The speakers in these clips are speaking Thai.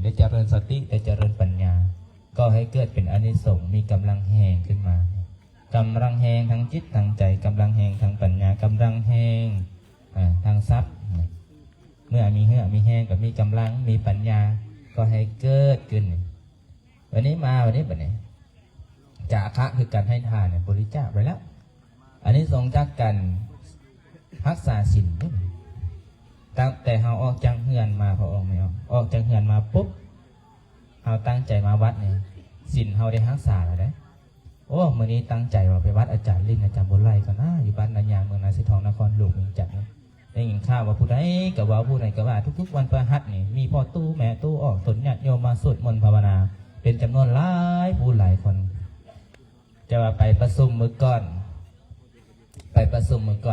ได้เจริญสติได้เจริญปัญญาก็ให้เกิดเป็นอานิสงส์มีกำลังแห่งขึ้นมากำลังแห่งทางจิตทางใจกำลังแห่งทางปัญญากำลังแห่งทางทรัพย์เมื่อมีมีแห่งกับมีกำลังมีปัญญาก็ให้เกิดขึ้นวันนี้แบบนี้จาคะคือการให้ทานเนี่ยบริจาคไปแล้วอันนี้ทรงจากการรักษาศีลตั้งแต่เราออกจากเฮือนมาพอออกไม่ออกจากเฮือนมาปุ๊บเราตั้งใจมาวัดเนี่ยศีลเราได้รักษาแล้วได้โอ้มื้อนี้ตั้งใจว่าไปวัดอาจารย์ลินอาจารย์บุญไล่ก่อนนะอยู่บ้านนายางเมืองนาสิทองนครหลวงเมืองจันทร์ได้ยินข่าวว่าผู้ใดก็ว่าผู้ใดก็ว่าทุกๆวันพฤหัสนี่มีพ่อตู้แม่ตู้ออกสนญาติโยมมาสวดมนต์ภาวนาเป็นจำนวนหลายผู้หลายคนจะว่าไปประชุมมื้อก่อ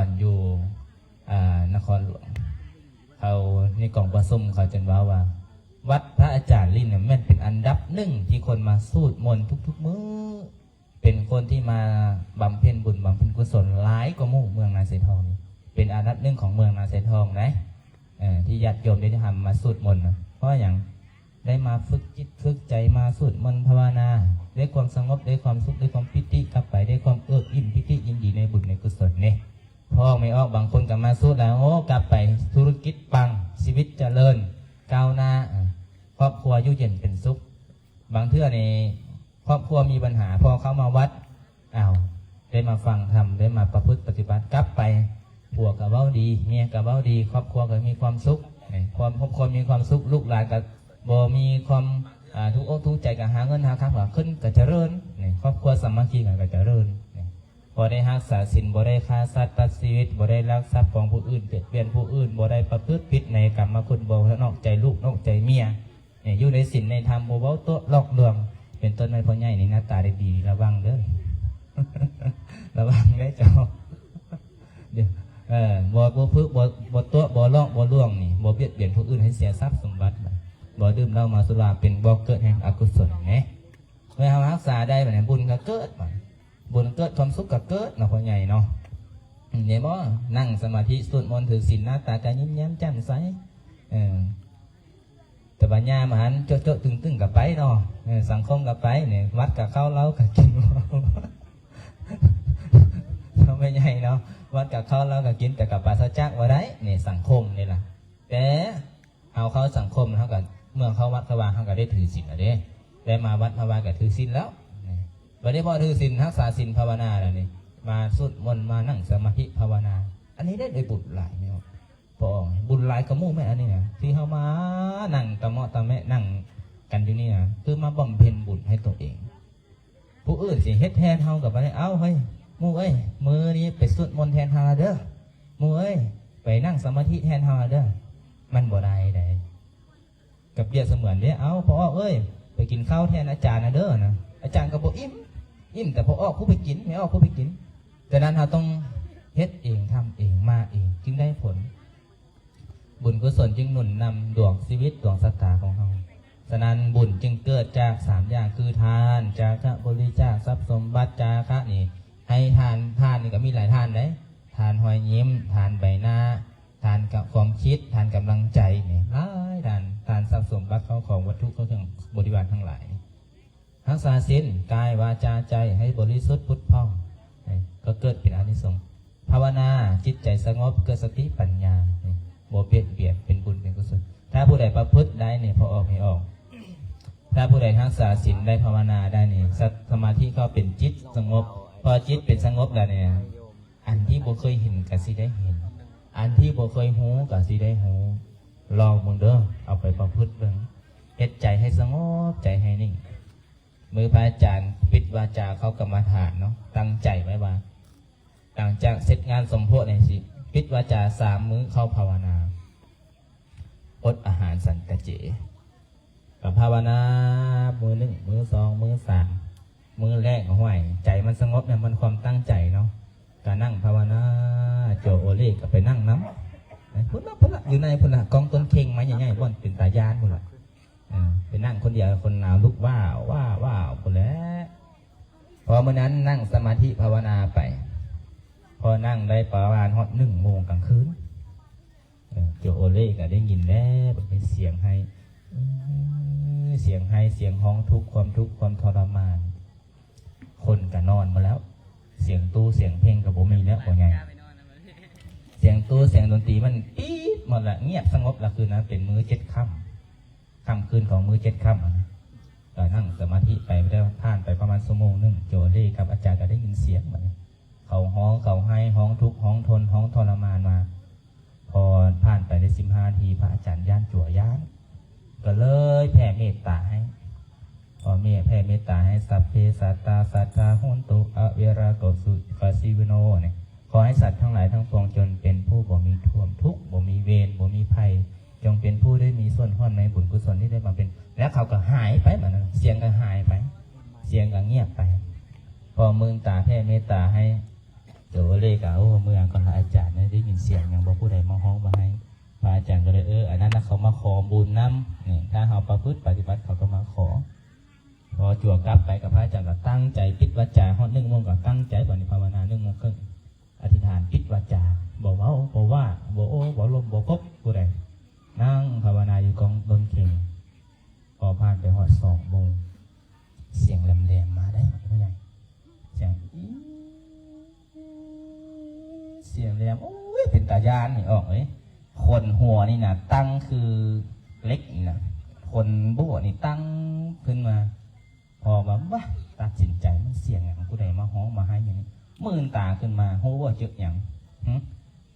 นอยู่นครหลวงเขาในกล่องประชุมเขาจนว่าวัดพระอาจารย์ลินเนี่ยแม่นเป็นอันดับหนึ่งที่คนมาสวดมนต์ทุกๆมื้อเป็นคนที่มาบำเพ็ญบุญบำเพ็ญกุศลหลายกว่าหมู่เมืองนาเสทองเป็นอันดับหนึ่งของเมืองนาเสทองนะที่ญาติโยมได้ทำมาสวดมนต์เพราะอย่างได้มาฝึกจิตฝึกใจมาสวดมนต์ภาวนาได้ความสงบได้ความสุขได้ความปิติกลับไปได้ความเอิบอิ่มปิติยินดีในบุญในกุศลเนี่ยพอไม่ออกบางคนกลับมาสวดแล้วโอ้กลับไปธุรกิจปังชีวิตเจริญก้าวหน้าครอบครัวยุ่งเย็นเป็นสุขบางเทื่อในครอบครัวมีปัญหาพอเข้ามาวัดได้มาฟังธรรมได้มาประพฤติปฏิบัติกลับไปผัวกับเบ้าดีเมียกับเบ้าดีครอบครัวก็มีความสุขความครอบครัวมีความสุขลูกหลานกับบ่มีความทุกข์อกทุกข์ใจกับหาเงินหาข้าวขึ้นก็เจริญครอบครัวสามัคคีกันก็เจริญบ่ได้รักษาศีลบ่ได้ฆ่าสัตว์ตัดชีวิตบ่ได้ลักทรัพย์ของผู้อื่นเบียดเบียนผู้อื่นบ่ได้ประพฤติผิดในกรรมคุณบ่นอกใจลูกนอกใจเมียอยู่ในศีลในธรรมบ่เว้าโต๊ะหลอกลวงเป็นต้นไม้พ่อใหญ่นี่หน้าตาดีระวังเด้อ ระวังได้เจ้าเดี๋ยวบ่พึ่งบ่โต๊ะบ่หลอกบ่ลวงนี่บ่เบียดเบียนผู้อื่นให้เสียทรัพย์สมบัติบ่ดื่มเหล้ามาสุราเป็นบ่เกิดแห่งอกุศลนะเมื่อรักษาได้แบบนี้บุญก็เกิดบุญเกิดความสุขก็เกิดเนาะพ่อใหญ่เนาะเนี่ยบ่นั่งสมาธิสวดมนต์ถือศีลหน้าตาก็ยิ้มแย้มแจ่มใสแต่ปัญญามาหันโจ๊ะตึงกับไปเนาะสังคมกับไปเนี่ยวัดกับเข้าเล้ากับกินเขาไม่ใหญ่เนาะวัดกับเข้าเล้ากับกินแต่กับปลาซาจักว่าได้เนี่ยสังคมนี่แหละแต่เอาเขาสังคมเขากับเมื่อเขาวัดเขาวางเขาก็ได้ถือศีลแล้วเด้ได้มาวัดภาวนากับถือศีลแล้ววันนี้พอถือศีลรักษาศีลภาวนาแล้วนี่มาสวดมนต์มานั่งสมาธิภาวนาอันนี้ได้โดยบุญหลายเนี่ยพอบุญหลายกระมู่แม่อันนี้นะที่เขามานั่งตะเมาะตะแม่นั่งกันอยู่นี่นะคือมาบำเพ็ญบุญให้ตัวเองผู้อื่นสิเฮ็ดแทนเฮากับอะไรเฮ้ยมู่เอ้ยมือนี้ไปสวดมนต์แทนเฮาเด้อมู่เอ้ยไปนั่งสมาธิแทนเฮาเด้อมันบ่ได้กับเดียเสมือนเด้พอเอ้ยไปกินข้าวแทนอาจารย์นะเด้อนะอาจารย์ก็บอกอิ่มแต่พอผู้ไปกินไม่ผู้ไปกินแต่นั้นเราต้องเฮ็ดเองทำเองมาเองจึงได้ผลบุญกุศลจึงหนุนนำดวงชีวิตดวงศรัทธาของเราฉะนั้นบุญจึงเกิดจาก3อย่างคือทานจาคะบริจาคทรัพย์สมบัติจาคะนี่ให้ทานนี่ก็มีหลายทานเลยทานหอยยิ้มทานใบหน้าทานกับความคิดทานกำลังใจนี่หลายทานทรัพย์สมบัติเข้าของวัตถุเข้าถึงบริวารทั้งหลายรักษาศีลกายวาจาใจให้บริสุทธิ์พุทธพ่องก็เกิดเป็นอานิสงส์ภาวนาจิตใจสงบเกิดสติปัญญาบ่เบียดเบียนเป็นบุญเป็นกุศลถ้าผู้ใดประพฤติได้เนี่ยพอออกไม่ออกถ้าผู้ใดรักษาศีลได้ภาวนาได้เนี่ยสมาธิเขาเป็นจิตสงบพอจิตเป็นสงบแล้วเนี่ยอันที่บ่เคยเห็นก็สิได้เห็นอันที่บ่เคยหูก็สิได้หูลองมึงเด้อเอาไปประพฤติเบิ่งเฮ็ดใจให้สงบใจให้นิ่งมือพระอาจารย์ปิดวาจาเขากรรมฐานเนาะตั้งใจไว้ว่าหลังจากเสร็จงานสมโภชเนี่ยสิปิดวาจา3 มื้อเข้าภาวนาอดอาหารสันตะเจกับภาวนามื้อ 1 มื้อ 2 มื้อ 3 มื้อแรกห้วยใจมันสงบเนี่ยมันความตั้งใจเนาะการนั่งภาวนาโจโอเล่ก็ไปนั่งน้ำพุ่นละอยู่ในพุ่นละกองต้นเข่งไม้ใหญ่ๆบ่นเป็นตายานพุ่นละไปนั่งคนเดียวคนหนาวลุกว้าวพุ่นแล้วพอเมื่อนั้นนั่งสมาธิภาวนาไปพอนั่งได้ประมาณ1 โมงกลางคืนโจโอเล่ก็ได้ยินแล้วเป็นเสียงให้ สียงให้เสียงห้องทุกข์ความทุกข์ความทรมานคนก็นอนมาแล้วเสียงตู้เสียงเพลงกับผมมีแล้วว่าไงเสียงตู้เสียงดนตรีมันปี๊ดหมดละเงียบสงบละคืนนั้นเป็นมื้อ7 ค่ำคืนของมื้อ7 ค่ำก็นั่งสมาธิไปไม่ได้ผ่านไปประมาณ1 ชั่วโมงโจเล่กับอาจารย์ก็ได้ยินเสียงมันเขาห้องเขาให้ห้องทุกข์ห้องทนห้องทรมานมาพอผ่านไปได้15 นาทีพระอาจารย์ย่านจั่วย่านก็เลยแผ่เมตตาให้พอแผ่เมตตาให้สัพเพสัตตาสัทธาโหนตุอเวราโกสุขสิวิโนเนี่ยขอให้สัตว์ทั้งหลายทั้งปวงจนเป็นผู้บ่มีท่วมทุกข์บ่มีเวรบ่มีภัยจงเป็นผู้ได้มีส่วนห้อนในบุญกุศลที่ได้มาเป็นแล้วเขาก็หายไปเหมือนนั้นเสียงก็หายไปเสียงก็เงียบไปพอมือตาแผ่เมตตาให้เดี๋ยวเลยกะโอ้เมื่อก่อนอาจารย์ได้ยินเสียงอย่างบอกผู้ใดมาห้องมาให้พระอาจารย์ก็เลยอันนั้นนะเขามาขอบุญน้ำนี่ถ้าเขาประพฤติปฏิบัติเขาก็มาขอพอจั่วกลับไปกับพระอาจารย์ก็ตั้งใจปิดวาจาฮอด1 โมงก็ตั้งใจบริภาวนา1 โมงครึ่งอธิษฐานปิดวาจาบอกว่าบอกว่าบอกโอ้บอกลมบอกพบผู้ใดนั่งภาวนาอยู่กองดนเข่งพอผ่านไปฮอด2 โมงเสียงแหลมๆมาได้ไม่ใช่เสียงเสียงแหลมโอ้ยเป็นตาญาณนี่ออกคนหัวนี่นะตั้งคือเล็กนี่นะคนโบนี่ตั้งขึ้นมาพอแบบว่าตัดสินใจมันเสียงอย่างผู้ใดมาฮ้องมาให้อย่างนี้มื่นตาขึ้นมาโหบ่เจออย่าง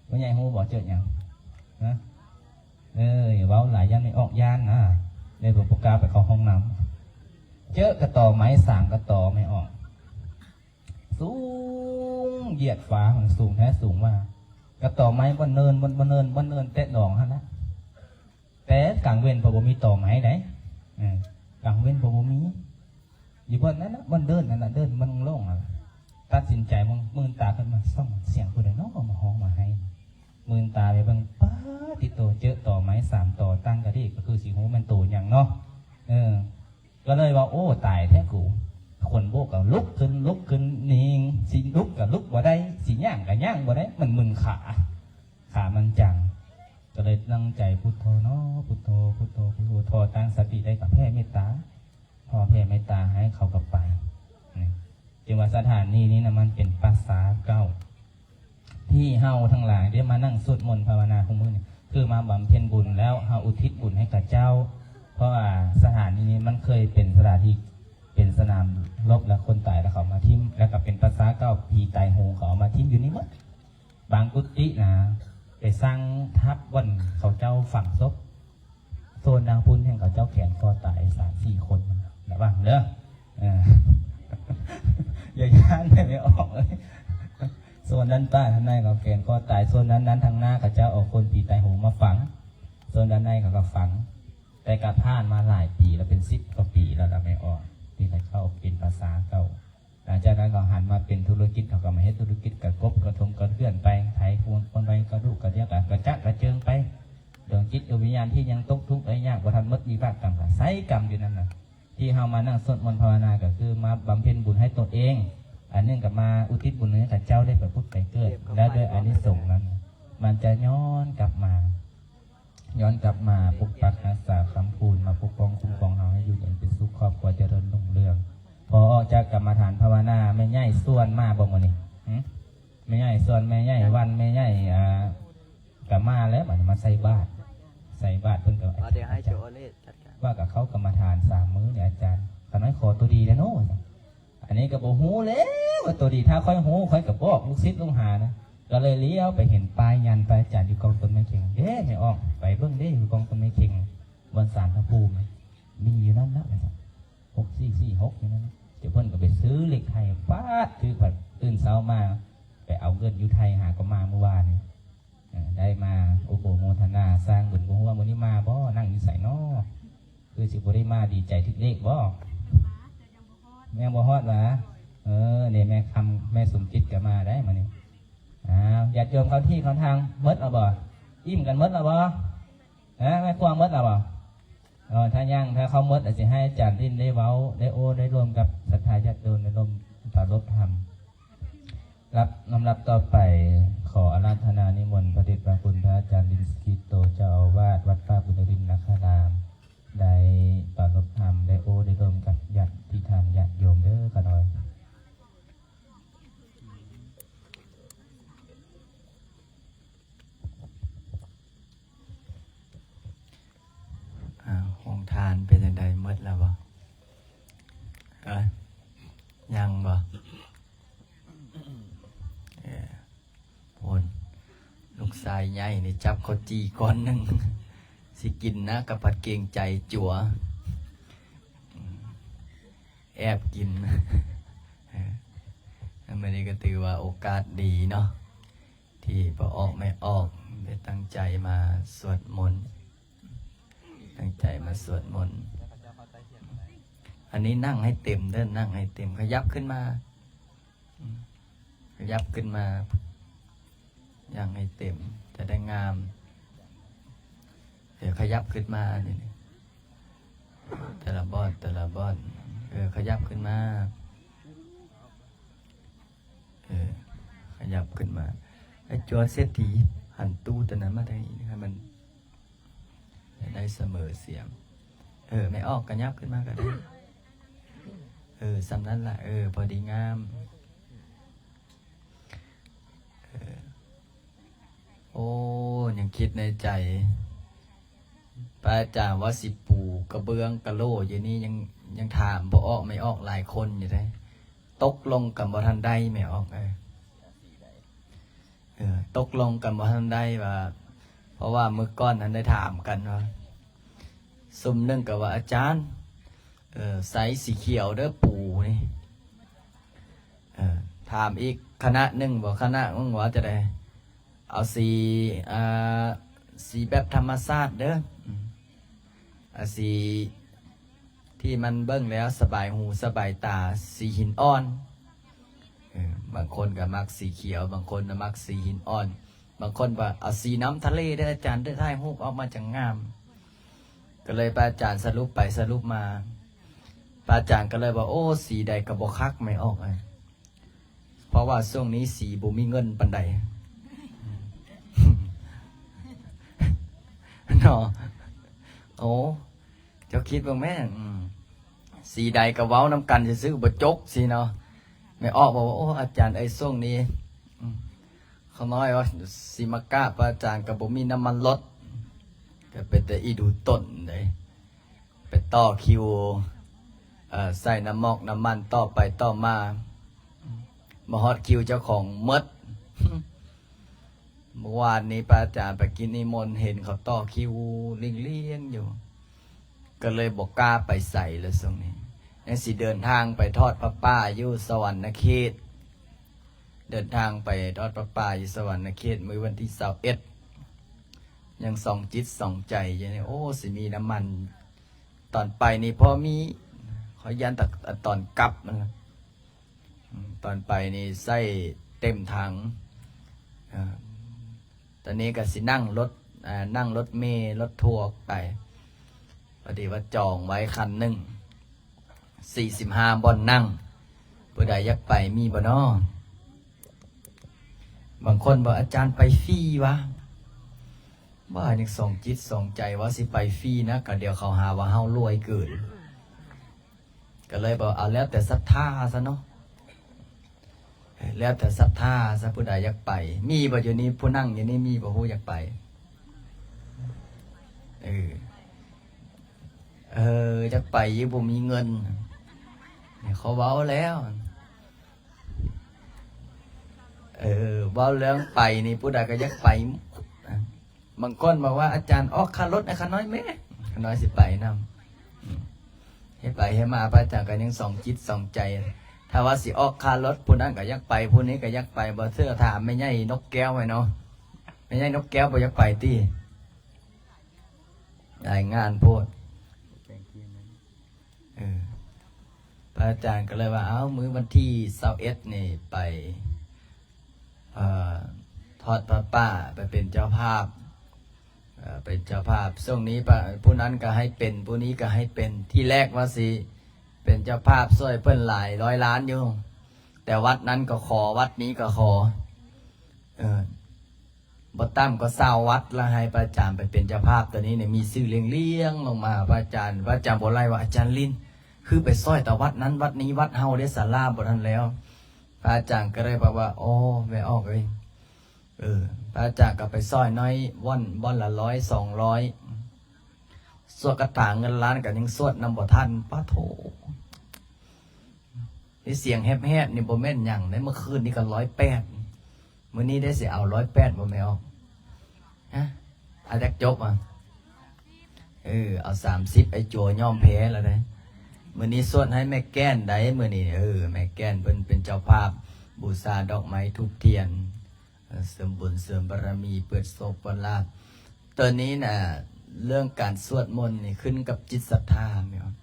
ไม่ใช่โหบ่เจออย่างนะอย่าเว้าหลายย่านไม่ออกย่านนะในหลวงปู่กาไปเข้าห้องน้ำเจอกระต่อไม้3 กระต่อไม่ออกสูงเหยียดฟ้าของสูงแท้สูงว่ากระต่อไม้บนเนินเตะดองฮะนะแต่กลางเว้นพอบ่มีต่อไม้ไหนกลางเว้นพอบ่มีอยู่บนนั้นนะบนเดินนั่นนะเดินมันโล่งตัดสินใจมืนตาขึ้นมาส่องเสียงผู้ใดน้องก็มาห้องมาให้มืนตาไปบางป้าติโตเจอต่อไม้3 ต่อตั้งกระดิ่งก็คือสีหูมันโตอย่างเนาะก็เลยว่าโอ้ตายแท้กูคนโบกกับลุกขึ้นนิ่งสิลุกกับลุกบ่ได้สิย่างกับย่างบ่ได้มันมึนขามันจังก็เลยตั้งใจพุทโธเนาะพุทโธพุทโธพุทโธทอตั้งสติได้กับแผ่เมตตาพอแผ่เมตตาให้เขากับไปจึงว่าสถานนี้นะมันเป็นภาษาเก่าที่เฮาทั้งหลายได้มานั่งสวดมนต์ภาวนาของมือนี่คือมาบำเพ็ญบุญแล้วเฮาอุทิศบุญให้กับเจ้าเพราะว่าสถานนี้มันเคยเป็นสถานที่เป็นสนามรบและคนตายแล้วเขามาทิ้มแล้วก็เป็นภาษาเก่าผีตายโหงเขามาทิ้มอยู่นี่หมดบางกุฏินะไปสร้างทับวันเขาเจ้าฝั่งซบโซนดังพุ้นแห่งเขาเจ้าแขนคอตาย3-4 คนนะบ้างเด้ออย่าย่านไม่ออกเลยโซนด้านใต้ทางในเขาแขนคอตายโซนนั้นทางหน้าเขาเจ้าเอาคนผีตายโหงมาฝังโซนด้านในเขาก็ฝังแต่กระผ่านมาหลายปีแล้วเป็น10 กว่าปีแล้วเราไม่ออกที่เขาเป็นภาษาเก่าหลังจากนั้นเขาหันมาเป็นธุรกิจเขาก็มาให้ธุรกิจกระกบกระทงกระเพื่อนไปไทยพวงคนไปกระดูกกระเดียกกระจักกระเจิงไปดวงจิตดวงวิญญาณที่ยังตกทุกข์ไอ้ยากบ่ทันมดวิบากกรรมไสกรรมอยู่นั่นน่ะที่เฮามานั่งสวดมนต์ภาวนาก็คือมาบำเพ็ญบุญให้ตนเองอันนึงกับมาอุทิศบุญให้กับเจ้าได้ไปพุทธไปเกิดและด้วยอานิสงส์นั้นมันจะย้อนกลับมาปกปักรักษาคำพูนมาปกป้องคุ้มครองเฮาให้อยู่เย็นเป็นสุขครอบครัวเจริญรุ่งเรืองพอออกจากกรรมฐานภาวนาไม่ใหญ่ส่วนมาบ่มื้อนี้ไม่ใหญ่ส่วนไม่ใหญ่วันไม่ใหญ่กรรมาแล้วมันมาใส่บาตรเพิ่นก็ว่ากับเขากรรมฐาน3 มื้อเนี่ยอาจารย์ขน้อยขอตัวดีแล้วเนาะอันนี้ก็บ่ฮู้แล้วว่าตัวดีถ้าค่อยฮู้ค่อยก็บอกลูกศิษย์ลูกหานะก็เลยเลี้ยวไปเห็นป้ายยันไปอาจารย์อยู่กองต้นไม้เข่งไม่ออกไปเบิ่งอยู่กองต้นไม้เข่งบนศาลพระภูมิมีอยู่นั่นนะ6446อยู่นั่นเดี๋ยวเพิ่นก็ไปซื้อเหล็กไทยฟาดคือแบบตื่นเช้ามาไปเอาเงินอยู่ไทยหาก็มาเมื่อวานได้มาโอ้โหโมทนาสร้างบุญบ่ฮู้ว่ามื้อนี้มาบ่นั่งอยู่ไสน้อคือสิบ่ได้มาดีใจถึกเลขบ่แม่บ่ฮอดหว่านี่แม่สมจิตก็มาได้มื้อนี้ญาติโยมเขาที่เขาทางมดเอาบ่อิ่มกันมดเอาบ่แม่กวางมดเอาบ่ถ้าเขามดอาจจะให้อาจารย์ดิ้นได้เว้าได้โอ้ได้รวมกับศรัทธาญาติโยมได้รวมปรารภธรรมรับลำดับต่อไปขออาราธนานิมนต์พระเดชพระคุณพระอาจารย์ลินสกิโตเจ้าอาวาสวัดป่าบุญรินทร์นครามได้ปรารภธรรม ายใหญ่นี่จับข้าวจีก้อนหนึ่งสิกินนะกับผัดเกรงใจจั่วแอบกินไม่ได้ก็ถือว่าโอกาสดีเนาะที่พอออกไม่ออกได้ตั้งใจมาสวดมนต์ตั้งใจมาสวดมนต์อันนี้นั่งให้เต็มเด้อนั่งให้เต็มขยับขึ้นมาขยับขึ้นมาอย่างให้เต็มจะได้งามเดี๋ยวขยับขึ้นมานี่แต่ละบอนขยับขึ้นมาขยับขึ้นมาไอ้จอเศรษฐีหันตู้ตัวนั้นมาได้ให้มันได้เสมอเสียงไม่ออกขยับขึ้นมาก็ได้สำนั้นล่ะพอดีงามโอ้ยังคิดในใจพระอาจารย์ว่าสิปูกระเบื้องกระโลอยู่นี่ยังถามบ่ออกไม่ออกหลายคนอยู่ได้ตกลงกับบ่ทันได้ไม่ออกตกลงกับบ่ทันได้ว่าเพราะว่าเมื่อก่อนนั้นได้ถามกันว่าซุ่มนึงกับว่าอาจารย์ไซส์สีเขียวเด้อปูนี่ถามอีกคณะหนึ่งบอกคณะมึงว่าจะได้เอาสีแบบธรรมชาติเด้อสีที่มันเบิ้งแล้วสบายหูสบายตาสีหินอ่อนบางคนก็มักสีเขียวบางคนก็มักสีหินอ่อนบางคนว่าเอาสีน้ำทะเลได้อาจารย์ได้ถ่ายรูปออกมาจังงามก็เลยพระอาจารย์สรุปไปสรุปมาพระอาจารย์ก็เลยบอกโอ้สีใดกระบอกคักไม่ออกเพราะว่าช่วงนี้สีบุมีเงินปันใดเนาะโอ้เจ้าคิดว่าแม่สีใดกระเว้าน้ำกันจะซื้อบะจกสิเนาะไม่ออกบอกว่าโอ้อาจารย์ไอ้ช่วงนี้เขาน้อยว่าสีมากะพระอาจารย์กับบุมีน้ำมันรถก็เป็นแต่อีดูต้นเลยไปต่อคิวใส่น้ำมอกน้ำมันต่อไปต่อมาฮอตคิวเจ้าของมดเมื่อวานนี้พระอาจารย์ไปกินนิมนต์เห็นเขาต่อคิวเลี้ยงอยู่ก็เลยบอกกล้าไปใส่แล้วตรงนี้ยังสิเดินทางไปทอดพระป่าอยู่สวรรณเขตเดินทางไปทอดพระป่าอยู่สวรรณเขตมื้อวันที่21ยังส่องจิตส่องใจอย่างนี้โอ้สิมีน้ำมันตอนไปนี่พอมีขอยันแต่ตอนกลับมันตอนไปนี่ใส่เต็มถังตอนนี้ก็สินั่งรถเมล์รถทัวร์ไปพอดีว่าจองไว้คันหนึ่ง45 บ่อนนั่งผู้ใดอยากไปมีบ่น้อบางคนบอกอาจารย์ไปฟรีวะบ้ายังส่งจิตส่งใจว่าสิไปฟรีนะก็เดี๋ยวเขาหาว่าเฮารวยเกินก็เลยบอกเอาแล้วแต่ศรัทธาซะเนาะแล้วแต่ศรัทธาซะผู้ใดอยากไปมีบ่อยู่นี้ผู้นั่งอยู่นี่มีบ่ฮู้อยากไปอยากไปยิ่งบ่มีเงินเขาเว้าแล้วเว้าแล้วไปนี่ผู้ใดก็อยากไปบางคนบอกว่าอาจารย์ออกค่ารถให้ข้าน้อยแม่ข้าน้อยสิไปนำให้ไปให้มาพระอาจารย์ก็ยังส่องจิตส่องใจถ้าว่าสิออกค่ารถผู้นั้นก็อยากไปผู้นี้ก็อยากไปบ่เสื้อถามไม่ใช่นกแก้วไว้เนาะไม่ใช่นกแก้วบ่อยากไปติได้งานโพดพระอาจารย์ก็เลยว่ามื้อวันที่21นี่ไปทอดพระป่าไปเป็นเจ้าภาพเป็นเจ้าภาพช่วงนี้ผู้นั้นก็ให้เป็นผู้นี้ก็ให้เป็นที่แรกว่าสิเป็นเจ้าภาพช่วยเพิ่นหลายร้อยล้านอยู่แต่วัดนั้นก็ขอวัดนี้ก็ขอบ่ตั้มก็20วัดแล้วให้พระอาจารย์ไปเป็นเจ้าภาพตอนนี้เนี่ยมีชื่อเลี้ยงลงมาพระอาจารย์บ่ไล่ว่าอาจารย์ลินคือไปซ้อยแต่วัดนั้นวัดนี้วัดเฮาได้ศาลาบ่ทันแล้วพระอาจารย์ก็เลยบอกว่าโอ้ไม่ออกเลยพระอาจารย์ก็ไปซ้อยน้อยว่อนละ100 200สวดกระถางเงินล้านก็ยังสวดนำบ่ทันป้าโถนี่เสียงแฮบๆนี่บ่แม่นหยังได้เมื่อคืนนี่ก็108มื้อนี้ได้สิเอา108บ่แม่น ฮะอาจักจบอ่ะเอา30ไอ้จัวยอมแพ้แล้วได้มื้อนี้สวดให้แม่แก้นได้มื้อนี้แม่แก้นเพิ่นเป็นเจ้าภาพบูชาดอกไม้ธูปเทียนเสริมบุญเสริมบารมีเปิดโชคเปิดลาภตอนนี้น่ะเรื่องการสวดมนต์นี่ขึ้นกับจิตศรัทธาแม่น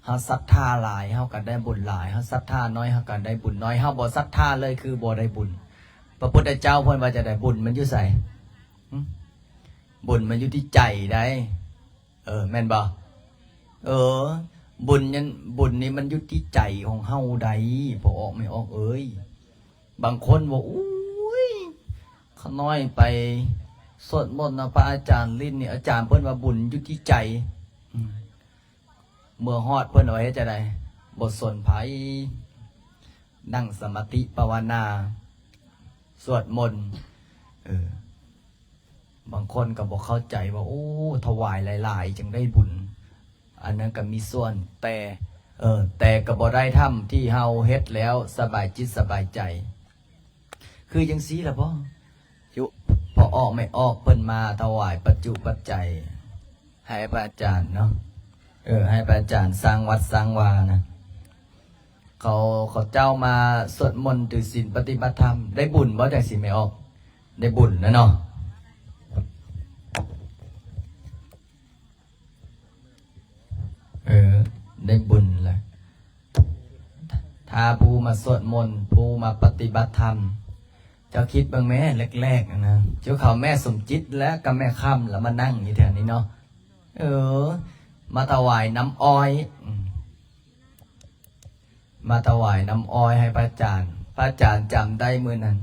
เฮาศรัทธาหลายเฮาก็ได้บุญหลายเฮาศรัทธาน้อยเฮาก็ได้บุญน้อยเฮาบ่ศรัทธาเลยคือบ่ได้บุญพระพุทธเจ้าเพิ่นว่าจะได้บุญมันอยู่ไสบุญมันอยู่ที่ใจได้แม่นบ่บุญนี่มันอยู่ที่ใจของเฮาใดพอออกไม่ออกบางคนบอกอุ้ยขาน้อยไปสวดมนต์นะพระอาจารย์ลิ้นนี่อาจารย์เพิ่นว่าบุญอยู่ที่ใจเมื่อฮอดเพิ่นเอาไว้จะได้บทสนไผนั่งสมาธิภาวนาสวดมนต์บางคนก็บอกเข้าใจว่าโอ้ถวายหลายๆจึงได้บุญอันนั้นก็มีส่วนแต่ก็บ่ได้ทำที่เฮาเฮ็ดแล้วสบายจิตสบายใจคือจังซี่ล่ะพ่อพอออกไม่ออกเพิ่นมาถวายปัจจุปัจจัยให้พระอาจารย์เนาะให้พระอาจารย์สร้างวัดสร้างวานะเขาเจ้ามาสวดมนต์ถือศีลปฏิบัติธรรมได้บุญบ่จังสิไม่ออกได้บุญนะเนาะได้บุญเลยถ้าผู้มาสวดมนต์ผู้มาปฏิบัติธรรมเจ้าคิดบ้างแม่แรกๆนะเจ้าเขาแม่สมจิตและกับแม่ค่ำแล้วมานั่งอยู่แถวนี้เนาะมาถวายน้ำอ้อยมาถวายน้ำอ้อยให้พระอาจารย์จำได้มื้อนั้น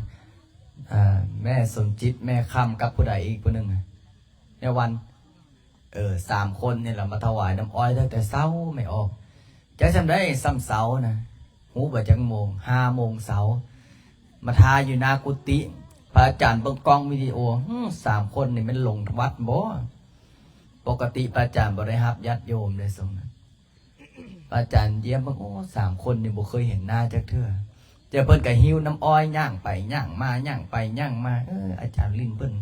แม่สมจิตแม่ค่ำกับผู้ใดอีกผู้หนึ่งในวัน3 คนนี่แหละมาถวายน้ำอ้อยตั้งแต่เช้าไม่ออกจะจำได้ซ้ำเสานะหูบ่จังโมง5 โมงเสามาทาอยู่หน้ากุฏิพระอาจารย์เบิ่งกล้องวิดีโอ3 คนนี่มันลงวัดบ่ปกติพระอาจารย์บ่ได้รับญาติโยมเลยทรงนั้นพระอาจารย์เยี่ยมเบิ่ง3 คนนี่บ่เคยเห็นหน้าจักเทื่อแต่เพิ่นก็หิ้วน้ำอ้อยย่างไปย่างมาย่างไปย่างมาอาจารย์ลิ้นเพิ่น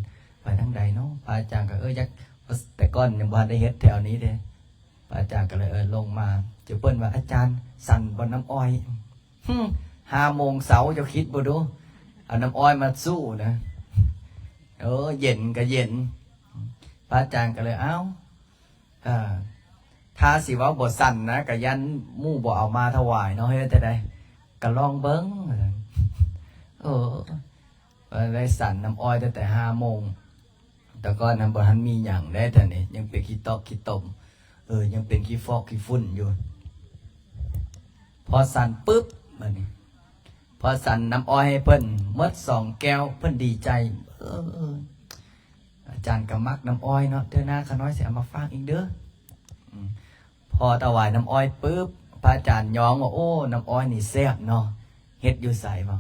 ไปทางใดเนาะพระอาจารย์ก็จักแต่ก่อนยังบ่ได้เฮ็ดแถวนี้เด้พระอาจารย์ก็เลยลงมาเจ้าเปิ้นว่าอาจารย์สั่นบ่น้ำอ้อย5 โมงเสาร์เจ้าคิดบ่ดูเอาน้ำอ้อยมาสู้นะเย็นก็เย็นพระอาจารย์ก็เลยถ้าสิว่าบ่สั่นนะก็ยันหมู่บ่เอามาถวายเนาะเฮ็ดจังได๋ก็ลองเบิ่งได้สั่นน้ำอ้อยตั้งแต่5 โมงแต่ก็นำบ่ทันมีอย่างได้แต่นี่ยังเป็นขี้ตอกขี้ตมยังเป็นขี้ฟอกขี้ฝุ่นอยู่พอสั่นปุ๊บมันนี่พอสั่นน้ำอ้อยให้เพิ่นหมด2 แก้วเพิ่นดีใจอาจารย์ก็มักน้ำอ้อยเนาะเทื่อหน้าขาน้อยสิเอามาฝากอีกเด้อพอถวายน้ำอ้อยปุ๊บพระอาจารย์ย้องว่าโอ้น้ำอ้อยนี่แซ่บเนาะเฮ็ดอยู่ไสบ่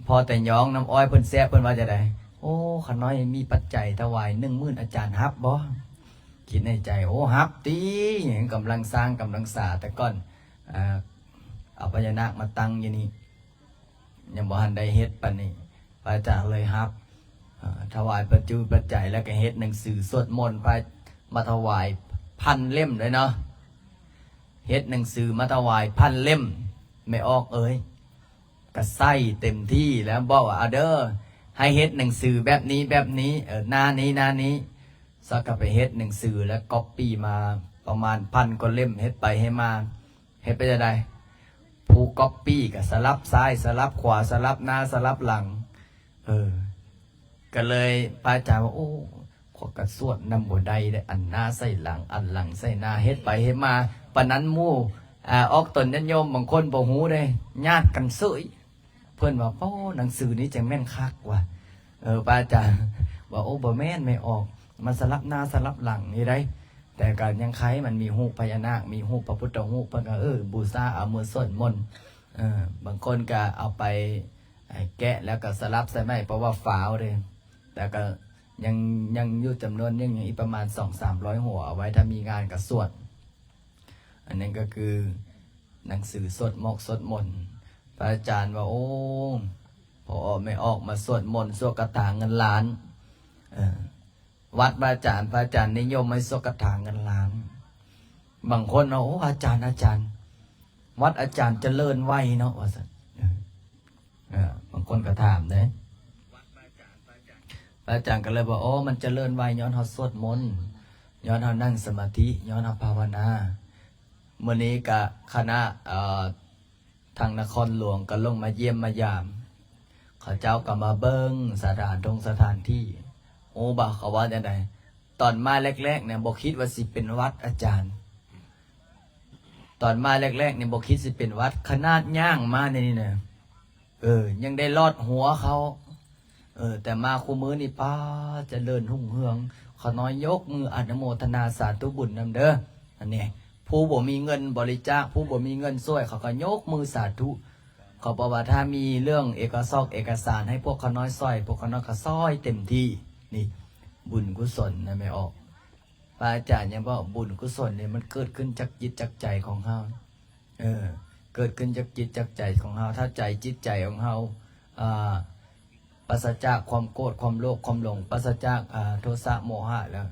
พอแต่ย้องน้ำอ้อยเพิ่นแซ่บเพิ่นว่าจะได้โอ้ขาน้อยมีปัจจัยถวาย10,000อาจารย์ฮับบ่คิดในใจโอ้ฮับตีกำลังสร้างกำลังสาแต่ก่อนเอาพญานาคมาตั้งอยู่นี่ยังบ่ทันได้เฮ็ดปานนี้พระอาจารย์เลยฮับถวายปัจจุปัจจัยแล้วก็เฮ็ดหนังสือสวดมนต์ไปมาถวาย1,000 เล่มเลยเนาะเฮ็ดหนังสือมาถวาย1,000 เล่มไม่ออกก็ใส่เต็มที่แล้วบอกว่าเด้อให้เฮ็ดหนังสือแบบนี้หน้านี้สักก็ไปเฮ็ดหนังสือแล้วก๊อปปี้มาประมาณ1,000 กว่าเล่มเฮ็ดไปให้มาเฮ็ดไปจะได้ผู้ก๊อปปี้ก็สลับซ้ายสลับขวาสลับหน้าสลับหลังก็เลยพระอาจารย์ว่าโอ้ขอกระสวดนำบ่ได้ได้อันหน้าใส่หลังอันหลังใส่หน้าเฮ็ดไปเฮ็ดมาปานนั้นหมู่ออกตนญาติโยมบางคนบ่ฮู้เด้ญาติกันเสยเพิ่นว่าโอ้หนังสือนี้จังแม่นคักว่ะพระอาจารย์ว่าโอ้บ่แม่นไม่ออกมันสลับหน้าสลับหลังนี่ได้แต่ก็ยังคล้ายมันมีรูปพญานาคมีรูปพระพุทธรูปเพิ่นก็บูชาเอามือสวดมนต์บางคนก็เอาไปแกะแล้วก็สลับใส่ไม้เพราะว่าฝาวเลยแต่ก็ยังอยู่จำนวนยังอีกประมาณ 200-300 หัวเอาไว้ถ้ามีงานกับสวดอันนั้นก็คือหนังสือสวดมนต์พระอาจารย์ว่าโอ้พอไม่ออกมาสวดมนต์สวดกระถางเงินล้าน เออวัดพระอาจารย์นิยมให้สกถางกันล้านบางคนเอาโอ้อาจารย์วัดอาจารย์เจริญไวเนาะว่าสันบางคนก็ถามเด้พระอาจารย์ก็เลยบอกโอ้มันเจริญไวย้อนเฮาสวดมนต์ย้อนเฮานั่งสมาธิย้อนเฮาภาวนาเมื่อนี้กับคณะทางนครหลวงก็ลงมาเยี่ยมมายามเขาเจ้าก็มาเบิ้งสถานที่โอ้บ่าเขาว่าจังไดตอนมาแรกๆเนี่ยบ่คิดว่าสิเป็นวัดอาจารย์ตอนมาแรกๆเนี่ยบ่คิดสิเป็นวัดขนาดย่างมาในนี่เนี่ยยังได้ลอดหัวเขาแต่มาคู่มือนี่ป้าเจริญหุ่งเฮืองเขาน้อยยกมืออนุโมทนาสาธุบุญนำเด้ออันนี้ผู้บ่มีเงินบริจาคผู้บ่มีเงินช่วยเขาก็ยกมือสาธุเขาบอกว่าถ้ามีเรื่องเอกสารให้พวกเขาน้อยซอยพวกเขาน้อยก็ซอยเต็มที่นี่บุญกุศลนะไม่ออกพระอาจารย์ยังบอกบุญกุศลเนี่ยมันเกิดขึ้นจากจิตจากใจของเฮาเกิดขึ้นจากจิตจากใจของเฮาถ้าใจจิตใจของเฮาปราศจากความโกรธความโลภความหลงปราศจากโทสะโมหะแล้ว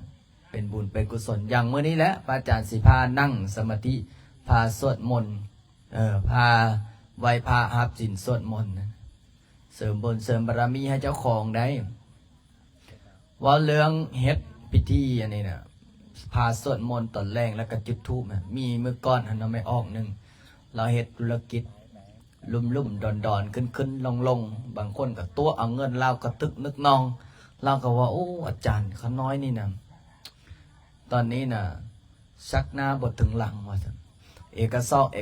เป็นบุญเป็นกุศลอย่างเมื่อนี้แหละพระอาจารย์สิพานั่งสมาธิพาสวดมนต์พาไหว้พระหับศีลสวดมนต์เสริมบุญเสริมบารมีให้เจ้าของได้ว่าเรื่องเฮ็ดพิธีอันนี้นะพาสวดมนต์ตอนแรกแล้วก็จุดธูปมีเมื่อก่อนอันนั้นไม่ออกหนึ่งเราเฮ็ดธุรกิจลุ่มดอนขึ้นลงบางคนกับตัวเอาเงินเราก็ตึกนึกนองเราก็ว่าโอ้อาจารย์เขาน้อยนี่นะตอนนี้นะชักหน้าบทถึงหลังว่าเอ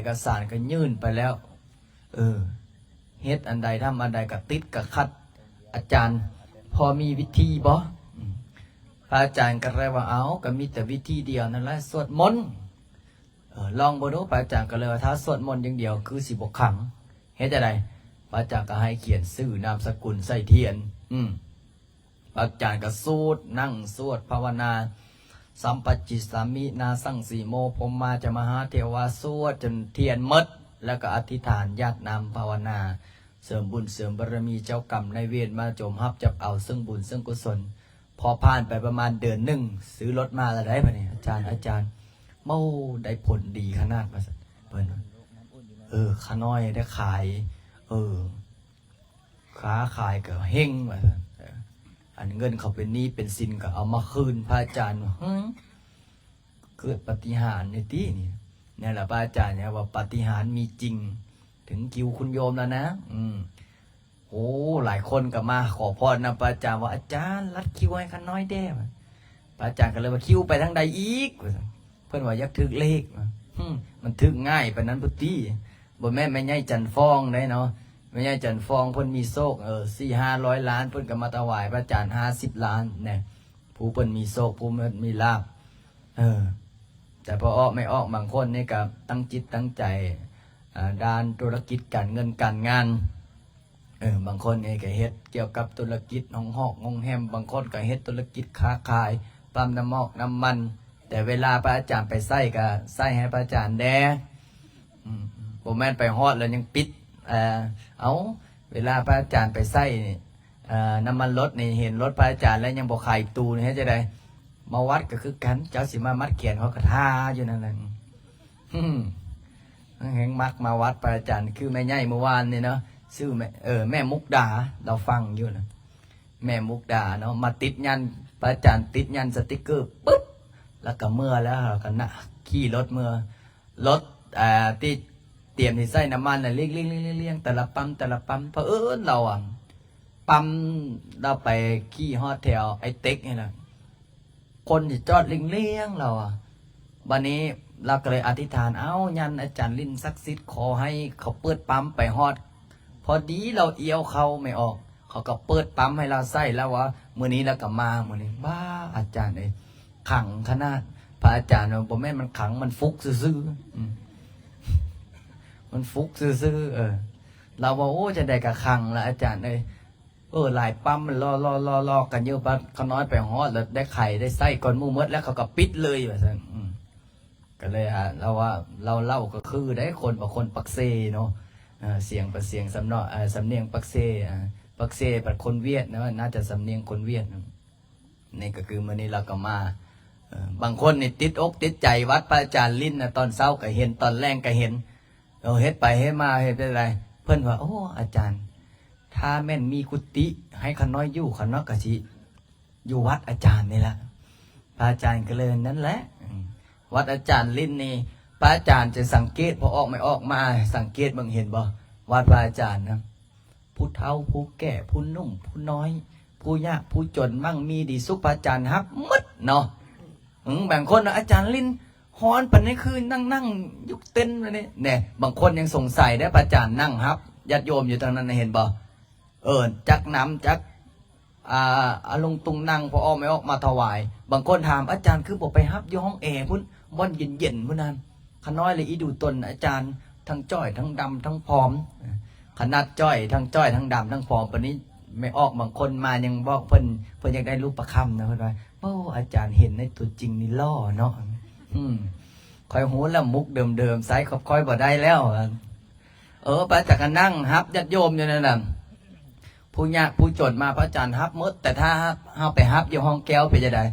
กสารก็ยื่นไปแล้วเฮ็ดอันใดทำอันใดก็ติดก็คัดอาจารย์พอมีวิธีบ่พระอาจารย์ก็เลยว่าเอาก็มีแต่วิธีเดียวนั่นแหละสวดมนต์ลองบ่ดูพระอาจารย์ก็เลยว่าถ้าสวดมนต์อย่างเดียวคือสิบ่ขังเฮ็ดจังไดพระอาจารย์ก็ให้เขียนชื่อนามสกุลใส่เทียนพระอาจารย์ก็สวดนั่งสวดภาวนาสัมปัจจิสามินาสังสีโมพรหมาจะมหาเทวาสวดจนเทียนหมดแล้วก็อธิษฐานญาตินำภาวนาเสริมบุญเสริมบารมีเจ้ากรรมนายเวรมาโจมฮับจับเอาซึ่งบุญซึ่งกุศลพอผ่านไปประมาณเดือนหนึ่งซื้อรถมาแล้วได้ปะเนี่ยอาจารย์เมาได้ผลดีขนาดมาเพิ่นขาน้อยได้ขายค้าขายก็เฮงมาอันเงินเขาเป็นหนี้เป็นสินก็เอามาคืนพระอาจารย์เกิดปาฏิหาริย์ในที่นี่แหละพระอาจารย์เนี่ยว่าปาฏิหาริย์มีจริงถึงคิวคุณโยมแล้วนะโอ้หลายคนก็มาขอพรนะพระอาจารย์ว่าอาจารย์รัดคิวให้ข้าน้อยได้พระอาจารย์ก็เลยว่าคิวไปทางใดอีกเพื่อนว่ายักถึกเลขมันถึกง่ายปานนั้นพุทธิบ่แม่ไม่ใหญ่จันฟองได้เนาะไม่ใช่จันฟองเพิ่นมีโชค400-500 ล้านเพิ่นก็มาถวายพระอาจารย์50 ล้านเนี่ยผู้เพิ่นมีโชคผู้เพิ่นมีลาภแต่พอออกไม่ออกบางคนนี่ก็ตั้งจิตตั้งใจด้านธุรกิจการเงินการงานบางคนนี่ก็เฮ็ดเกี่ยวกับธุรกิจห้องแฮมบางคนก็เฮ็ดธุรกิจค้าขายปั๊มน้ำมันแต่เวลาพระอาจารย์ไปใส่ก็ใส่ให้พระอาจารย์แดบ่แม่นไปฮอดแล้วยังปิดเวลาพระอาจารย์ไปใส่น้ำมันรถนี่เห็นรถพระอาจารย์แล้วยังบอกขายตูนี่ให้จะได้มาวัดก็คือกันเจ้าสิมามัดเขียนเขากระทาอยู่นั่นแหละแห่งมักมาวัดพระอาจารย์คือแม่ใหญ่เมื่อวานนี่เนาะชื่อแม่มุกดาเราฟังอยู่นะแม่มุกดาเนาะมาติดยันพระอาจารย์ติดยันสติกเกอร์ปุ๊บแล้วก็เมื่อแล้วก็น่ะขี่รถเมื่อรถที่เตรียมที่ใส่น้ำมันน่ะเลี้ยงแต่ละปั๊มเพราะเราปั๊มเราไปขี่ฮอตแถวไอเต็กนี่แหละคนที่จอดเลี้ยงเราวันนี้เราก็เลยอธิษฐานยันอาจารย์ลิ้นศักดิ์สิทธิ์ขอให้เขาเปิดปั๊มไปฮอตพอดีเราเอี้ยวเขาไม่ออกเขาก็เปิดปั๊มให้เราใส่แล้ววะมื้อนี้เราก็มามื้อนี้บ้าอาจารย์เลยขังขนาดพระอาจารย์บอกแม่มันขังมันฟุกซื่อมันฟุกซื่อเราบอกโอ้จะได้กับขังละอาจารย์เลยหลายปั๊มมันรอกันเยอะปั๊บเขาน้อยไปฮอดแล้วได้ไข่ได้ไส้ก่อนมู่มดแล้วเขาก็ปิดเลยแบบนั้นก็เลยเราว่าเราเล่าก็คือได้คนบางคนปักเซเนาะเสียงประเสียงสำเนียงปักเซปักเซเป็นคนเวียดนะน่าจะสำเนียงคนเวียด นี่ก็คือมื้อนี้เราก็มาบางคนนี่ติดอกติดใจวัดพระอาจารย์ลิ้นนะตอนเช้าก็เห็นตอนแรงก็เห็นเฮ็ดไปเฮ็ดมาเฮ็ดเป็นไรเพิ่นว่าโอ้อาจารย์ถ้าแม่นมีกุฏิให้ขน้อยอยู่ขน้อยก็สิอยู่วัดอาจารย์นี่ละพระอาจารย์ก็เลยนั่นแหละวัดอาจารย์ลิ้นนี่พระอาจารย์จะสังเกตพอออกไม่ออกมาสังเกตบางเห็นบ่วัดพระอาจารย์นะผู้เฒ่าผู้แก่ผู้หนุ่มผู้น้อยผู้ยากผู้จนมั่งมีดีสุขพระอาจารย์ฮับหมดเนาะบางคนอาจารย์ลิ้นฮอนปันนี้คือนั่งยุกเต้นไปนี่เนี่ยบางคนยังสงสัยได้พระอาจารย์นั่งฮับญาติโยมอยู่ตรงนั้นเห็นบ่จักน้ำจักลงตุงนั่งพอออกไม่ออกมาถวายบางคนถามอาจารย์คือบอกไปฮับอยู่ห้องแอร์พุ่นบ่อนเย็นๆพุ่นนั้นขน้อยเลยอีดูตนอาจารย์ทั้งจ้อยทั้งดำทั้งผอมขนาดจ้อยทั้งดำทั้งผอมปานนี้ไม่ออกบางคนมายังบอกเพิ่นอยากได้รูปประคำนะเพิ่นว่าโอ้อาจารย์เห็นในตัวจริงนี่ล่อเนาะคอยหูแล้วมุกเดิมๆไซส์ค่อยบ่ได้แล้วพระอาจารย์ก็นั่งฮับญาติโยมอยู่นั่นน่ะผู้ยากผู้จนมาพระอาจารย์ฮับหมดแต่ถ้าเฮาไปฮับอยู่ห้องแก้วไปจะได้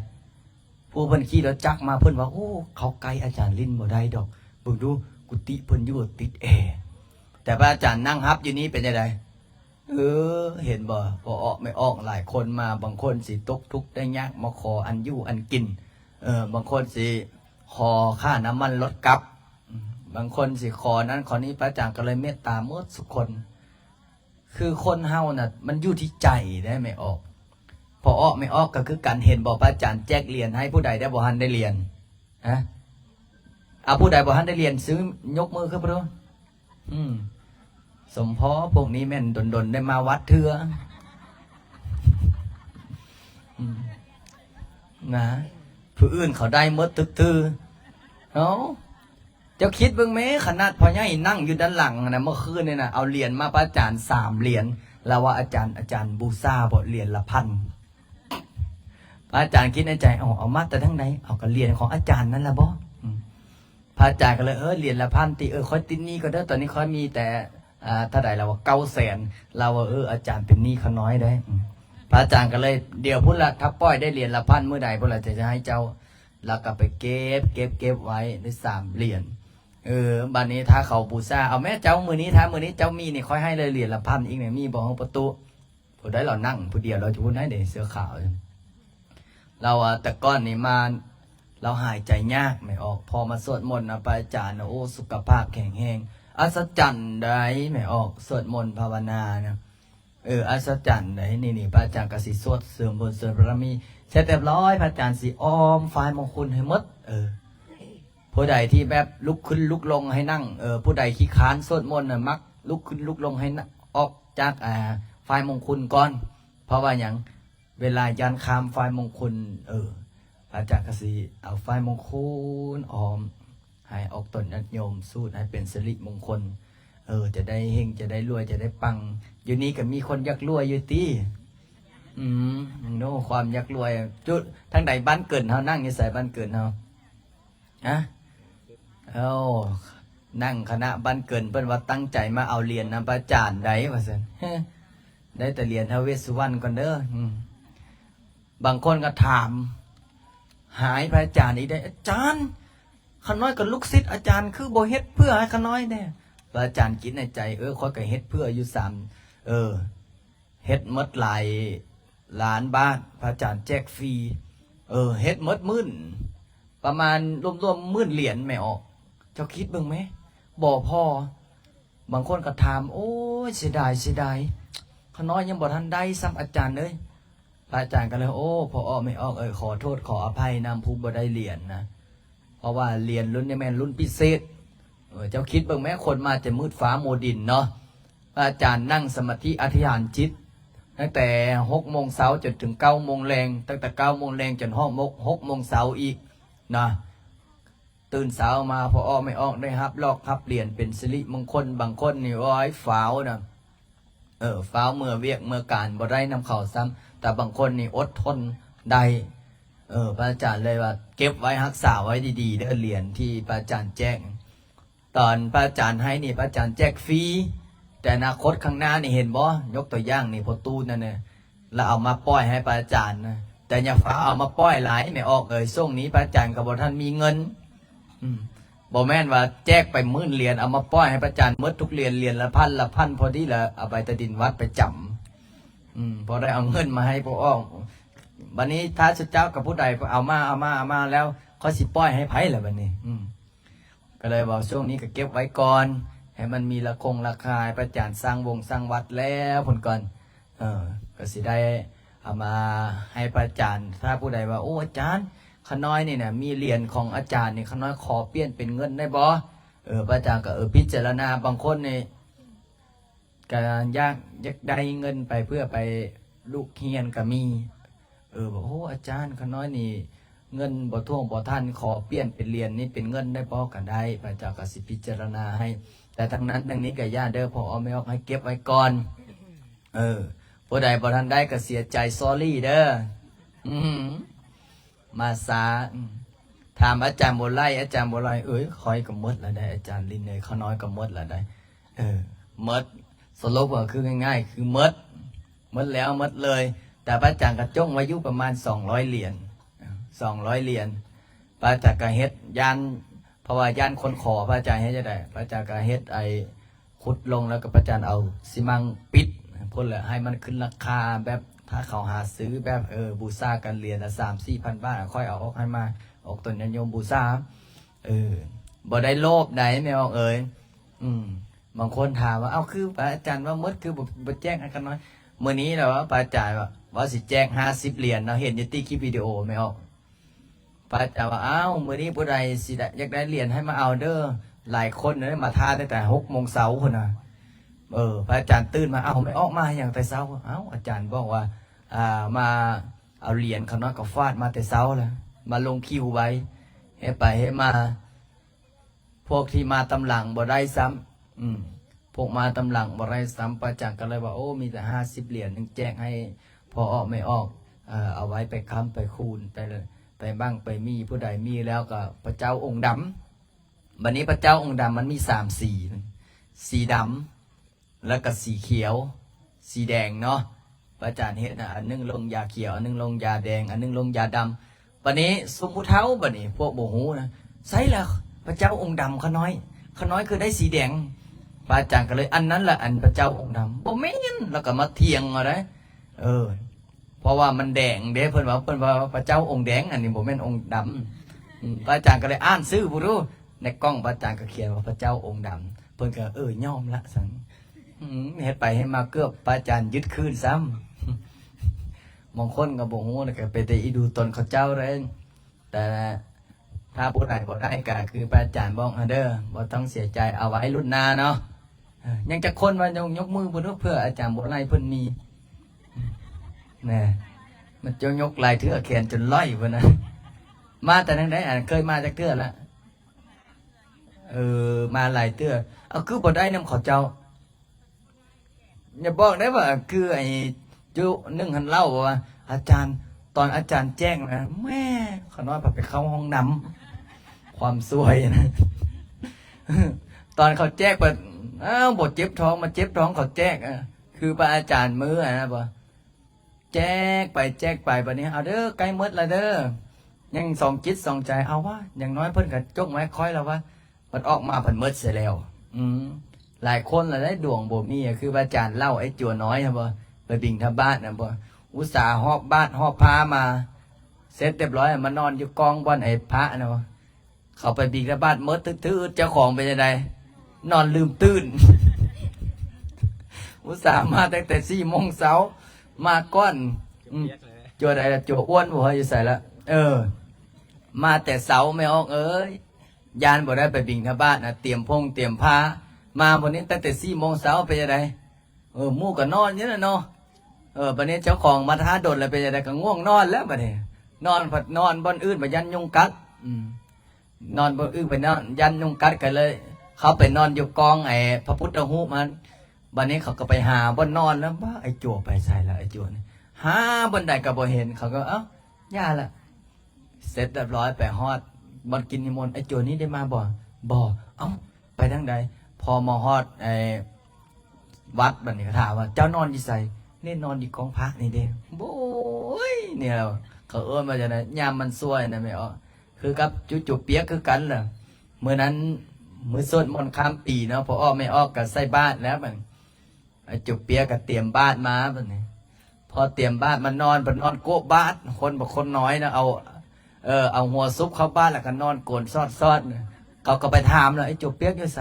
ผู้เพิ่นขี่รถจักรมาเพิ่นว่าโอ้เขาไกลอาจารย์ลิ้นบ่ได้ดอกเบิ่งดูกุฏิเพิ่นอยู่ติดแอร์แต่พระอาจารย์นั่งฮับอยู่นี้เป็นจังไดเห็นบ่พอออกไม่ออกหลายคนมาบางคนสิตกทุกข์ได้ยากมาขออันอยู่อันกินบางคนสิขอค่าน้ำมันรถกลับบางคนสิขอนั้นขอนี้พระอาจารย์ก็เลยเมตตาหมดทุกคนคือคนเฮาน่ะมันอยู่ที่ใจได้ไม่ออกพอออกไม่ออกก็คือการเห็นบอกพระอาจารย์แจกเหรียญให้ผู้ใดได้บ่ทันได้เรียนผู้ใดบ่ทันได้เรียนซื้อยกมือขึ้นไปดูสมพอพวกนี้แม่นดนได้มาวัดเถื่อนะผู้อื่นเขาได้มดตื้อเนาะเจ้าคิดเบิ่งแม้ขนาดพ่อใหญ่นั่งอยู่ด้านหลังนะเมื่อคืนนี่นะเอาเหรียญมาพระอาจารย์3 เหรียญแล้วว่าอาจารย์บูชาบ่เหรียญละ1,000พระอาจารย์คิดในใจเอามาแต่ทั้งไหนเอากับเหรียญของอาจารย์นั่นละบ่พระอาจารย์ก็เลยเหรียญละ1,000ติค่อยติดหนี้ก็ได้ตอนนี้ค่อยมีแต่ถ้าใดเราว่า900,000เราว่าอาจารย์เป็นหนี้เขาน้อยได้พระอาจารย์ก็เลยเดี๋ยวพุ่นละถ้าปล่อยได้เหรียญละ1,000เมื่อใดพุ่นละจะให้เจ้าแล้วก็ไปเก็บไว้ได้3 เหรียญบัดนี้ถ้าเขาบูชาเอาแม่เจ้ามือนี้ถ้ามือนี้เจ้ามีนี่ค่อยให้เลยเหรียญละ1,000อีกเนี่ยมีบอกของประตูผู้ได้เรานั่งผู้เดียวเราจะพูดให้เด็กเสื้อขาวเราแต่ก้อนนี้มาเราหายใจยากไม่ออกพอมาสวดมนต์นะพระอาจารย์โอ้สุขภาพแข็งแรงอัศจรรย์ได้ไม่ออกสวดมนต์ภาวนานะอัศจรรย์ได้นี่พระอาจารย์กสิสวดเสริมบุญเสริมบารมีเสร็จเรียบร้อยพระอาจารย์สิอ้อมฝ่ายมงคลให้หมดผู้ใดที่แบบลุกขึ้นลุกลงให้นั่งผู้ใดขี้ค้านสวดมนต์มักลุกขึ้นลุกลงให้ออกจากฝ่ายมงคลก่อนเพราะว่าอย่างเวลายันคามฝ่ายมงคลพระอาจารย์กสิเอาฝ่ายมงคลออมให้ออกตนญาติโยมสูตรให้เป็นสิริมงคลจะได้เฮงจะได้รวยจะได้ปังอยู่นี้ก็มีคนยักรวยอยู่ตีโน้ความยักรวยจุดทั้งใดบ้านเกิดเฮานั่งอยู่ใส่บ้านเกิดเฮานั่งคณะบ้านเกิดเพิ่นว่าตั้งใจมาเอาเหรียญนะพระอาจารย์ได้ว่าซั่นได้แต่เหรียญท้าวเวสสุวรรณก่อนเด้อบางคนก็ถามหายพระอาจารย์นี่ได้อาจารย์ขน้อยกับลูกศิษย์อาจารย์คือบ่เฮ็ดเพื่อให้ขน้อยแน่พระอาจารย์คิดในใจค่อยก็เฮ็ดเพื่ออยู่เฮ็ดหมดหลายล้านบาทพระอาจารย์แจกฟรีเฮ็ดหมดหมื่นประมาณรวมๆ10,000 เหรียญไม่ออกเจ้าคิดเบิ่งไหมบ่พอบางคนก็ถามโอ้ยเสียดายขน้อยยังบ่ทันได้ซ้ำอาจารย์เลยพระอาจารย์ก็เลยพอออกไม่ออกขอโทษขออภัยนำผู้บ่ได้เหรียญนะเพราะว่าเรียนรุ่นนี้แม่นรุ่นพิเศษเจ้าคิดเบิ่งแม้คนมาจะมืดฟ้าโมดินเนาะอาจารย์นั่งสมาธิอธิษฐานจิตตั้งแต่6 โมงเช้าจนถึง9 โมงแรงตั้งแต่9 โมงแรงจน6 โมงเช้าอีกนะตื่นเช้ามาพอออกไม่ออกได้รับลอกรับเหรียญเป็นสิริมงคลบางคนนี่ฟ้าวนะฟ้าวเมื่อเวียกเมื่อการบ่ได้นำเข่าซ้ำแต่บางคนนี่อดทนได้พระอาจารย์เลยว่าเก็บไว้รักษาไว้ดีๆเด้อเหรียญที่พระอาจารย์แจ้งตอนพระอาจารย์ให้นี่พระอาจารย์แจกฟรีแต่อนาคตข้างหน้านี่เห็นบ่ยกตัวอย่างนี่พอตู้นั่นเนี่ยเราเอามาปล่อยให้พระอาจารย์นะ แต่อย่าฝาเอามาป้อยหลายไม่ออกช่วงนี้พระอาจารย์กับบ่ท่านมีเงินบ่แม่นว่าแจกไป10,000 เหรียญเอามาป้อยให้พระอาจารย์หมดทุกเหรียญละพันพอดีละเอาไปตะดินวัดไปจำพอได้เอาเงินมาให้พวกอ้อวันนี้ท้าสุดเจ้ากับผู้ใดเอามาแล้วเขาสิป้อยให้ไผ่ละบัดนี้ก็เลยบอกช่วงนี้ก็เก็บไว้ก่อนให้มันมีราคาพระอาจารย์สร้างวงสร้างวัดแล้วผลก่อนก็สิได้เอามาให้พระอาจารย์ถ้าผู้ใดว่าโอ้อาจารย์ขน้อยนี่เนี่ยมีเหรียญของอาจารย์นี่ขน้อยขอเปลี่ยนเป็นเงินได้บ่พระอาจารย์ก็พิจารณาบางคนนี่การอยากได้เงินไปเพื่อไปลูกเฮียนก็มีบอกโอ้อาจารย์ขน้อยนี่เงินบ่ท่วงบ่ท่านขอเปลี่ยนเป็นเหรียญนี่เป็นเงินได้บ่ก็ได้พระอาจารย์ก็สิพิจารณาให้แต่ทั้งนั้นทั้งนี้ก็ย่าเด้อพอเอาไม่ออกให้เก็บไว้ก่อนผู้ใดบ่ทันได้ก็เสียใจซอรี่เด้อมาซาถามอาจารย์บัวไล่อาจารย์บัวไล่คอยก็หมดละได้อาจารย์ลินเลยเขาน้อยก็หมดละได้หมดสรุปก็คือง่ายๆคือหมดแล้วหมดเลยแต่พระอาจารย์กระจ้งไว้อยู่ประมาณ200 เหรียญ200 เหรียญพระอาจารย์ก็เฮ็ดยานเพราะว่ายานคนขอพระอาจารย์เฮ็ดจะได้พระอาจารย์ก็เฮ็ดขุดลงแล้วก็พระอาจารย์เอาซีมังปิดพ่นเลยให้มันขึ้นราคาแบบถ้าเขาหาซื้อแบบบูชากันเหรียญละ3-4 พันบาทค่อยเอาออกให้มาออกตนญาติโยมบูชาบ่ได้โลภไหนไม่ออกบางคนถามว่าคือพระอาจารย์ว่ามดคือบ่แจ้งให้กันน้อยเมื่อนี้แหละว่าพระอาจารย์ว่าสิแจ้ง50 เหรียญเราเห็นในที่คลิปวิดีโอไม่ออกพระอาจารย์ว่าเมื่อนี้ผู้ใดสิอยากได้เหรียญให้มาเอาเด้อหลายคนเลยมาทาตั้งแต่6 โมงเช้าคนน่ะพระอาจารย์ตื่นมาไม่ออกมาอย่างแต่เช้าอาจารย์บอกว่ามาเอาเหรียญเขาน้อยก็ฟาดมาแต่เช้าแล้วมาลงคิวไว้ให้ไปให้มาพวกที่มาตำหลังบ่ได้ซ้ำพวกมาตำหลังบ่ได้ซ้ำพระอาจารย์ก็เลยว่ามีแต่50 เหรียญนึงแจกให้พอออกไม่ออกเอาไว้ไปค้ำไปคูณไปบ้างไปมีผู้ใดมีแล้วก็พระเจ้าองค์ดำวันนี้พระเจ้าองค์ดำมันมี3 สีดำแล้วก็สีเขียวสีแดงเนาะพระอาจารย์เห็นอันนึงลงยาเขียวอันนึงลงยาแดงอันนึงลงยาดำวันนี้สมมุติเท้าวันนี้พวกโบหูนะใช่แล้วพระเจ้าองค์ดำขน้อยคือได้สีแดงพระอาจารย์ก็เลยอันนั้นแหละอันพระเจ้าองค์ดำบ่แม่นแล้วก็มาเถียงอะไรเพราะว่ามันแดงเด้เพิ่นว่าพระเจ้าองค์แดงอันนี้บ่แม่นองค์ดำพระอาจารย์ก็เลยอ่านซื้อบ่รู้ในกล้องพระอาจารย์ก็เขียนว่าพระเจ้าองค์ดำเพิ่นก็ยอมละสังเฮ็ดไปให้มาเกือบพระอาจารย์ยึดคืนซ้ำบางคนก็บ่ฮู้นะก็ไปแต่อีดูตนเขาเจ้าเลยแต่ถ้าผู้ใดบ่ได้ก็คือพระอาจารย์บอกเด้อบ่ต้องเสียใจเอาไว้รุ่นหน้าเนาะยังจะคนว่ายกมือบ่รู้เพื่ออาจารย์บ่ไล่เพิ่นมีมันจะยกลายเทื่อแขนจนร้อยพุ่นนะมาแต่ทางใดเคยมาจากเทื่อละมาหลายเทื่อคือบ่ได้นำเขาเจ้าอย่าบอกได้ว่าคือไอ้จุนึ่งหันเล่าว่าอาจารย์ตอนอาจารย์แจ้งนะแม่เขาน้อยไปเข้าห้องน้ำความสวยนะ ตอนเขาแจ้งว่าบทเจ็บท้องมาเจ็บท้องเขาแจ้งคือพระอาจารย์มือนะบ่แจ้งไปบัดนี้เอาเด้อใกล้หมดแล้วเด้อยังสองจิตสองใจเอาว่าอย่างน้อยเพิ่นก็จกไม้ค่อยแล้วว่ามันออกมาผันหมดเสียแล้วหลายคนละได้ดวงบ่มีคืออาจารย์เล่าไอ้จั่วน้อยนะบ่ไปบิงทบ้านนะบ่อุตส่าห์หอบบ้านหอบพามาเสร็จเรียบร้อยมานอนอยู่กองบนไอ้พระนะบ่เขาไปบิงทบ้านมดตื้อเจ้าของไปยังไงนอนลืมตื่น อุตส่าห์มาตั้งแต่4 โมงเช้ามาก้อนจั่วใดละจั่วอ้วนบ่อยู่ใส่ละมาแต่เสาไม่ออกยานบ่ได้ไปบิงทบ้านนะเตรียมเตรียมผ้ามาวันนี้ตั้งแต่4 โมงเช้าไปยังไงหมู่ก็นอนอย่างนั้นเนาะวันนี้เจ้าของมาท้าดดแล้วไปยังไงก็ง่วงนอนแล้วบัดนี้นอนผัดนอนบนอื่นไปยันยุงกัดนอนบนอื่นไปนอนยันยุงกัดกันเลยเขาไปนอนอยู่กองไอ้พระพุทธรูปมันวันนี้เขาก็ไปหาบนนอนแล้วว่าไอ้จั่วไปใส่ละไอ้จั่วนี่หาบนใดก็บ่เห็นเขาก็ย่าละเสร็จเรียบร้อยไปฮอดบนกินนิมนต์ไอ้จั่วนี้ได้มาบ่ไปทางใดพอมาฮอดไอ้วัดบัดนี้ก็ถามว่าเจ้านอนที่ใส่นี่นอนอยู่กองพระนี่เด้โอ้ยเนี่ย เขาเอิ้นมาจากไหนยามมันซวยนะไม่ออกคือกับจุเปียกคือกันแหละเมื่อนั้นมื้อสวดมนต์ข้ามปีเนาะพอออกไม่ออกก็ใส่บาตรแล้วมันไอ้จุเปียกก็เตรียมบาตรมาบัดนี้พอเตรียมบาตรมันนอนโกะบาตรคนบอกคนน้อยนะเอาหัวซุปเข้าบ้านแล้วก็นอนโกนซอดเขาก็ไปถามเลยไอ้จุเปียกอยู่ไส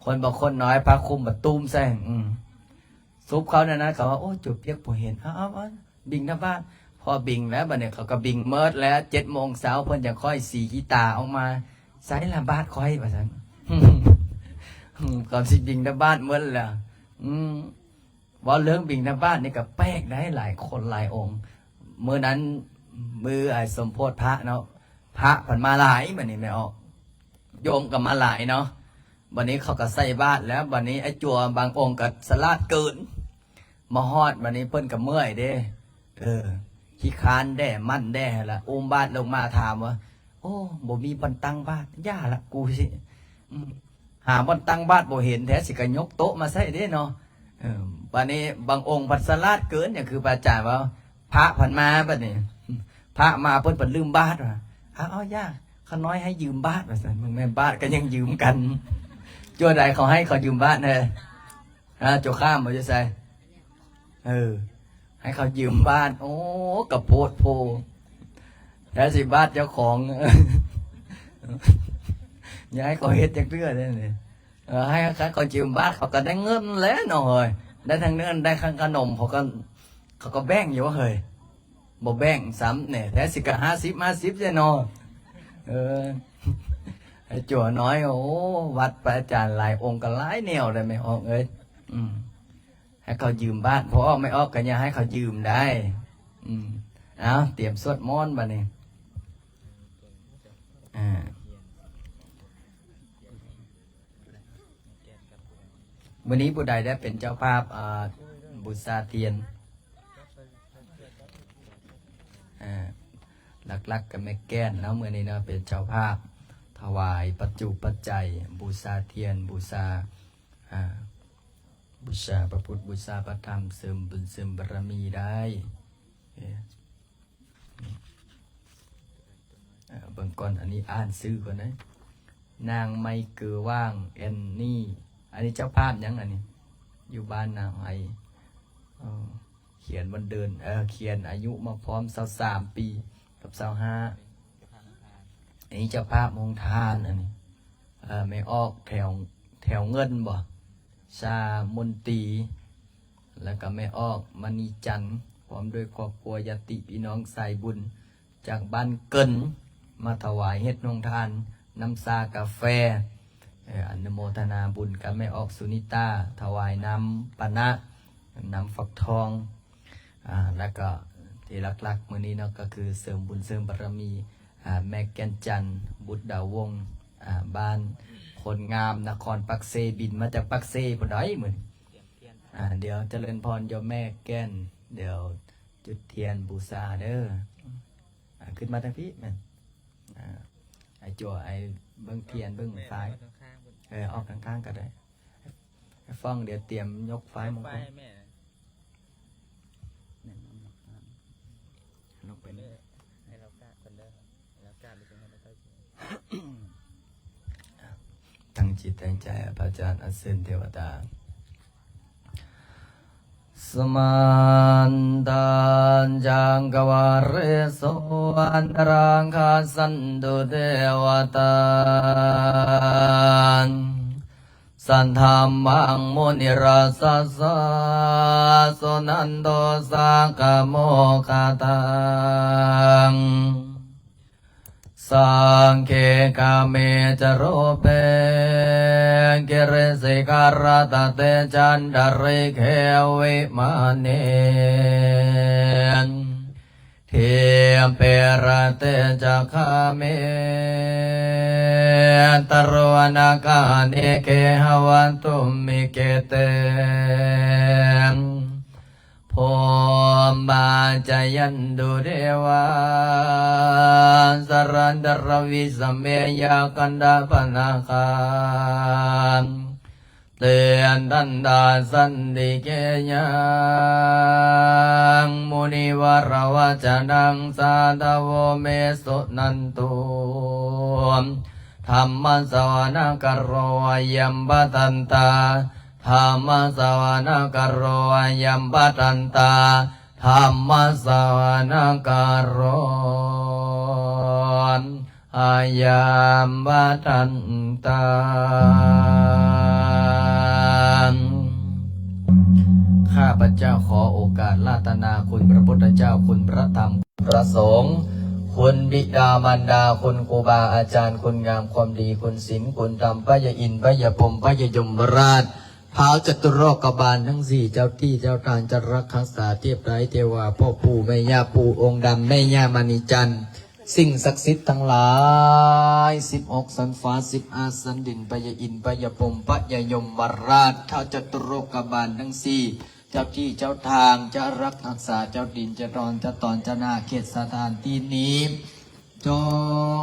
คนบอกคนน้อยพาคุมมาตุ้มใส่ซุปเขาเนี่ยนะเขาว่าโอ้จุเปียกผมเห็นเอาบิงหน้าบ้านพอบิงแล้วบัดเนี่ยเขาก็บิงเมิดแล้ว7 โมงเช้าเพิ่นจะค่อยสีกีตาออกมาใส่ละบาทค่อยว่าซั่น ก่อนสิบิงหน้าบ้านเมิดแล้วว่าเรื่องบิงหน้าบ้านนี่ก็แปลกได้หลายคนหลายองค์เมื่อนั้นมือไอ้สมโพธิพระเนาะพระผ่านมาหลายบัดนี้ไม่ออกโยมก็มาหลายเนาะวันนี้เขาก็ใส่บาตรแล้ววันนี้ไอ้จัวบางองค์ก็สลาดเกินมาฮอดวันนี้เพิ่นก็เมื่อยเด้ขี้คานแด่มั่นแด่ละอุ้มบาตรลงมาถามว่าโอ้บ่มีบรรตั้งบาตรย่าละกูสิหาบรรตั้งบาตรบ่เห็นแท้สิก็ยกโต๊ะมาใส่เด้เนาะวันนี้บางองค์พัดสลาดเกินเนี่ยคือพระอาจารย์ว่าพระผ่านมาบัดนี้พระมาเพิ่นเปิดลืมบาตรว่ะเอาย่าเขาน้อยให้ยืมบาตรว่าซั่นมึงแม่บาตรก็ยังยืมกันจัวใดเขาให้เขายืมบาตรเด้จัวข้ามบ่จะใส่ให้เขายืมบ้านโอ้กับโพดโพแต่สิบ้านเจ้าของ อย่าให้เขาเฮ็ดจักเรื่อยเลยให้เขายืมบ้านเขาก็ได้เงินแล้วหน่อยได้ทั้งเงินได้ทั้งขนมเขาก็แบ่งอยู่ว่าเฮ้ยบ่แบ่งซ้ำเนี่ยแต่สิกะ50 ใช่เนาะไอ้จั่วน้อยโอ้วัดพระอาจารย์หลายองค์ก็หลายแนวเลยไม่ออกเอ้ยให้เขายืมบ้านพอออกไม่ออกกันอย่าให้เขายืมได้เอาเตรียมสวดมนต์บัดนี้วันนี้ผู้ใดได้เป็นเจ้าภาพบูชาเทียนหลักๆกับแม่แก้นแล้วเมื่อนี้นะเป็นเจ้าภาพถวายปัจจุปัจจัยบูชาเทียนบูชาพระพุทธบูชาพระธรรมเสริมบุญเสริมบารมีได้เบื้องก่อนอันนี้อ่านซื้อก่อนนะนางไม่เกือว่างแอนนี่อันนี้เจ้าภาพยังอันนี้อยู่บ้านนางไอเขียนวันเดินเขียนอายุมาพร้อม23 ปีกับ25อันนี้เจ้าภาพมงทานอันนี้ไม่ออกแถวเงินบ่ชามนตรีแล้วก็แม่ออกมณีจันทร์พร้อมด้วยครอบครัวยติพี่น้องสายบุญจากบ้านเกินมาถวายเฮ็ดนงทานน้ำซากาแฟอนุโมทนาบุญกับแม่ออกสุนิตาถวายน้ำปนะน้ำฟักทองแล้วก็ที่หลักๆมื้อนี้เนาะก็คือเสริมบุญเสริมบารมีแม่แก่นจันทร์บุตรดาววงศ์บ้านคนงามนครปักเซบินมาจากปักเซบ่ได้เหมือนเดี๋ยวเจริญพรโยมแม่แก่นเดี๋ยวจุดเทียนบูชาเด้อขึ้นมาทางพี่มันไอ้จั่วไอ้เบิ้งเทียนเบิ้งไฟออกข้างๆก็ได้ฟ้องเดี๋ยวเตรียมยกไฟมงคลลงไปเลยให้เรากล้าคนเด้อเรากล้าหรือเป็นอะไรตั้งจิตตั้งใจพระอาจารย์อัศวินเทวดาสมันตันจังกวาเรโสอันตรังคาสันตุเทวตาสันธรรมังมุนิราสสะสนันโตสังกโมคาตังสังเคกาเมจโรเปกิริสิการตเตจันดาริเควิมาเนเทียมเปรเตจักขาเมตรวนากาเนเกหวันตุมิเกเตพมบาจายันดุเดวาสรันดรวิสเมยากันดาปนาคา เตียนทันดาสันติเกยังมุนิวรวจนังสาธโวเมสุนันตุธรรมสวนาคโรยัมปตันตาธรรมสวนาคโรยัมปตันตาธรรมสวนาคโรอายัมปตันตาข้าพเจ้าขอโอกาสลาตนาคุณพระพุทธเจ้าคุณพระธรรมพระสงฆ์คุณบิดามารดาคุณครูบาอาจารย์คุณงามความดีคุณศีลคุณธรรมพระยาอินทร์พระยาพรหมพระยายมราชท้าวจตุโลกบาลทั้งสี่เจ้าที่เจ้าทางจะรักรักษาเทียบไร้เทวาพ่อปู่แม่ย่าปู่องค์ดำแม่ย่ามณีจันทร์สิ่งศักดิ์สิทธิ์ทั้งหลาย16สันฟ้า10อาสันดินพระยาอินทร์พระยาพรหมพระยายมราชท้าวจตุโลกบาลทั้งสี่เจ้าที่เจ้าทางจะรักษาเจ้าดินจะรอนจะตอนจะนาเขตสถานที่นี้จ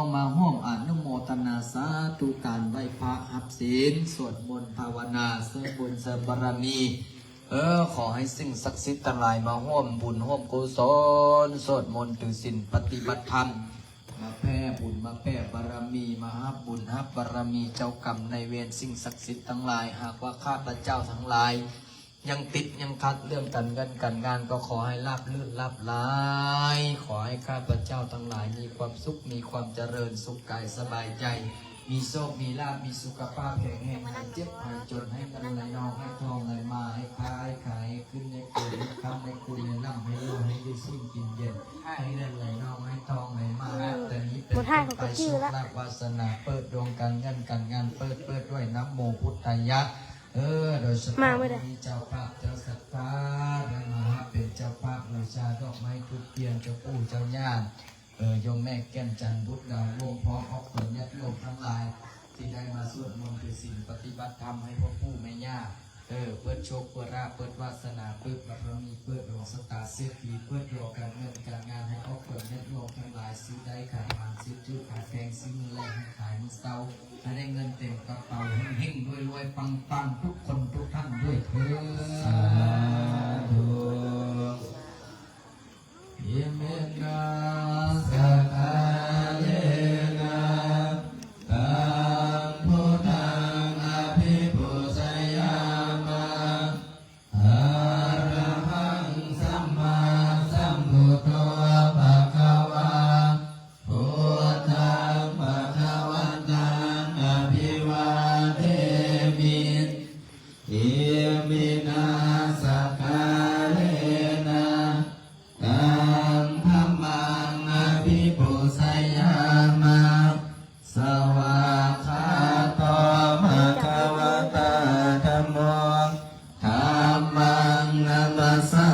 งมาห้องอนุโมทนาสาธุการไหว้พระหับศีลสวดมนต์ภาวนาเสริมบุญเสริมบารมีขอให้สิ่งศักดิ์สิทธิ์ทั้งหลายมาร่วมบุญร่วมกุศลสวดมนต์ถือศีลปฏิบัติธรรมมาแผ่บุญมาแผ่บารมีมาฮับบุญฮับบารมีเจ้ากรรมในเวรสิ่งศักดิ์สิทธิ์ทั้งหลายหากว่าข้าพเจ้าทั้งหลายยังติดยังคัดเรื่องการเงินการงานก็ขอให้ราบลื่นราบไหลขอให้ข้าพเจ้าทั้งหลายมีความสุขมีความเจริญสุขกายสบายใจมีโชคมีลาภมีสุขภาพแข็งแรงหายเจ็บหายจนให้เงินไหลนองให้ทองไหลมาให้ค้าให้ขายขึ้นให้เกิดให้ค้ำให้คุณให้ร่ำให้รวยให้ได้สิ่งกินเย็นให้เงินไหลนองให้ทองไหลมาแต่นี้เป็นไปสุขลาภวาสนาเปิดดวงการเงินการงานเปิดด้วยน้ำโมพุทธายะโดยเฉพาะมีเจ้าภาพเจ้าศรัทธาได้มาเป็นเจ้าภาพบูชาดอกไม้ทุกเทียนเจ้าปู่เจ้าย่าโยมแม่แก้มจันทร์บุตรดาววงพร้อมออกผลญาติโยมทั้งหลายที่ได้มาสวดมนต์คือสิ่งปฏิบัติธรรมให้พ่อปู่แม่ย่าเปิดโชคเปิดราภเปิดวาสนาเปิดบารมีเปิดดวงสตาเศรษฐีเปิดดวงการเงินการงานให้ออกผลญาติโยมทั้งหลายซื้อได้ขายมันซื้อจุดขายแพงซื้อมือแรงขายมือเศร้าให้ได้เงินเต็มกระเป๋าเฮงๆรวยๆปังๆทุกคนทุกท่านด้วยเถิดสาธุเยเมนาสักกาเลนะตังพุทธังอภิปุชยามะอะระหังสัมมาสัมพุทโธภะคะวาพุทธังภะคะวันตังอภิวาเทมิเยเมนาสักกาเลนะตังธัมมังอภิปุชยามะสวากขาโตภะคะวะตาธัมโมธัมมังนัมสสา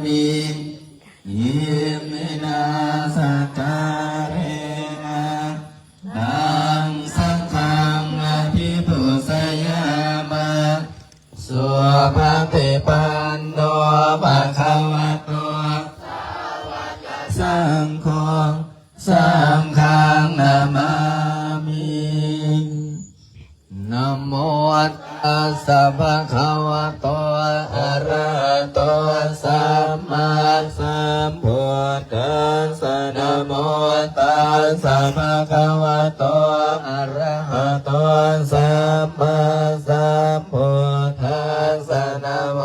มิอิมินาสักการะตังสังฆังอภิปุชยามะสุปฏิปันโนภะคะวะโตสังฆังสังฆังนามามินะโมตัสสะภะคะวะโตอะระหะโตสัมมาสัมพุทธัสสะนะโมตัสสะภะคะวะโตอะระหะโตสัมมาสัมพุทธัสสะนะโม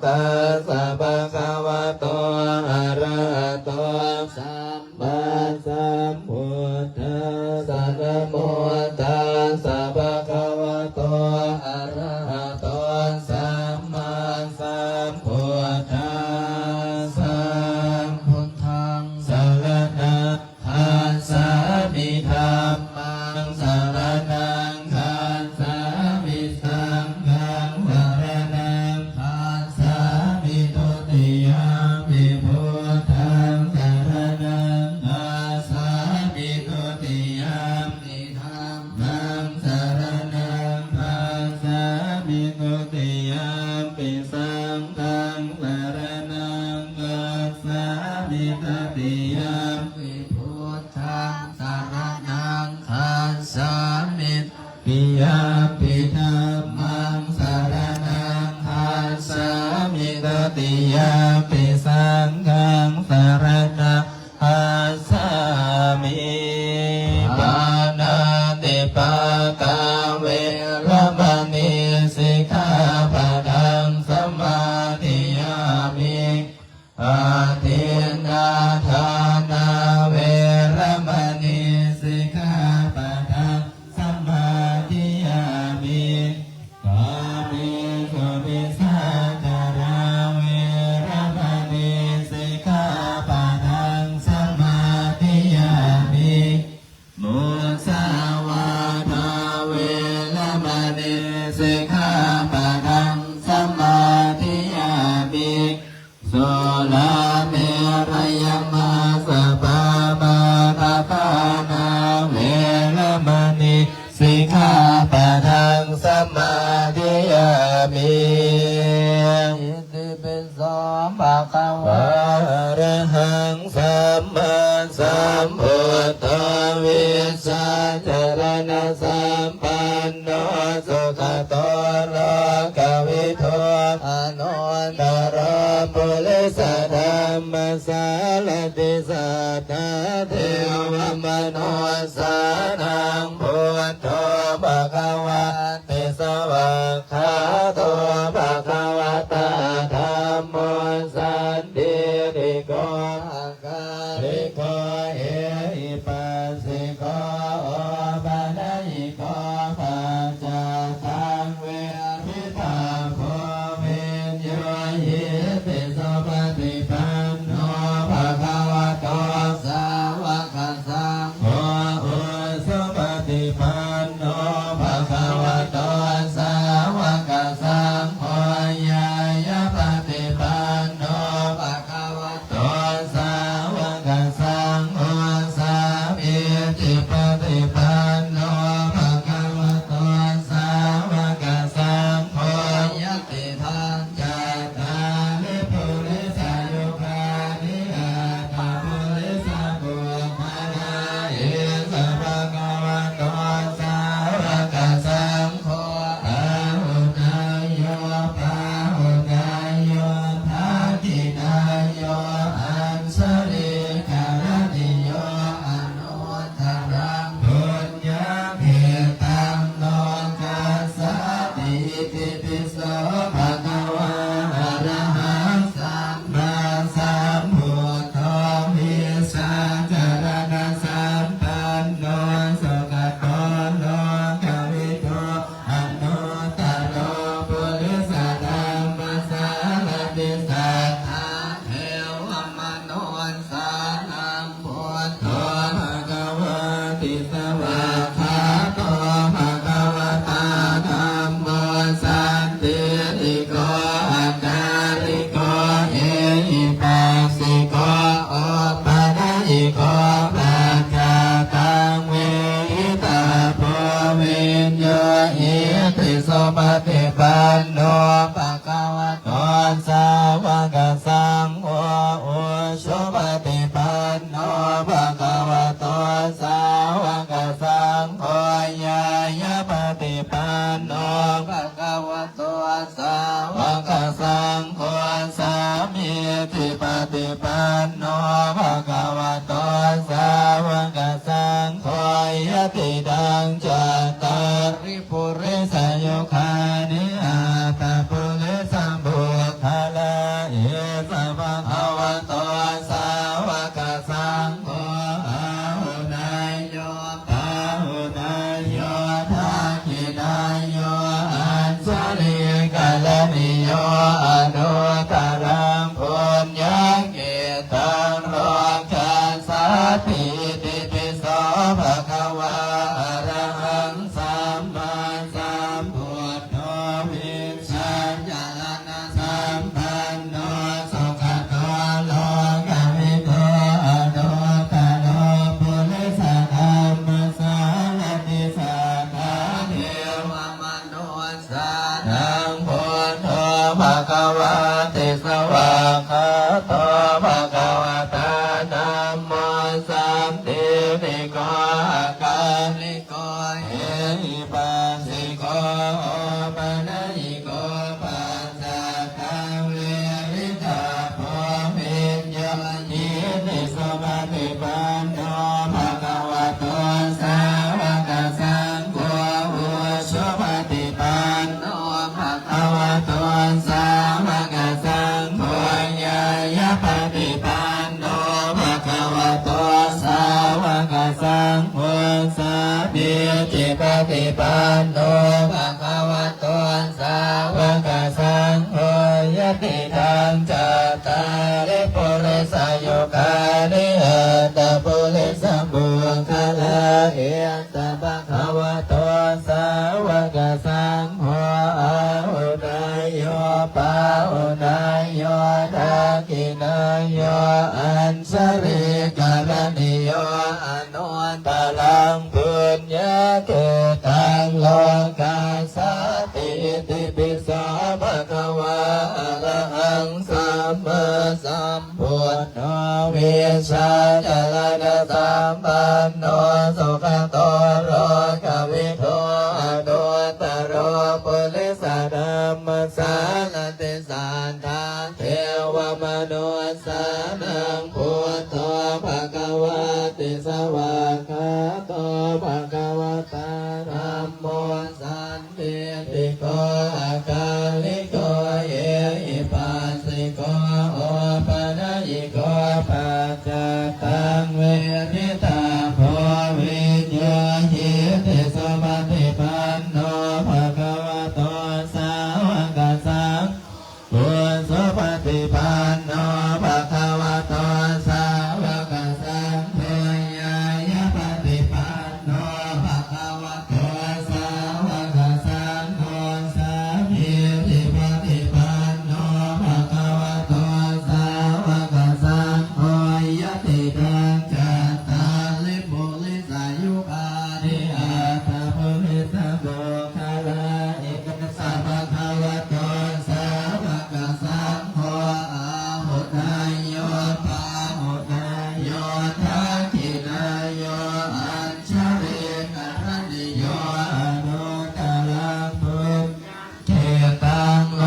ตัสสะภะคะวะโตอะระหะโตสัมมาสัมพุทธัสสะนะโมตัสสะภะคะวะโตอะระหะโตสัมมาสัมพุทธัสสะพุทธังสรณังคัจฉามิธัมมังสรณังคัจฉามิสังฆังสรณังคัจฉามิทุติยมปิพุทธังสรณังคัจฉามิทุติยมปิธัมมังสรณังคัจฉามิทุติยมปิสังฆังสรณังคัจฉามิตติยมปิพุทธังสรณังคัจฉามิติยมปิธัมมังส สิกขาปะทังสมาธิยามิสุราเมรยมาสปามาทาปานาเวรมณีสิกขาปะทังสมาธิยามิอิติปิโสภะคะวะอะระหังสัมมาสัมพุทธวิสัชรณะสัมปันโนสุขโตโลกวิทูอนุตตรปุริสธรรมสารติสัทธาเทวมนุสสานังพุทโธภะคะวะติสวากขาโตภะคะวะตาธัมโมสันติริโกอาการิโกเอหิปัสสิโกโอปะนะหิโกปัจจตังเวทิตาโพเวนโยหิติโสปฏิปันโนภะคะวะโตสาวกสังโฆอุสุปฏิปันโนภะคะวะโตสาวกสังโฆญาญาปฏิปันโนภะคะวะโตสาวกสังโฆสามีจิปฏิปันโนภะคะวะโตสาวกสังโฆยติทางจัตตาลิปุริสายุคานิอาตาปุริสาบุคคลาเอสะภะคะวะโตสาวกสังโฆอาหุนายโยปาหุนายโยภาคินายโยอันสริการณิโยอนุตตรังบุญญาเขตังโลกัสสติติปิโสภะคะวะอะระหังสัมมาสัมพุทโธวิสัชรณะสัมปันโนสุขโตโลกวิทูอนุตตรปุริสธรรมสารติสัทธาเทวมนุสสานังพุทโธภะคะวะติสวากขาโตภะคะวะตาธัมโมสันติริโกอาการิโกเอหิปัสสิโกโอปะนะหิโกปัจจตังเวหิตาโพเวนโยหิติโสปฏิปันโนภะคะวะโตสาวกสังโฆอุชุปฏิปันโนภะคะวะโตสาวกสังโฆญาญาปฏิปันโนภะคะวะโตสาวกสังโฆสามีติปฏิปันโนภะคะวะโตสาวกสังโฆยติดังจัตตาริปุริสยุคานิอาตาปุริสัมบุคคลาเอสะภะคะวะโตสาวกสังโฆอาหุนายโยปาหุนายโยทักขินายโยอันสริกาลนิโยอนุตตรังพุญญเกตังโลกัสสติติปิโสภะคะวะอะระหังสัมมาสัมพุทโธวิสัชญาณสัมปันโนสุขโตโลกวิทูอนุตตรปุริสธรรมสารติสัทธาเทวมนุสสานังพุทโธภะคะวะติสวากขาโตภะคะวะตาธัมโมสันติริโกอาการิโกเอหิปัสสิโกโอปะนะหิโกปัจจตังเวริตาโพเวนโยหิติโสปฏิปันโนภะคะวะโตสาวกสังโฆอุชุปฏิปันโนภะคะวะโตสาวกสังโฆญาญาปฏิปันโนภะคะวะโตสาวกสังโฆสามีจิปฏิปันโนภะคะวะโตสาวกสังโฆยติทังจัตตาริปุริสายุคานิอาตาปุริสัมบุคคลาเอตภะคะวะโตสาวกสังโฆ โยอัญชริการณิโยอนุตตรังปุญญเกตังโลกาสาติติปิโสภะคะวะอะระหังสัมมาสัมพุทโธวิชาจารณะสัมปันโนสุขโตโรกวิโทอนุตตโรปุริสธัมมสารติสันทาเทวมนุสสานังพุทโธภะคะวะติสวากขาโตภะคะวะตาธัมโมสันติติโกอาคาลิโกเอหิปัสสิโกโอปะนะยิโกปัจจตังเวทิตาโพวิญญาหิติสมัติปันโนภะคะวะโตสาวกสังโฆสุปฏิปันโนภะคะวะโตสาวกสังโฆญายปฏิปันโนภะคะวะโตสาวกสังโฆสามีจิปฏิปันโนภะคะวะโตสาวกสังโฆยติตังจัตตาลิปุริสายุปานิอาตาภริสะโมคาลาเอกนัสสะภะคะวะโตสาวกสังโฆอาหุนายโยปาหุนายโยทักขินายโยอัญชริกรณิโยอนุตตรังปุญเกตังโล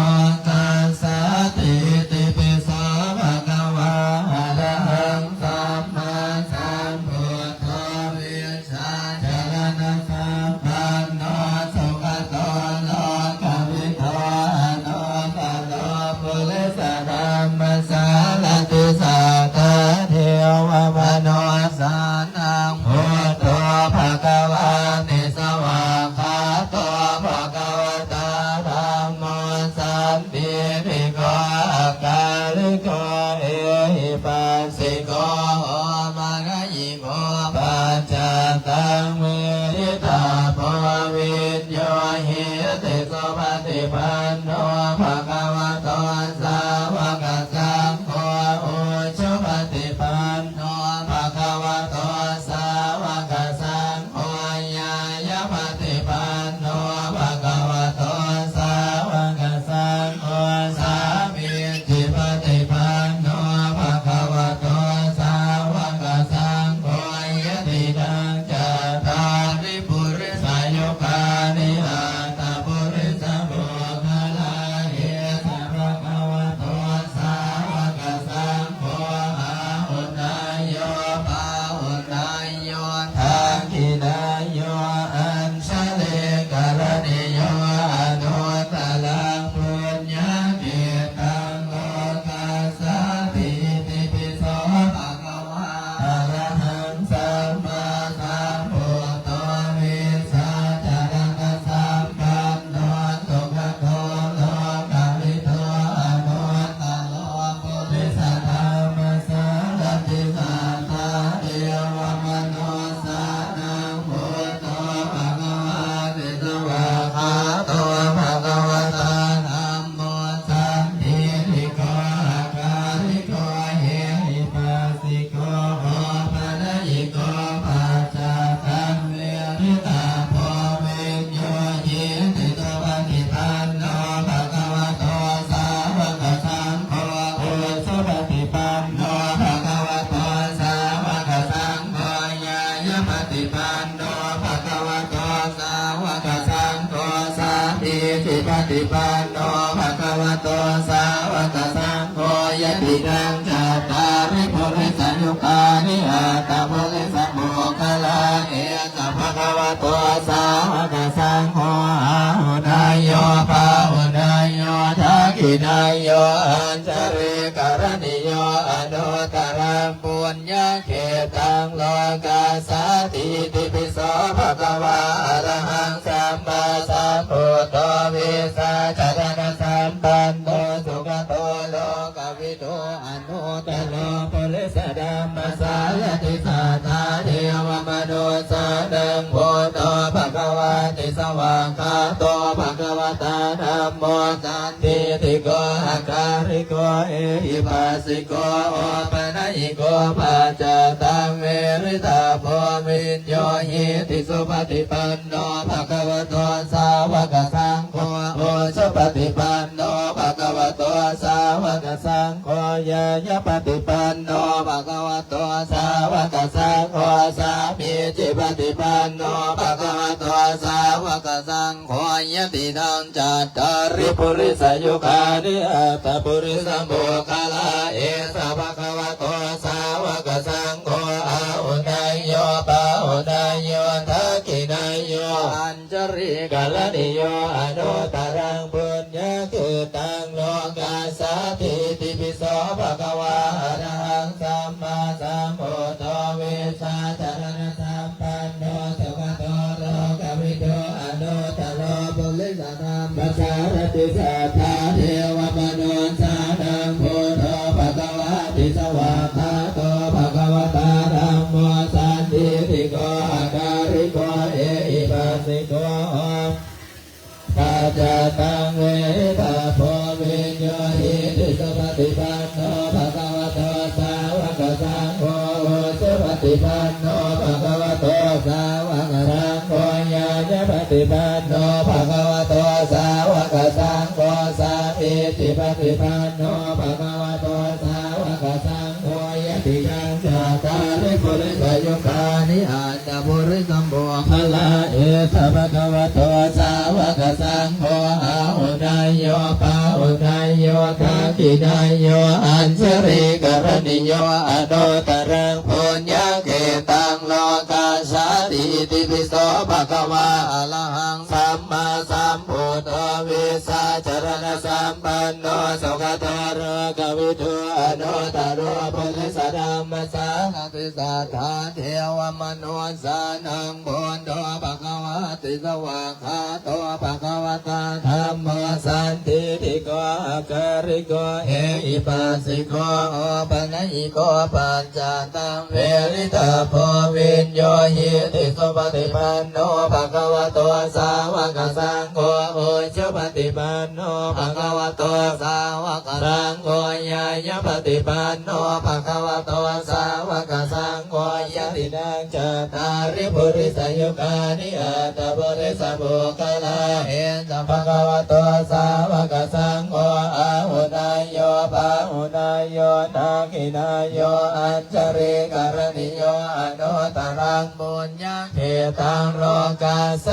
กาสาติติปิโสภะคะวะอะระหังสัมมาสัมพุทโธวิชาจารณะสัมปันโนสุขโตโลกวิโทอนุตตโรปุริสธัมมสารติสัทธาเทวมนุสสานังพุทโธภะคะวะติสวากขาโตภะคะวะตาธัมโมสัมปิติโกอาคาลิโกเอหิปัสสิโกโอมะระยิโกปัจจตังเวทิตาโพวิญโยหิติโสปฏิปันโนภะคะวะโตสาวกสังโฆอุชุปฏิปันโนภะคะวะโตสาวกสังโฆญายปฏิปันโนภะคะวะโตสาวกสังโฆสามีจิปฏิปันโนภะคะวะโตสาวกสังโฆยติดังจัตตาริปุริสายุคานิอาตาปุริสโมคาลาเอสะภะคะวะโตสาวกสังโฆอาหุนายโยปาหุนายโยทักขินายโยอัญชลิกรณิโยอนุตตรังปุญญเกตังโลกาสาติติปิโสภะคะวะอะระหังสัมมาสัมพุทโธวิชาจารณะสัมปันโนสุขโตโลกวิโทอนุตตโรปุริสธัมมสารติสัทธาเทวมนุสสานังพุทโธภะคะวะติสวากขาโตภะคะวะตาธัมโมสันติติโกอาคาลิโกเอหิปัสสิโกโอปะนะยิโกปัจจตังเวทิตาโพวิญโยหิติโสปฏิปันโนภะคะวะโตสาวกสังโฆอุชุปฏิปันโนภะคะวะโตสาวกสังโฆญายปฏิปันโนภะคะวะโตสาวกสังโฆสาธิจิปฏิปันโนภะคะวะโตสาวกสังโฆยติดังจัตตาริปุริสายุคานิอาตาปุริสโมคาลาเอสะภะคะวะโตสาวกสังโฆอาหุนายโยปาหุนายโยทักขินายโยอัญชริกรณิโยอนุตตรังปุญญเขตังโลกาสาติติปิโสภะคะวะอะระหังสัมมาสัมพุทโธวิสาจารณะสัมปันโนสุขโตโลกวิโตอนุตตโรปุริสธัมมสารติสัทธาเทวมนุสสานังพุทโธภะคะวะติสวากขาโตภะ คะวตาธัมโมสันติติโกอาการิโกเอหิปัสสิโกโอปนัยโกปัจจตังเวริตาโพมิญโยหิติสุปฏิปันโนภะคะวะโตสาวกสังโฆโอสุปฏิปันโนภะคะวะโตสาวกสังโฆยายะปฏิปันโนภะคะวะโตสาวกสังโฆสามีจิปฏิปันโนภะคะวะโตสาวกสังโฆยะติทังจัตตาริปุริสยุคานิอัตตปุริสัมโภคาลาเอสะภะคะวะโตสาวกสังโฆอาหุนายโยปาหุนายโยทักขินายโยอัญจริกาลนิโยอนุตตรังปุญญคือตังโลกาสาธิติปิโสภะคะวะอะระหังสัมมาสัมพุทโธเวชาจารณสัมปันโนสุขโตโลกวิโตอนุตตโรปุริสธรรมปสารติสัทธาเทวมนุสานังพุทโธภะคะวะติสวากขาโตภะคะวะตาธัมโมสันติติโกอาการิโกเอหิปัสสิโกปัจจตังเวทาโพวิญโยหิติสุปฏิปันโนภะคะวะโตสาวกสังโฆสุปฏิปันโนภะคะวะโตสาวกสังโฆญาณปฏิปันโนภะคะวะโตสาวกสังโฆสามีจิปฏิปันโนภะคะวะโตสาวกสังโฆยะติยังจัตตาริปุริสยุคานิอัตตปุริสัมโภคลาเอสะภะคะวะโตสาวกสังโฆอาหุนายโยปาหุนายโยทักขินายโยอัญชริกรณิโยอนุตตรังปุญญเกตังโลกาสาติติปิโสภะคะวะอะระหังสัมมาสัมพุทโธเวสาจารณสัมปันโนสุขโตโลกวิทูอนุตตโรปุริสธรรมสังฆติสัทธาเทวมนุสานังบุญโตภะคะวะติสวากขาโตภะคะวะตาธัมโมสันติติโกอาการิโกเอหิปัสสิโกโอปนัยโกปัจจตังเวริตาโพวิญโยหิติสุปฏิปันโนภะคะวะโตสาวกสังโฆโอสุปฏิปันโนภะคะวะโตสาวกสังโฆญาณปฏิปันโนภะคะวะโตสาวกสังโฆยะตินังจัตตาริปุริสยุคานิอัตตปุริสัมโภคลาเอสะภะคะวะโตสาวกสังโฆอาหุนายโยปาหุนายโยทักขินายโยอัญชริกรณิโยอนุตตรังปุญญเขตังโลกาส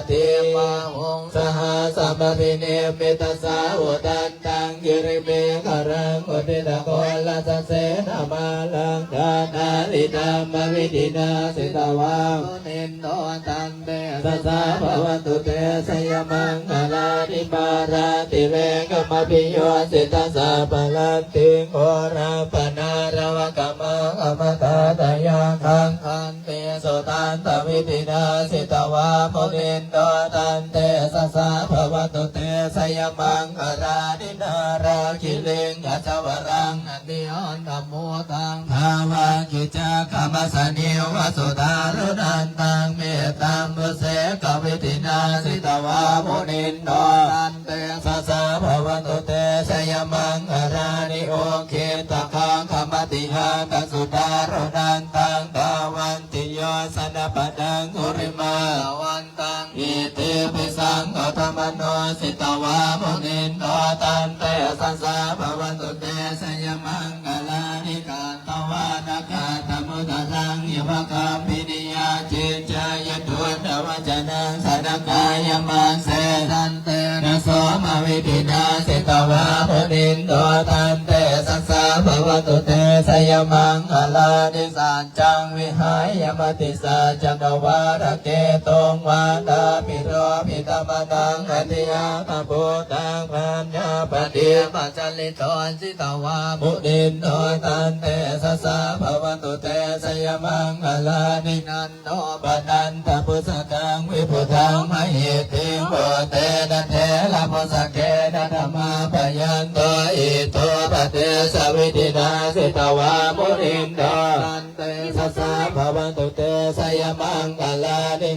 ติมาหุงสหสัมปติเนมิตสาวุตันตังกิริเมฆรังอุติตะโกลัสเสนามาลังกานาลิธรรมวิธินาสิตาวังนินโนตันเตสัสสะภวันตุเตสยมังคลานิมาราติเรกมปิโยสิตาสะปะลันติโกราปนารวกมะอมตะตยาคังคันเตสุตันตวิธินาสิตาวามุนินโตตันเตสัสสะภวันตุเตสยมังคลานินาราคิลิงกัจจวรังนันติอันธโมตังภาวะกิจกรรมสนิวสุตารุนันตังเมตตัมมุเสกวิธินาสิตาวามุนินโตตันเตสัสสะภวันตุเตสยมังคลานิโอเคตะคังขมติหากัสุตารุนันตังตาวันติโยสนปดังกุริมาวันตังอิติปิสังฆธรรมโนสิตาวามุนินโตตันเตสัสสะภวันตุเตสยมังคลานิกาตวานากาธรรมุตรังยวะคัมปินิยาจิตจายตุนวจนังสนกายมังเสตันเตนะโสมวิธินาสิตาวามุนินโตตันเตสัสสะภวันตุเตสยมังคลานิสัจจังวิหายมติสัจจวาระเกตงวาดาปิโรปิตมนังอธิยาตปุตังปัญญาปฏิปัจจลิโตสิตาวามุนินโตตันเตสัสสะภวันตุเตสยมังคลานินันโตปนันตปุสกังวิพุทังมหิติโมเตนะเทละปุสเกนะธรรมาปยันโตอิโตปเตสวิธินาสิตาวามุนินโตตันเตสัสสะภวันตุเตสยมังคลานิ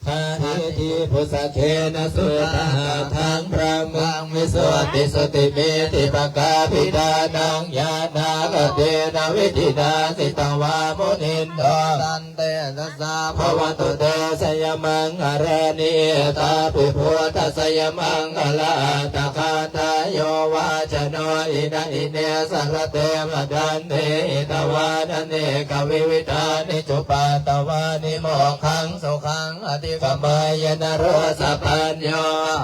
คาหิ ทิธีพุสเขนะสุตหาทังพระมังวิสุติสุติเมติปกาปิดานังญาณากเตนะวิธินาสิตวามุนินโตตันเตสัสสะภวตุเตสยมังอารณีตาปิพุทธสยมังอลาตะคาทายโยวาจโนอินะอิเนสารเตมดันเตอิตวานันเนกวิวิตานิจุปาตวานิโมขังสุขังอธิกมายนโรสปัญโย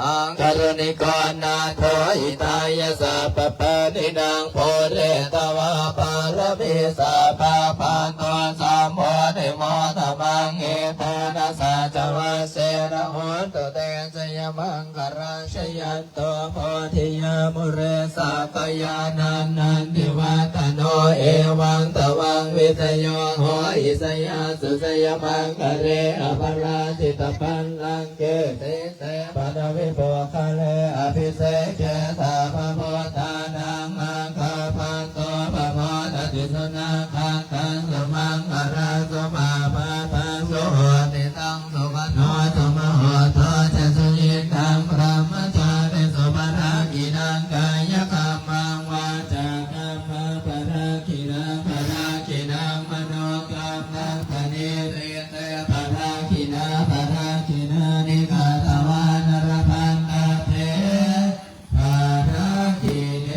อังกรณิกรนาโทอิตายสัพปะนินางโพเรตวาปารมิสัพพะปันตัวสัมโพธิโมทมังเอเตนะสัจวัสเสนะโหตุเตสยมังคาราชยันโตโพธิยามุเรสัพยานันนันติวัตโนเอวังตวังวิทโยโหอิสยาสุสยมังคะเรอภราจิตปันลังเกเตเตปนวิโภคาเลอภิเศษเจตาภโมทานังมังคาปันโตภโมทติสุนาคังคังสมังอราสมาภาพังสุโหติตังสุขโนสมโหโตเจสุยิตังพระมจาริสุปรากินังกายกรรมังวาจากรรมังปรากินังปรากินังมโนกรรมังปณิเตเตปรากินาปรากินานิกาตวานรพันตเทปรากิเน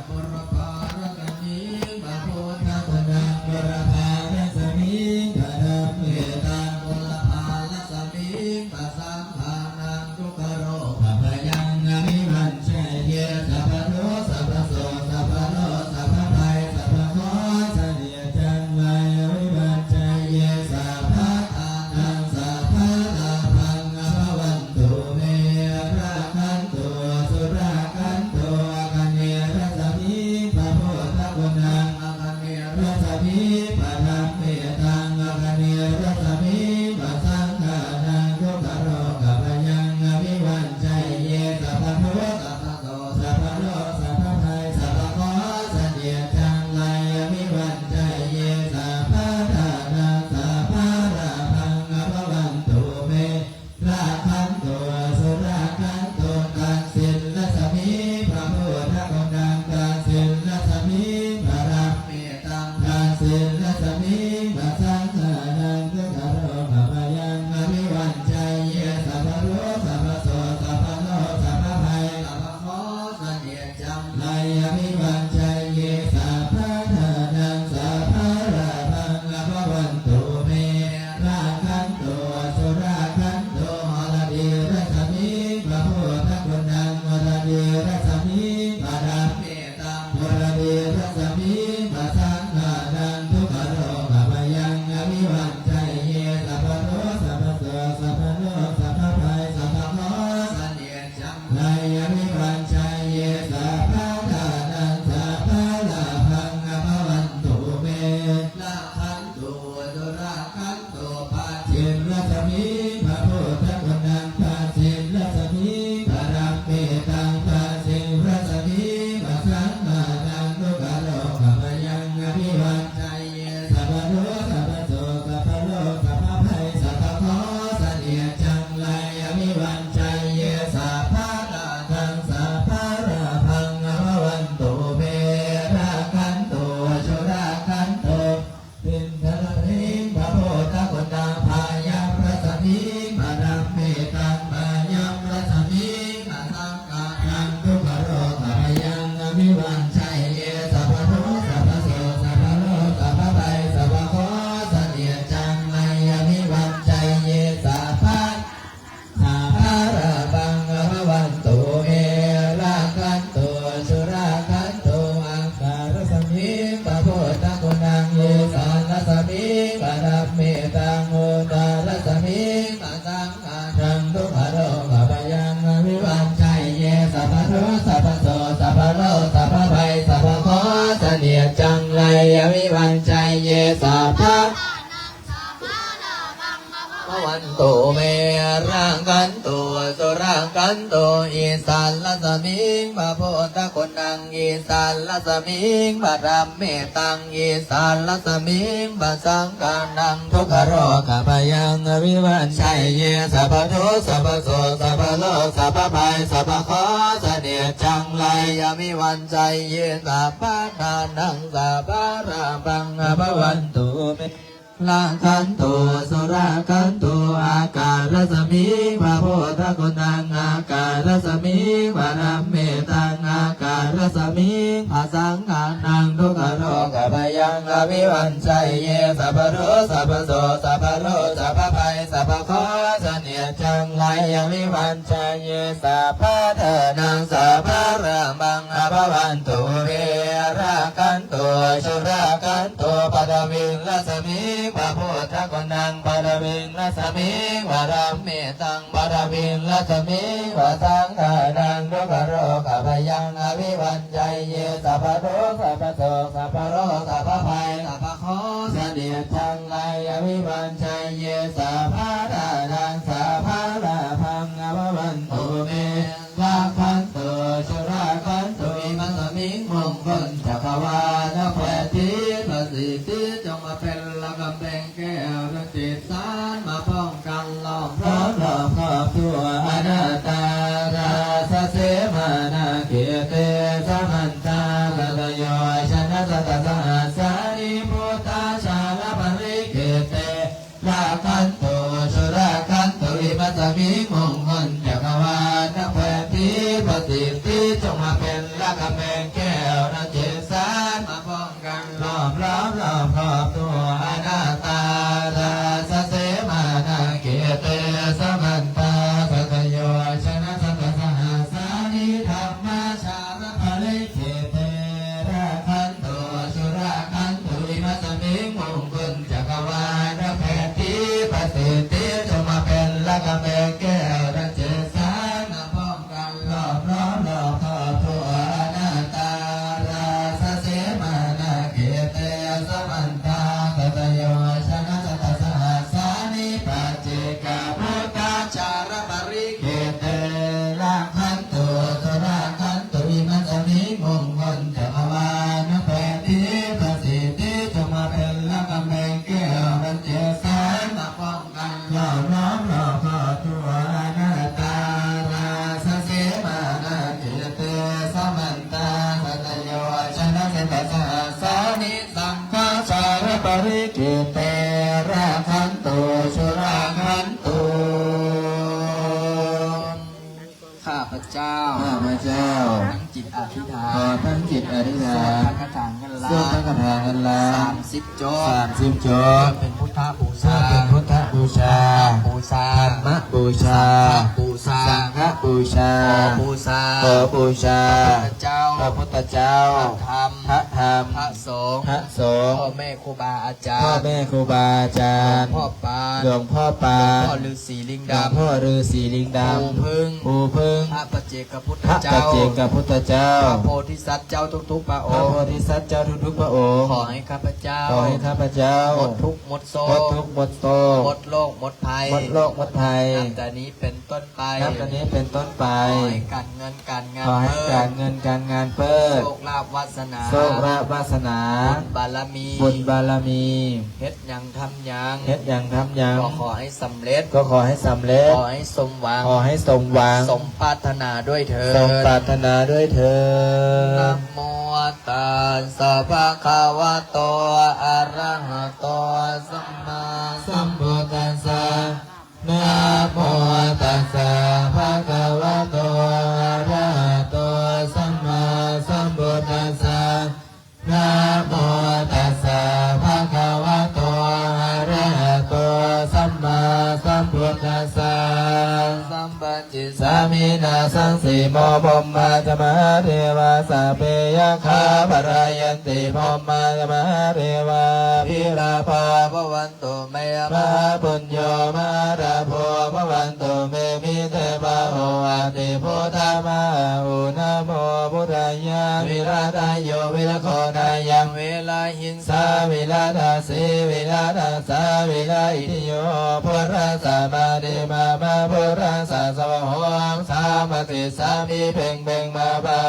ปุรปารกนิปะโพธะตนังปุรภาเรสมิกะดัมเมตังปุรภาลสมิปะสังฆานังทุกขโรภะพยังอมิวันเชเยสัพพะโลสัพพะโสสัพพะโลสัพพะภัยสัพพะโคชะเนียจันไมอมิวันเชเยสัพพะทานังสัพพะลาภังอภวันตุเมราคันตุสุราคันตุอาคันเนรัสมิปะโพธะกุณังอาคันเนรัสมิปะทัมเมตังอาคันเนรัสมิปะสังฆานังทุกขโรกะพยังอมิวันใจเยสัพพะโพสัพพะโสสัพพะโลสัพพะภัยสัพพะโคสะเดียจังไลอมิวันใจเยสัพพะทานังสัพพะราภังอภวันตุเมราคันตุสุราคันตุการศิลลสมิพระพุทธกุณังการศิลลสมิพระรัมเมตังการศิลลสมิพระสังฆานังทุกขโรภะพยังอมิวันใจเยสัพพะโลสัพพะโสสัพพะโลสัพพะภัยสัพพะโคสะเดียจังไลอมิวันใจเยสัพพะทานังสัพพะราภังอภวันตุเมราคันตุสุราคันตุหรดีรัส ตุสุรากันตุอีสานลัสมิงพระพุทธคุณนังอีสานลัสมิงพระรัมเมตังอีสานลัสมิงพระสังฆานังทุกขโรคพยังวิวัชชัยเยสัพพทุสัพพโสสัพพโลสัพพภัยสัพพขอเสนียจังไรยามิวันใจเยสัพพทานังสัพพราบังอภวันตุเมลาคันตุสุราคันตุอาการสมิงพระพุทธคุณังอาการสมิงพระนัมเมตังอาการสมิงพระสังฆานังทุกขโรคพยังอภิวันชัยเยสัพพโรสัพพโสสัพพโลสัพพภัยสัพพขอเสนียจังไรยามิวันชัยเยสัพพทานังสัพพรามังอภวันตุเวราคันตุสุราคันตุปัตวิงลัสมิงพระพุทธคุณังปัตวิงลัสมิงวรัมเมตังปัตวิงลัสมิงวสังฆานังทุกขโรคพยังอภิวันชัยเยสัพพโรสัพพโสสัพพโลสัพพภัยสัพพขอเสนียจังไรอภิวันชัยเยสัพพทานังสัพพราพังอภวันตุเมลาคันตุสุราคันตุอิมัสมิงมงคลจักรวาลแผ่ทิประสิทธิจงมาเป็นละกำแพงแก้วและจิตสารมาป้องกันล้อมพร้อมรอบครอบทั่วอนัตตาราสเสมานาเกเตสมันตาละตโยชนะสัตตะสานิพุทธาชาลปริเกเตลาคันตุสุราคันตุอิมัสมิงมงคลจักรวาลแผ่ทิประสิทธิจงมาเป็นละกำแพงแก้วและจิตสารมาป้องกันล้อมรอบรอบครอบตัวอนัตตาราสเสมานาเกเตสมันตาสัตโยชนะสัตตสหสานิธรรมชาลภริเกเตราคันตุสุราคันตุอิมัสมิงมงคลจักรวาลแผ่ทิประสิทธิจงมาเป็นละกำแพงแก้วและจิตสารมาป้องกันล้อมรอบรอบครอบตัวอนัตตาราสเสมานาเกเตสมันตาสัตโยชนะสัตตสหสานิปัจเจกพุทธาจารปริเกเตราคันตุสุราคันตุอิมัสมิงมงคลจักรวาลแผ่ทิประสิทธิจงมาเป็นละกำแพงแก้วและจิตสารมาป้องกันล้อมรอบรอบครอบตัวอนัตตาราสเสมานาเกเตสมันตาสัตโยชนะสัตตสหสานิสังฆาสารปริเกเตราคันตุสุราคันตุข้าพเจ้าทั้งจิตอธิษฐานสวดพระคาถาเงินล้าน30 จบเป็นพุทธบูชาธรรมบูชาสังฆบูชาขอบูชาพระพุทธเจ้าพระธรรมพระสงฆ์พ่อแม่ครูบาอาจารย์หลวงพ่อปานพ่อฤาษีลิงดำปู่พึ่งพระปัจเจกพุทธเจ้าพระโพธิสัตว์เจ้าทุกๆพระองค์ขอให้ข้าพเจ้าหมดทุกข์หมดโศกหมดโรคหมดภัยนับแต่นี้เป็นต้นไปขอให้การเงินการงานเพิ่มโชคลาภวาสนาบุญบารมีเฮ็ดยังทำยังก็ขอให้สำเร็จขอให้สมหวังสมปรารถนาด้วยเถิดนะโมตัสสะภะคะวะโตอะระหะโตสัมมาสัมพุทธัสสะนะโมตัสสะภะคะวะโตอะระหะโตสัมมาสัมพุทธัสสะนะโมตัสสะภะคะวะโตอะระหะโตสัมมาสัมพุทธัสสะสัมป ปฏิสามินาสังสีโมพมมาจมหาเทวาสัพเพยคาปรายันติพมมาจมหาเทวาพิลาภาภวันตุเมมหาปุญโยมหาราโภภวันตุเมมิเตปะโหอาติพุทธามาอุนะโมพุทธายาวิราชโยวิรโคนายังเวลาหินสาวิราชสีวิราชสาวิราอิทิโยพุทธสามาเดมามาพุทธสาสวะโหมสามปฏิสามีเพ่งเพ่งมาบา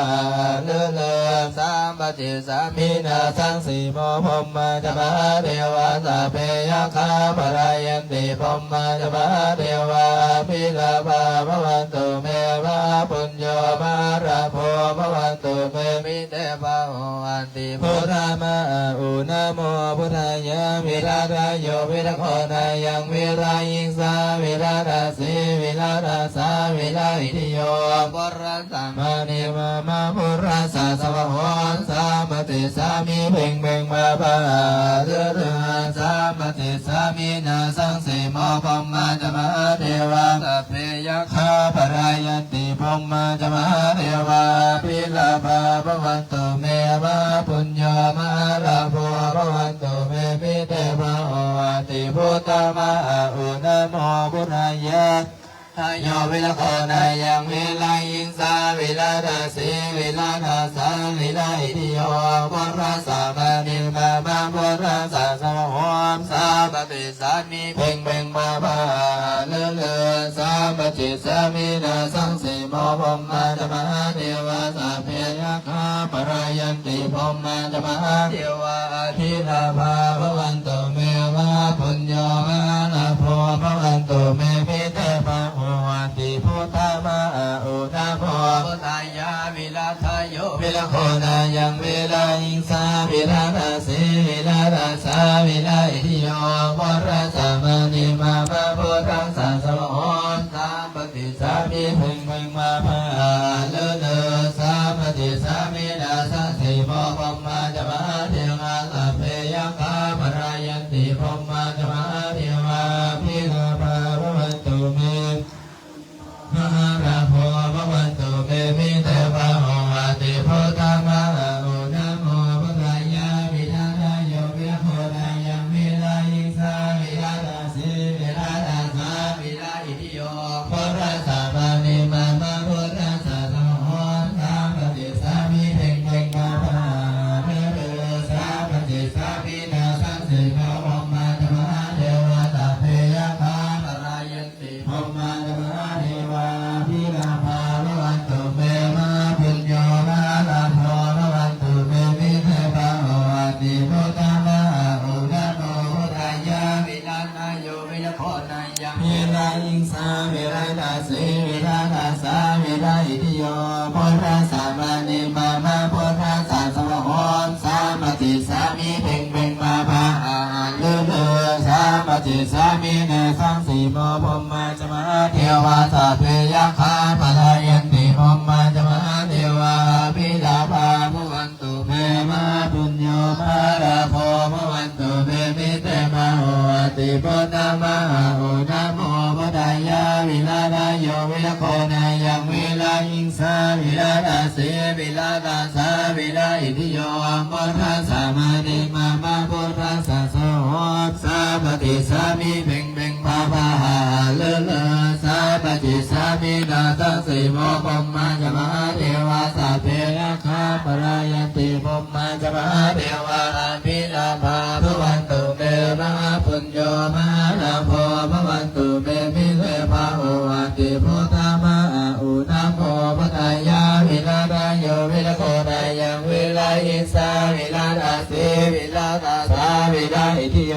เลื่อนเลื่อนสามปฏิสามีนาสังสีโมพมมาจมหาเทวาสัพเพยคาปรายันติพมมาจมหาเทวาพิลาภาภวันตุเมวะปุญโยมาราโภภวันตุเมมิเตปะโหอันติพุทธามาอุนะโมพุทธายาวิราชโยวิรโคนายังวิรายิงสาวิราชสีวิราชสาวิราอิทิโยปุระสัมมานิมามาปุระสาสวะโหนสามติสามีเพ่งเพ่งมาบาเดือดสามติสามีนาสังสีโมพมมาจมหาเทวาสัพเพยคาปรายันติพมมาจมหาเทวาพิลาภาภวันตุเมวะปุญโยมาราโภภวันตุเมมิเตภะโหอาติพุทธามาอุนะโมพุทธายะทายโยวิลโคนายังวิลายิงสาวิลาดาสีวิลาดาสาวิลาอิทิโยปุระสามานิมามาปุระสาสวะโหมสาปฏิสามีเพ่งเพ่งมาบาเลื่อนเลื่อนสาปฏิสามีนาสังสีโมพมมาจมหาเทวาสัพเพยคาปรายันติพมมาจมหาเทวาทิลาภาภวันตุเมวะปุญโยมาลาโภภวันตุเมพิเตปะโหอันติพุทธามาอุนะโมพุทธายาวิราชโยวิรโคนายังวิรายิงสาวิราชสีวิราชสาวิราอิทิโยปุระสัมมานิมามาพุทธังสาสวะโหนสามปฏิสามีเพ่งเพ่งมาภาเลื่อนเลื่อนสามปฏิสามีนาสังสีโมพมมาจมหาเทวาสัพเพยคาปรายันติพมมาจมหาเทวาพิลาภาภวันตุเมมหาราโภภวันตุเมมิเตปะโหอาติพุทธามาอุนะโมพุทธายาวิราชโยวิรโคนายังวิรายิงสาวิราชสีวิราชสาวิราอิทิโยปุระสามานิมามาปุระสาสมโหนสามปฏิสามีเพ่งเพ่งมาภาเดือดสามปฏิสามีนาสังสีโมพมมาจมหาเทวาสัพเพยคาปรายันติพมมาจมหาเทวาพิลาภาภวันตุเมมะปุญโยมาลาโภภวันตุเมมิเตปะโหอาติพุทธามาอุนะโมพุทธายาวิราชโยวิรโคนายังวิรายิงสาวิราชสีวิราชสาวิราอิทิโยพุทธสามานิมามาพุทธสาสวะโหนสามปฏิสามีเพ่งเพ่งมาภาเลื่อนเลื่อนสามปฏิสามีเนสังสีโมพมมาจมหาเทวาสัพเพยคาปรายันติพมมาจมหาเทวาพิลาภาภวันตุเมมะปุญโยมาราโภภวันตุเมมิเตมะโหติพุทธามาอุนะโมพุทธายาวิราชโยวิรโคนายังวิรายิงสาวิราชสีวิราชสาวิราอิทิโยพุทธสามานิมามาพุทธสาสโหสาปฏิสามีเพ่งเพ่งมาภาเลื่อนเลื่อนสาปฏิสามีนาสังสีโมพมมาจมหาเทวาสัพเพยคาปรายันติพมมาจมหาเทวาพิลาภาภวันตุเมมหาปุญโยมาลาโภภวันตุเมมิเตภะโหอาติพุทธามาอุนะโมพุทธายาวิราชโยวิรโคนายังวิรายิสาวิราชสีวิราชสาวิราอิทิโย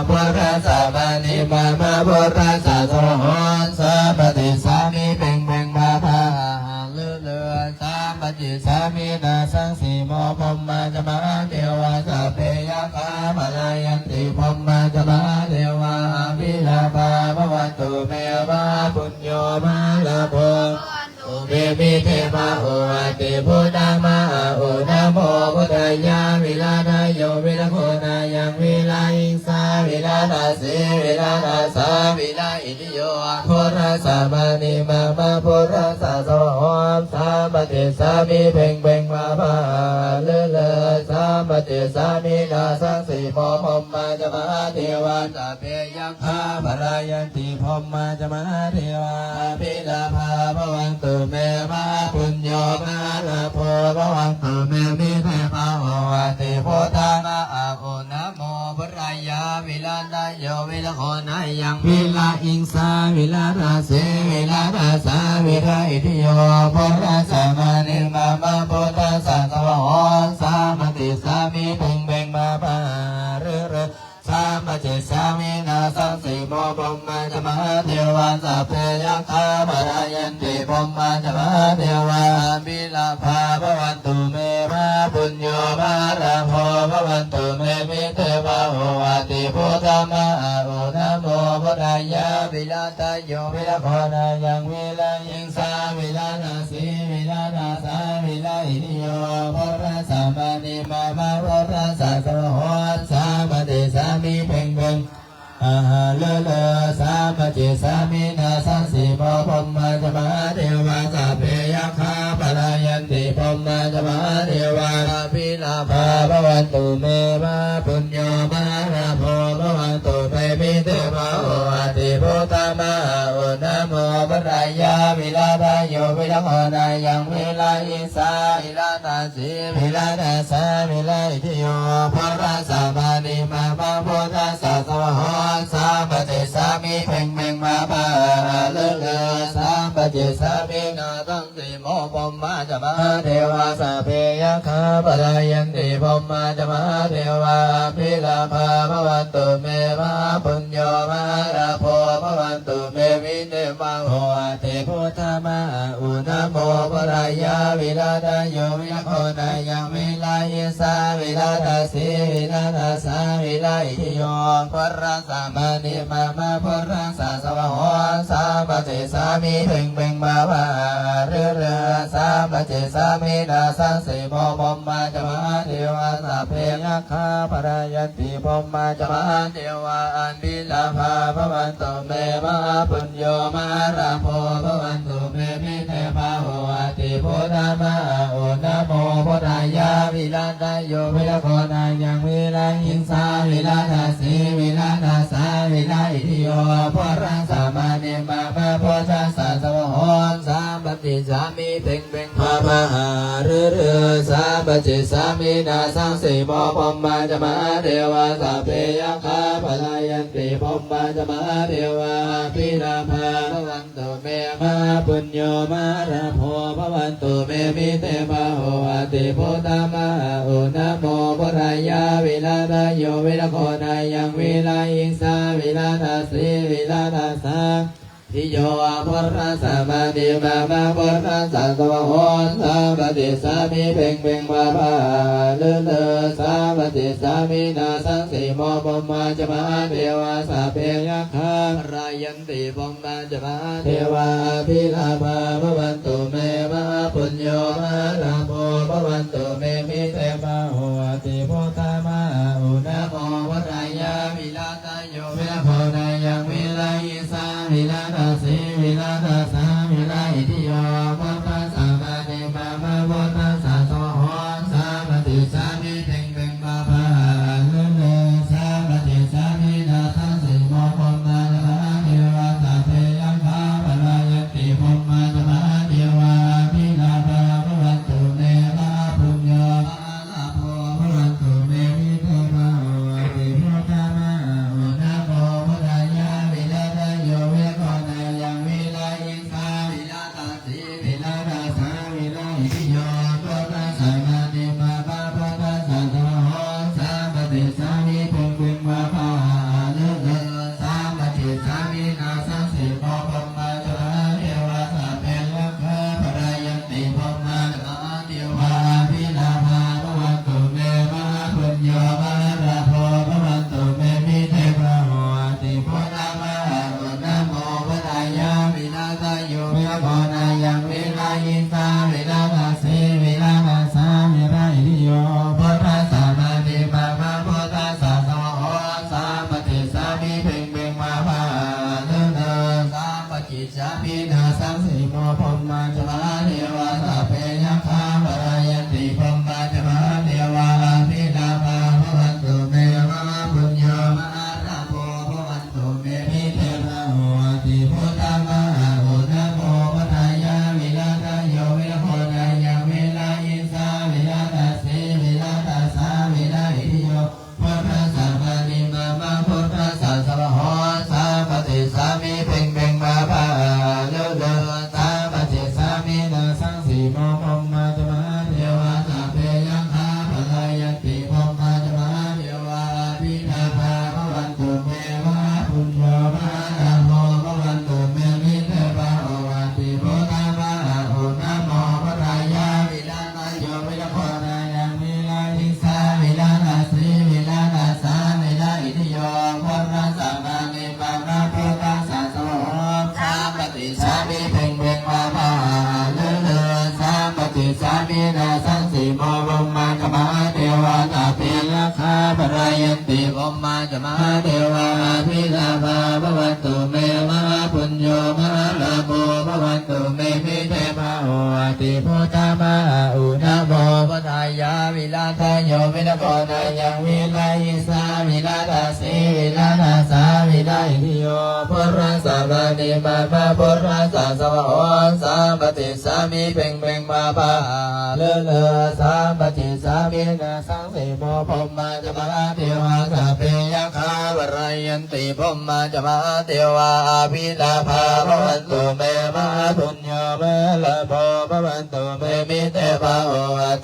ปุระสามานิมามาปุระสาสวะโหนสามปฏิสามีเพ่งเพ่งมาภาเลื่อนเลื่อนสามปฏิสามีนาสังสีโมพมมาจมหาเทวาสัพเพยคาปรายันติพมมาจมหาเทวาพิลาภาภวันตุเมวะปุญโยมาลาโภเมมิเทปะโหอาติพุทธามาอุนะโมพุทธายาวิราชโยวิรโคนายังวิรายิงสาวิ วิลานาสีวิลานาสาวิลาอิติโยพุทธสามานิมามาพุทธสาสวะหอมสาปฏิสามีเพ่งเพ่งมาบาเลเลสาปฏิสามีนาสังสีพมมมาจะมาเทวาตาเปยักขาภรายันติพมมาจะมาเทวาพิลาภาภวันตุเมมาปุญโยมาลาโพภวันตุเมมิเทภาวะติโพธามาอาโอนะโมภรายาวิลาตโยวิลาโคนายังวิลาอิงสาวิลาราเสวิลาราสาวิลาอิทิโยพุทธสามานิมามาพุทธสาสวะหอนสามติสามีเพ่งเพ่งมาปาเรเรสามเจสามีนาสังสีโมปมมาจะมาเทวาสัพเพยัคฆาปรายันติปมมาจะมาเทวาบิลาภาภวันตุเมมาปุญโยมาราโภภวันตุเมมิเทวาโหวติพุทธมาโอนะโมพุทธายาวิลาตโยวิลาโคนายังวิลายิงสาวิลานาสีวิลานาสาวิลาอินิโยพุทธสามานิมามาพุทธสาสวะหอนสามติสามีเพ่งเพ่งอาหาเลเลสามจิสามีนาสังสีโมปมมาจะมาเทวาสัพเพยัคฆาปรายันติปมมาจะมาเทวาพิลาภาภวันตุเมมาปุญโยมาราโภภวันตุเมมิเทวาโหติพุทธมาโอนะโมปรายาวิลาทโยวิลาโหนายังวิลาอิสาวิลานาสีวิลานาสาวิลาอิทิโยพุทธสามานิมามาพุทธสาสวะหอนสามปฏิสามีเพ่งเพ่งมาปาเลเลสามปฏิสามีนาตั้งสีโมปมมาจะมาเทวาสัพเพยัคฆาปรายันติปมมาจะมาเทวาพิลาภาภวันตุเมมาปุญโยมาราโภภวันตุเมวิเนมาโหติพุทธมาอุณโมปรายาวิลาทโยวิลาโคนายังวิลายิสาวิลาทสีวิลาทสาวิลาอิทิโยปรสามานิมามาปรสาสวะหอนสามติสามีเพ่งเพ่งมาบาเรเรสามติสามีนาสังสีโมปมมาจะมาเทวาสัพเพยัคฆาปรายันติปมมาจะมาเทวาอันบิลาภาภวันตุเมมาปุญโยมาราโภภวันตุเมมิเทภาโหติพุทธมาโอนะโมพุทธายาวิลาตโยวิลาโคนายังวิลาหิงสาวิลาทาสีวิลาทาสาวิลาอิทิโยพุทธสามานิมามาพุทธสาสวะหอนสามปฏิสามีเพ่งเพ่งมามาหาเรเรสามปฏิสามีนาสังสีโมปมมาจะมาเทวาสัพเพยัคฆาปรายันติปมมาจะมาเทวาพิลาภาภวันตุเมมาปุญโยมาราโภภวันตุเมมิเทภาโหติพุทธมาโอนะโมพุทธายาวิลาทโยวิลาโคนายังวิลาอิงสาวิลาทาสีวิลาทาสาทิโยพุทธสามานิมามาพุทธสาสวะหอนสามปฏิสามีเพ่งเพ่งมาภาเลเลสามปฏิสามีนาสังสีโมปมมาจะมาเทวาสัพเพยัคฆาปรายันติปมมาจะมาเทวาพิลาภาภวันตุเมมาปุญโยมาราโภภวันตุเมมิเทภาโหติพุทธมาอุณโมพุทธายาวิลาตโยวิลาโคนายังวิลายิสาวิลาสีวิลาทาสาวิลาอิทิโยพุทธสามานิมามาพุทธสาสวะหอนสามติสามีเพ่งเพ่งมาภาเลเลสามติสามีนาสังสีโมปมมาจะมาเทวาสัพเพยัคฆาปรายันติปมมาจะมาเทวาพิลาภาภวันตุเมมาปุญโยมาลาโภภวันตุเมมิเทภาโหติพุทธมาอุณโมพุทธายาวิลาทโยวิลาโคนายังวิลาอิงสาวิลาทาสีวิลาทาสาวิลาอิทิโยพุทธสามานิมามาพุทธสาสวะหอนสามปฏิสามีเพ่งเพ่งมาภาเลเลสามปฏิสามีนาสังสีโมปมมาจะมาเทวาสัพเพยัคฆาปรายันติปมมาจะมาเทวาพิลาภาภวันตุเมมาปุญโยมาราโภภวันตุเมมิเทภาโหติพุทธมาโอนะโมพุทธายาวิลาทโยวิลาโคนายังวิลายิสาวิลาทาสีวิลาทาสาวิลาอิทิโยพุทธสามานิมามาพุทธสาสวะหอนสามปฏิส สังสีโมพรหมาจมาเทวาสัพเพยัคฆาปรายันติพรหมาจมาเทวาภิลาภาภวันตุเมวะปุญโยมหาราโภภวันตุเมมิเทวะโหติพุทธมหาโหนะโมปทายาวิลาทโยวิลโหนายังวิลาอินสาวิลาตัสสีวิลาตัสสาวิลาอิทิโยพุทธสัมมานิมามาพุทธสัสสะโหสาปฏิสามิเพ่งเพ่งมาภาเลเลสาปฏิสามินาสังสีโมพรหมาจมาเทวาสัพเพยังฆาปลายันติพรหมาจมาเทวาภิลาภาภวันตุเมวะปุญโยมหาราโภภวันตุเมมิเทวะโอวาติโพธามะโอนะโมปทายาวิลานาโยวิลโคนายังวิลาทิสาวิลานาสีวิลานาสาวิลาอิทิโยพุทธสัมมานิมานะพุทธสัสสะโหสามปฏิสามิเพ่งเพ่งมาภาเลเลสามปฏิสามินาสังสีโมพรหมาจมาเทวาสัพเพยัคฆาปรายันติพรหมาจมาเทวาภิลาภาภวันตุเมวะปุญโยมหาลาโภภวันตุเมมิเทวะโอติพุทธมะอุนะโมปทายาวิลาทโยวิลโกนายังวิลาอิสาวิลาตัสสีวิลาตัสสาวิลาอิทิโยพุทธสัมมานิมามาพุทธสัสสะโหสามปฏิสามิเพ่งเพ่งมาภาเลเลสามปฏิสามินาสังสีโมพรหมาจมาเทวาสัพเพยัคฆาวรายันติพรหมาจมาเทวาภิลาภาภวันตุเมมหาปุญโยมะละโภภวันตุเมมิเทวะโอ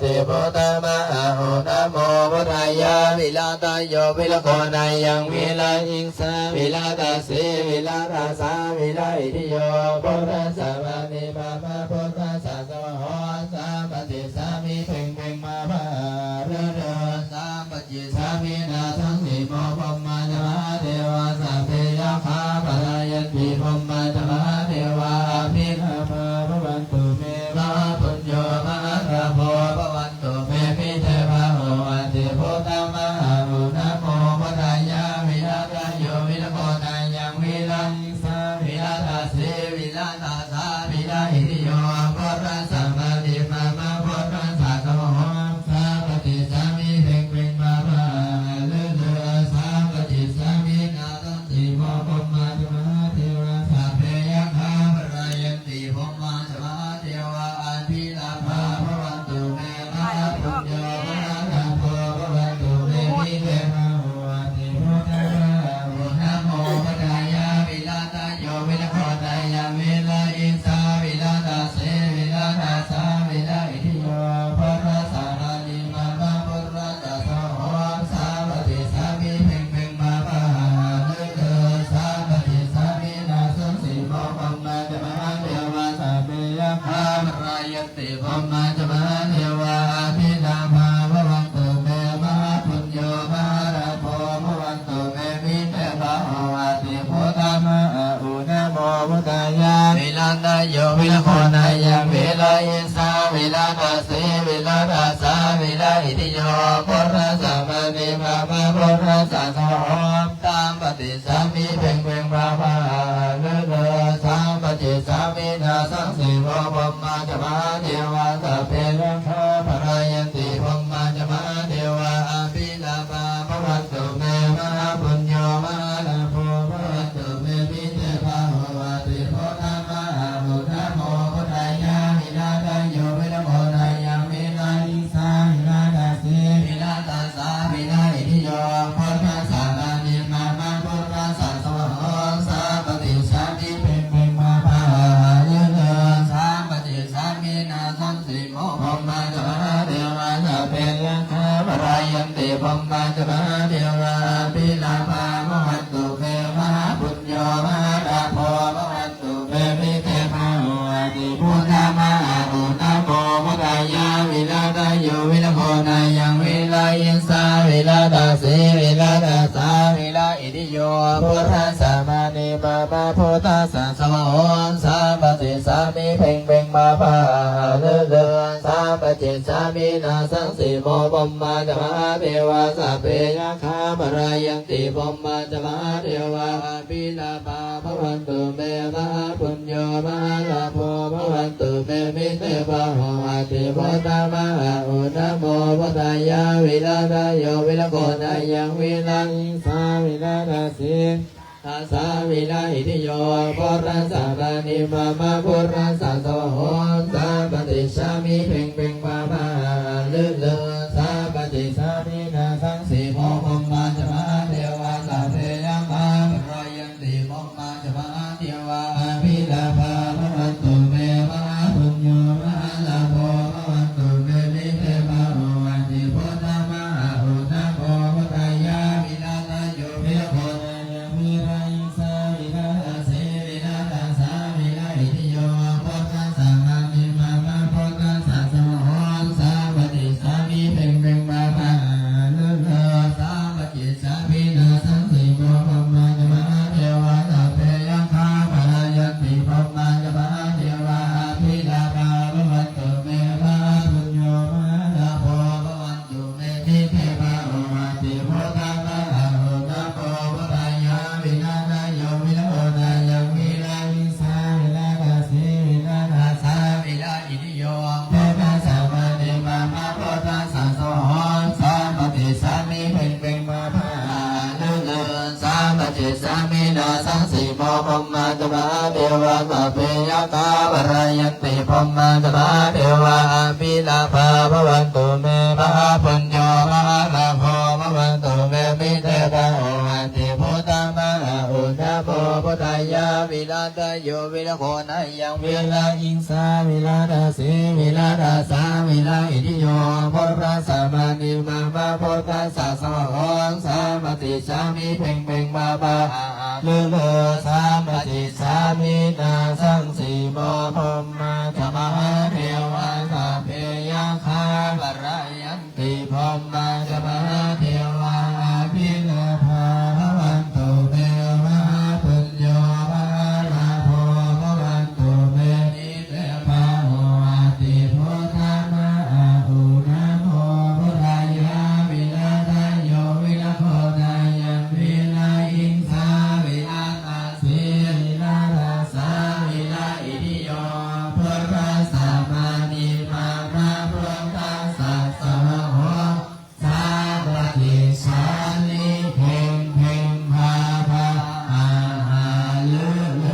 ติโพธามะโหนะโมพุทธายาวิลาตโยวิลโคนายังวิลาอิงสาวิลาตัสสีวิลาตัสสาวิลาอิทิโยพุทธสัมมานิมามาพุทธสัสสะโหสามปฏิสามิเพ่งเพ่งมาภาเรเรสามปฏิสามินาสังสีโมพรหมาจมาเทวาสัพเพยัคฆาปรายันติพรหมาจมาเทวาภิลาภาภวันตุเมวะปุญโยมหาราโภภวันตุเมมิเทวะโอติโพธามะอุนะโมปทายาวิลาทโยวิลโกนายังวิลาอิสาวิลาตัสสีวิลาตัสสาวิลาอิทิโยพุทธสัมมานิมามาพุทธสัสสะโหสามปฏิสามิเพ่งเพ่งมาภาเลเลสามปฏิสามินาสังสีโมพรหมาจมาเทวาสัพเพยัคฆาปรายันติพรหมาจมาเทวาภิลาภาภวันตุเมมหาปุญโยมหาราโภภวันตุเมมิเทวะโอติพุทธะโอนะโมปทายาวิลาตโยวิลโคนายังวิลาอิสาวิลาตัสสีวิลาตัสสาวิลาอิทิโยพุทธสัมมานิมามาพุทธสัสสะโหสามปฏิสามิเพ่งเพ่งมาภาเลเลสามปฏิสามินาสังสีโมพรหมาจมาเทวาสัพเพยัคฆาปรายันติพรหมาจมาเทวาภิลาภาภวันตุเมมหาปุญโยมหาราโภภวันตุเมมิเทวะโอติโพธามะอุนะโมพุทธายาวิลาตโยวิลโคนายังวิลาอิสาวิลาตัสสีวิลาตัสสาวิลาอิทิโยพุทธสัมมานิมามาพุทธสัสสะโหตามปฏิสามิเพ่งเพ่งมาภาเลเลสามปฏิสามินาสังสีโมพรหมาจมาเทวาสัพเพยัคฆาปรายันติพรหมาจมาเทวาภิลาภาภวันตุเมมหาปุญโยมหาลาโภภวันตุเมมิเทวะโอติโพธามะโหนะโมพุทธายาวิลาทโยวิลโกนายังวิลาอิสาวิลาตัสสีวิลาตัสสาวิลาอิทิโยพุทธสัมมานิมามาพุทธสัสสะโหสามปฏิสามิเพ่งเพ่งมาภาเลเลสามปฏิสามินาสังสีโมพรหมาจมาเทวาสัพเพยัคฆาปรายันติพรหมาจมาเทวาภิลาภาภวันตุเมมหาปุญโยมหาราโภภวันตุเมมิเทวะโอติพุทธมะโอนะโมพุทธายาวิลาตโยวิลโคนายังวิลาอิสาวิลาตัสสีวิลาตัสสาวิลาอิทิโยพุทธสัมมานิมามาพุทธสัสสะโหสามปฏิสามิเพ่งเพ่งมาภาเลเลสามป จิตสามินาสังสีโมปมมาจมาเทวาสัพเพยะคาปรายังติปมมาจมาเทวาปิลาภาภวันตุเมมหาปุญโยมหาลาภภวันตุเมมิเตภะโหอาติพุทธมหาอุณโมพุทธายาวิลาทายโยวิลโกนายังวิลังสาวิลาทาสิทัสสาวิลาอิทิโยปุรัสสะปานิมามาปุรัสสะโสโหสาปฏิชามิเพ่งเพ่งมามาลื่นเลือสาปฏิสามินาสังสีโมปมมาจมาเทวาสัพเพยังมาปรยันติปมมาจมาเทวาพิลาภาภวันตุเมมหาปุญโยมหาลาภภวันตุเมมิเทภะโหอันติพุทธมหาอุณโมพุทธายาวิลาทายโยวิลโกนายังวิรายิสาวิลาทาสีวิลาทาสาวิลาอิทิโยพุทธัสสะมามิมามาพุทธัสสะสมโหสาปฏิสามิเพ่งเพ่งมามาเลื่อนเลือสาปฏิสามินาสังสีโมปมมาจมาเทวาสัพเพยังคาปรายันติปมมาจมาเทวาพิลาภาภวันตุเมภะปุญโยมหาลาภภวันตุเมทิเทภะโออาติพุทธมหาอุณโมพุทธายาวิลาทายโยวิลโกนายังวิลายิสาวิลาทาสีวิลาทาสาวิลาอิทิโยเทภะสัมมานิมามาพุทธัสสะโสโหสาปฏิสามิเพ่งเพ่งมาภาเลื่อนเลือนสาปฏิสามินาสังสีโมปมมาจมาเทวาสัพเพยะคาปรายันติปมมาจมาเทวาปิลาภาภวันตุเมมหาปุญโยมหาลาภภวันตุเมมิเตภะโหอันติพุทธมหาอุณโมพุทธายาวิลาทายโยวิลโกนายังวิลาอิงสาวิลาทาสีวิลาทาสาวิลาอิทิโยพุทธัสสะมานิมามาพุทธัสสะสมโหสาปฏิสามิเพ่งเพ่งมาบาเลื่อนเลือสาปฏิสามินาสังสีโมปมมาจมาเทวาสัพเพยังคาปรายันติปมมาจมาเทวาพิลาภาภวันตุเมมหาปุญโยมหาลาภภวันตุเมนิเตภะโหอาติพุทธมหาอุณโมพุทธายาวิลาทายโยวิลโกนายังวิลาอิงสาวิลาทาสีวิลาทาสาวิลาอิทิโยพุทธัสสะมานิมามาพุทธัสสะสมโหสาปฏิสานิเพ่งเพ่งภาภาอาหาลือเล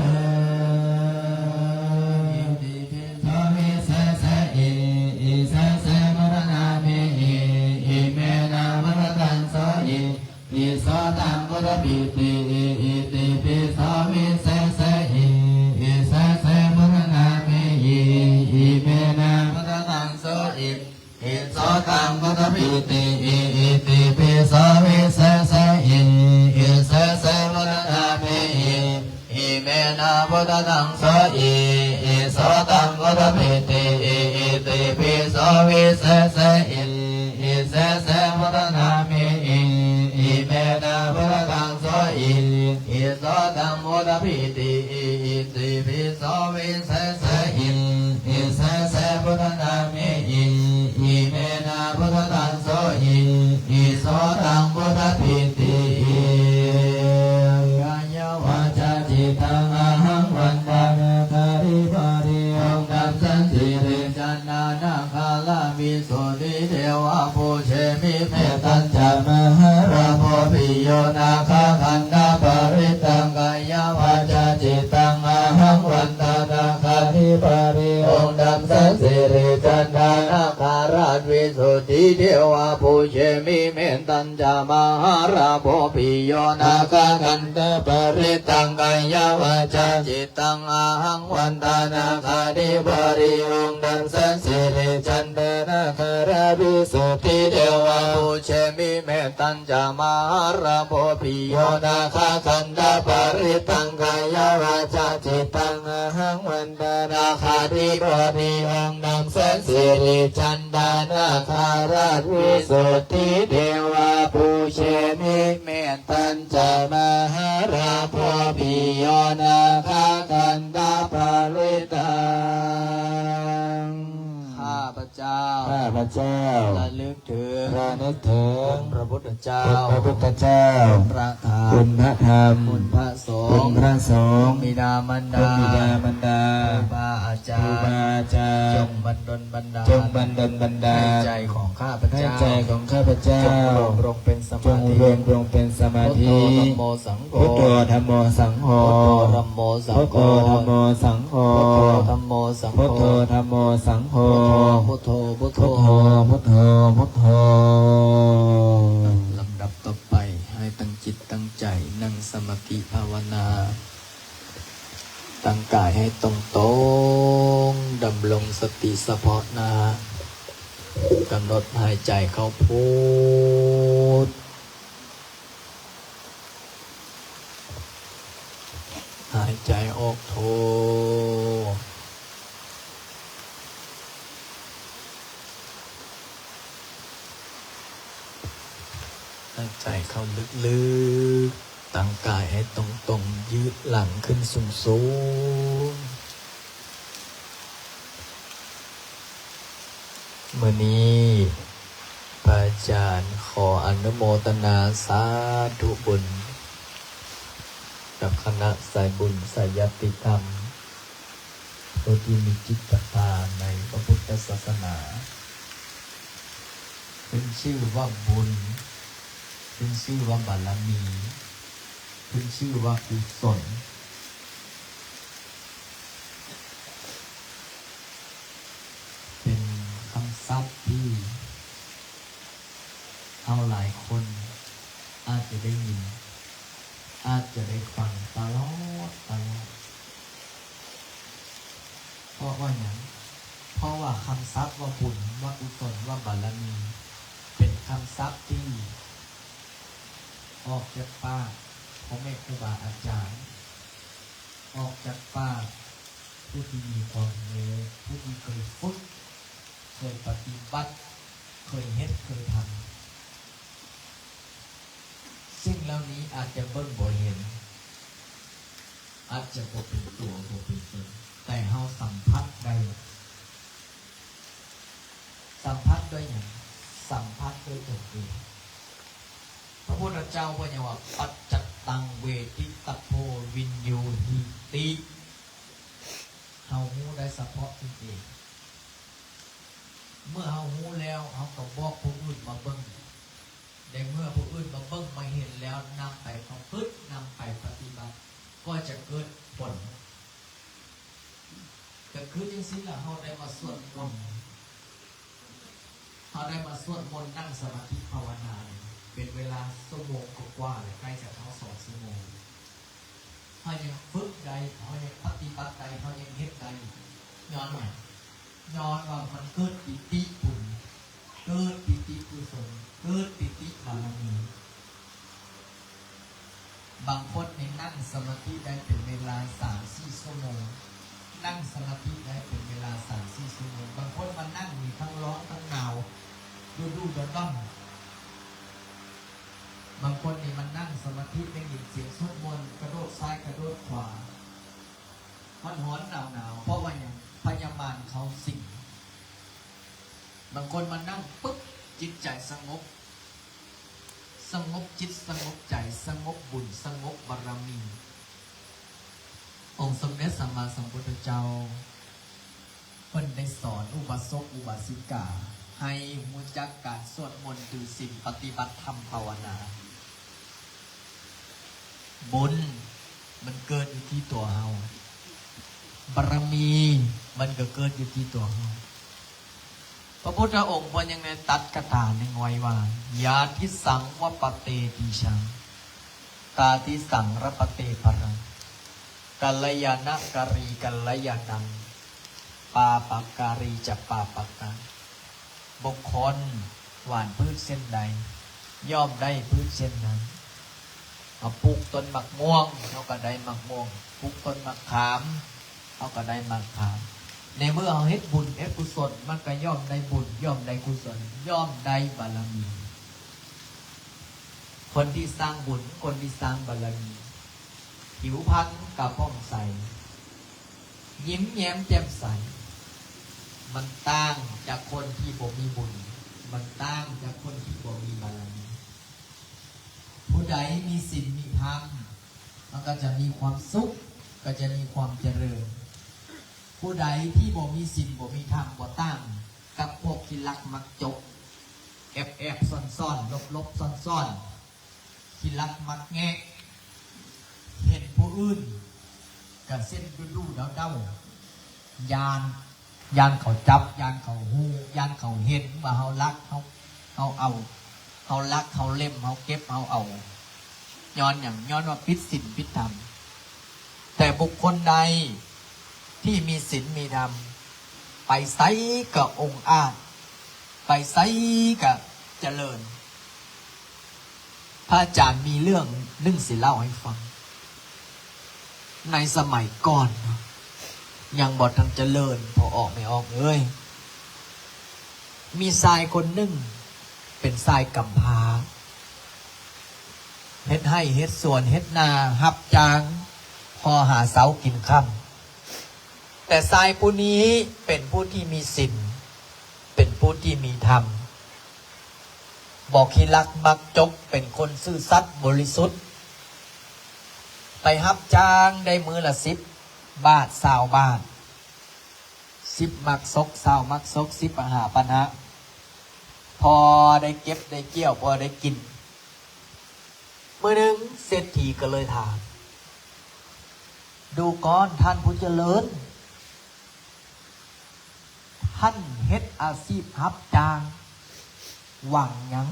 อิติปิโสมิเสสะอิอิเสสะมรณามิอิอิเมนามรตันโสอิอิโสตังพุทธปิติอิอิติปิโสมิเสสะอิอิเสสะมรณามิอิอิเมนามรตังโสอิอิโสตังพุทธปิติอิอิติปิโสมิเสสะอิอิเสสะมรณามิอิอิเมนะพุทธังโสอิอิโสตังพุทธปิติอิอิติปิโสมิเสสะอิอิเสสะมรณามิอิอิเมนะพุทธังโสอิอิโสตังพุทธปิติอิอิติปิโสมิเสสะอิอิเสสะมรณามิอิอิเมนะพุทธังโสอิอิโสตังพุทธปิติกายาวาจาจิตตังอหังวันตานาคาริปาริองดัมสันติเรจันนานาคาลามิโสติเทวะภูเชมิเมตัญจามหาราโพปิโยนาคาคันธาปริตังกายาวาจาจิตตังอหังวันตานาคาริปาริองดัมสันติเรจันนานาคาราชวิสุทธิเทวะภูเชมิเมตัญจามหาราโพปิโยนาคาคันธาปริตังกายาวาจาจิตตังอหังวันตานาคาริปาริองดัมสันติเรจันนาคาราชวิสุทธิเทวะภูเชมิเมตัญจามหาราโพปิโยนาคาคันธาปริตังกายาวาจาจิตตังอหังวันตานาคาริปาริองดัมสันติเรจันนาคาราชวิสุทธิเทวะภูเชมิเมตัญจามหาราโพปิโยนาคาคันธาปริตังข้าพ เจ้า ข้าพเจ้า ระลึกถึง ระลึกถึง คุณพระพุทธเจ้า คุณพระพุทธเจ้า คุณพระธรรม คุณพระธรรม คุณพระส คุณ งฆ์ พระสงฆ์ บิดามาร คุ ดา ณบิดามารดา ครูบาอาจา ครู ร บา ย์ อาจาร จ ย์ งบันดลบันดาล จงบันดลบันดา ให้ ล ใจของข้าพ ให้ เจ้า ใจของข้าพเจ้า จงรวมลงเป็นส จ มาง ธิ รวมลงเป็นสมา พุท ธิ โธธัมโมสังโฆ พุทโธธัมโมสังโฆ พุทโธธัมโมสัง พุท โฆ โธธัมโมสังโฆ พุทโธธัมโมสังโฆ พุทโธธัมโมสังโฆ พุทโธพุทโธ พุทโธพุทโธพุทโธ ลำดับต่อไปให้ตั้งจิตตั้งใจนั่งสมาธิภาวนาตั้งกายให้ตรงตรงดำรงสติเฉพาะหน้ากำหนดหายใจเข้าพุทหายใจออกโท ตั้งใจเข้าลึกๆตั้งกายให้ตรงๆยืดหลังขึ้นสูงๆเมื่อนี้พระอาจารย์ขออนุโมทนาสาธุบุญกับคณะสายบุญสายยติธรรมผู้ที่มีจิตศรัทธาในพระพุทธศาสนาเป็นชื่อว่าบุญขึ้นชื่อว่าบารมีขึ้นชื่อว่ากุศลเป็นคำศัพท์ที่เอาหลายคนอาจจะได้ยินอาจจะได้ฟังตลอดเพราะว่าอย่างเพราะว่าคำศัพท์ว่าบุญว่ากุศลว่าบารมีเป็นคำศัพท์ที่ออกจากปากของแม่ครูบาอาจารย์ออกจากปากผู้ที่มีความรู้ผู้ที่เคยฝึกเคยปฏิบัติเคยเฮ็ดเคยทำสิ่งเหล่านี้อาจจะเบิ่งบ่เห็นอาจจะบ่เป็นตัวบ่เป็นตนแต่เฮาสัมผัสได้สัมผัสด้วยอย่างสัมผัสด้วยตนเองพระพุทธเจ้าว่าอย่างว่าปัจจตังเวทิตโพวินยูหิติเฮาหูได้เฉพาะตนเองเมื่อเฮาหูแล้วเฮาก็บอกผู้อื่นมาเบิ่งได้เมื่อผู้อื่นมาเบิ่งมาเห็นแล้วนำไปประพฤตินำไปปฏิบัติก็จะเกิดผลก็คือจังซี่ล่ะเฮาได้มาสวดมนต์เฮาได้มาสวดมนต์นั่งสมาธิภาวนาเป็นเวลาชั่วโมงกว่าเลยใกล้จะเข้า2 ชั่วโมงเขายังฝึกได้เขายังปฏิบัติได้เขายังเฮ็ดได้ย้อนว่ามันเกิดปิติบุญเกิดปิติกุศลเกิดปิติบารมีบางคนในนั่งสมาธิได้เป็นเวลา 3-4 ชั่วโมงนั่งสมาธิได้เป็นเวลา 3-4 ชั่วโมงบางคนมานั่งมีทั้งร้อนทั้งหนาวดูด้อนบางคนนี่มันนั่งสมาธิได้ยินเสียงสวดมนต์กระโดดซ้ายกระโดดขวามันร้อนหนาวเพราะว่าอย่างพยาบาลเขาสิ่งบางคนมานั่งปุ๊บจิตใจสงบจิตสงบใจสงบบุญสงบบารมีองค์สมเด็จสัมมาสัมพุทธเจ้าเพิ่นได้สอนอุบาสกอุบาสิกาให้รู้จักการสวดมนต์ถือศีลปฏิบัติธรรมภาวนาบุญมันเกิดอยู่ที่ตัวเฮาบารมีมันก็เกิดอยู่ที่ตัวเฮาพระพุทธองค์พอยังในตัดคาถาหนึ่งไว้ว่ายาทิสังวปเตติชังตาทิสังรปเตปรังกัลยาณการีกัลยาณังปาปาการีจะปาปากังบุคคลหว่านพืชเส้นใดย่อมได้พืชเส้นนั้นเอาปลูกต้นมะม่วงเขาก็ได้มะม่วงปลูกต้นมะขามเขาก็ได้มะขามในเมื่อเอาเฮ็ดบุญเฮ็ดกุศลมันก็ย่อมได้บุญย่อมได้กุศลย่อมได้บารมีคนที่สร้างบุญคนที่สร้างบารมีผิวพรรณกับผ่องใสยิ้มแย้มแจ่มใส มันต่างจากคนที่บ่มีบุญมันต่างจากคนที่บ่มีบารมีผู้ใดมีศีลมีธรรมมันก็จะมีความสุขก็จะมีความเจริญผู้ใดที่บ่มีศีลบ่มีธรรมบ่ต่างกับพวกที่ลักมักจกแอบซ่อนลบซ่อนที่ลักมักแงะเห็นผู้อื่นกับเส้นดูเดายานเขาจับยานเขาหูยานเขาเห็นว่าเขาลักเขาลักเขาเล่มเขาเก็บเขาเอาย้อนว่าผิดศีลผิดธรรมแต่บุคคลใดที่มีศีลมีธรรมไปไสกับองค์อาจไปไสกับเจริญพระอาจารย์มีเรื่องนึ่งสิเล่าให้ฟังในสมัยก่อนยังบอดทันเจริญพอออกไม่ออกเลยมีชายคนหนึ่งเป็นชายกำพร้าเฮ็ดให้เฮ็ดสวนเฮ็ดนาหับจางพอหาเสากินค่ำแต่ชายผู้นี้เป็นผู้ที่มีศีลเป็นผู้ที่มีธรรมบอกขี้รักมักจกเป็นคนซื่อสัตย์บริสุทธิ์ไปหับจ้างได้มือละ10 บาท20 บาท10 มักซก20 มักซก10ปัญหาพอได้เก็บได้เกี่ยวพอได้กินมื้อหนึ่งเศรษฐีก็เลยถามดูก่อนท่านผู้เจริญท่านเฮ็ดอาชีพหับจ้างหวังหยัง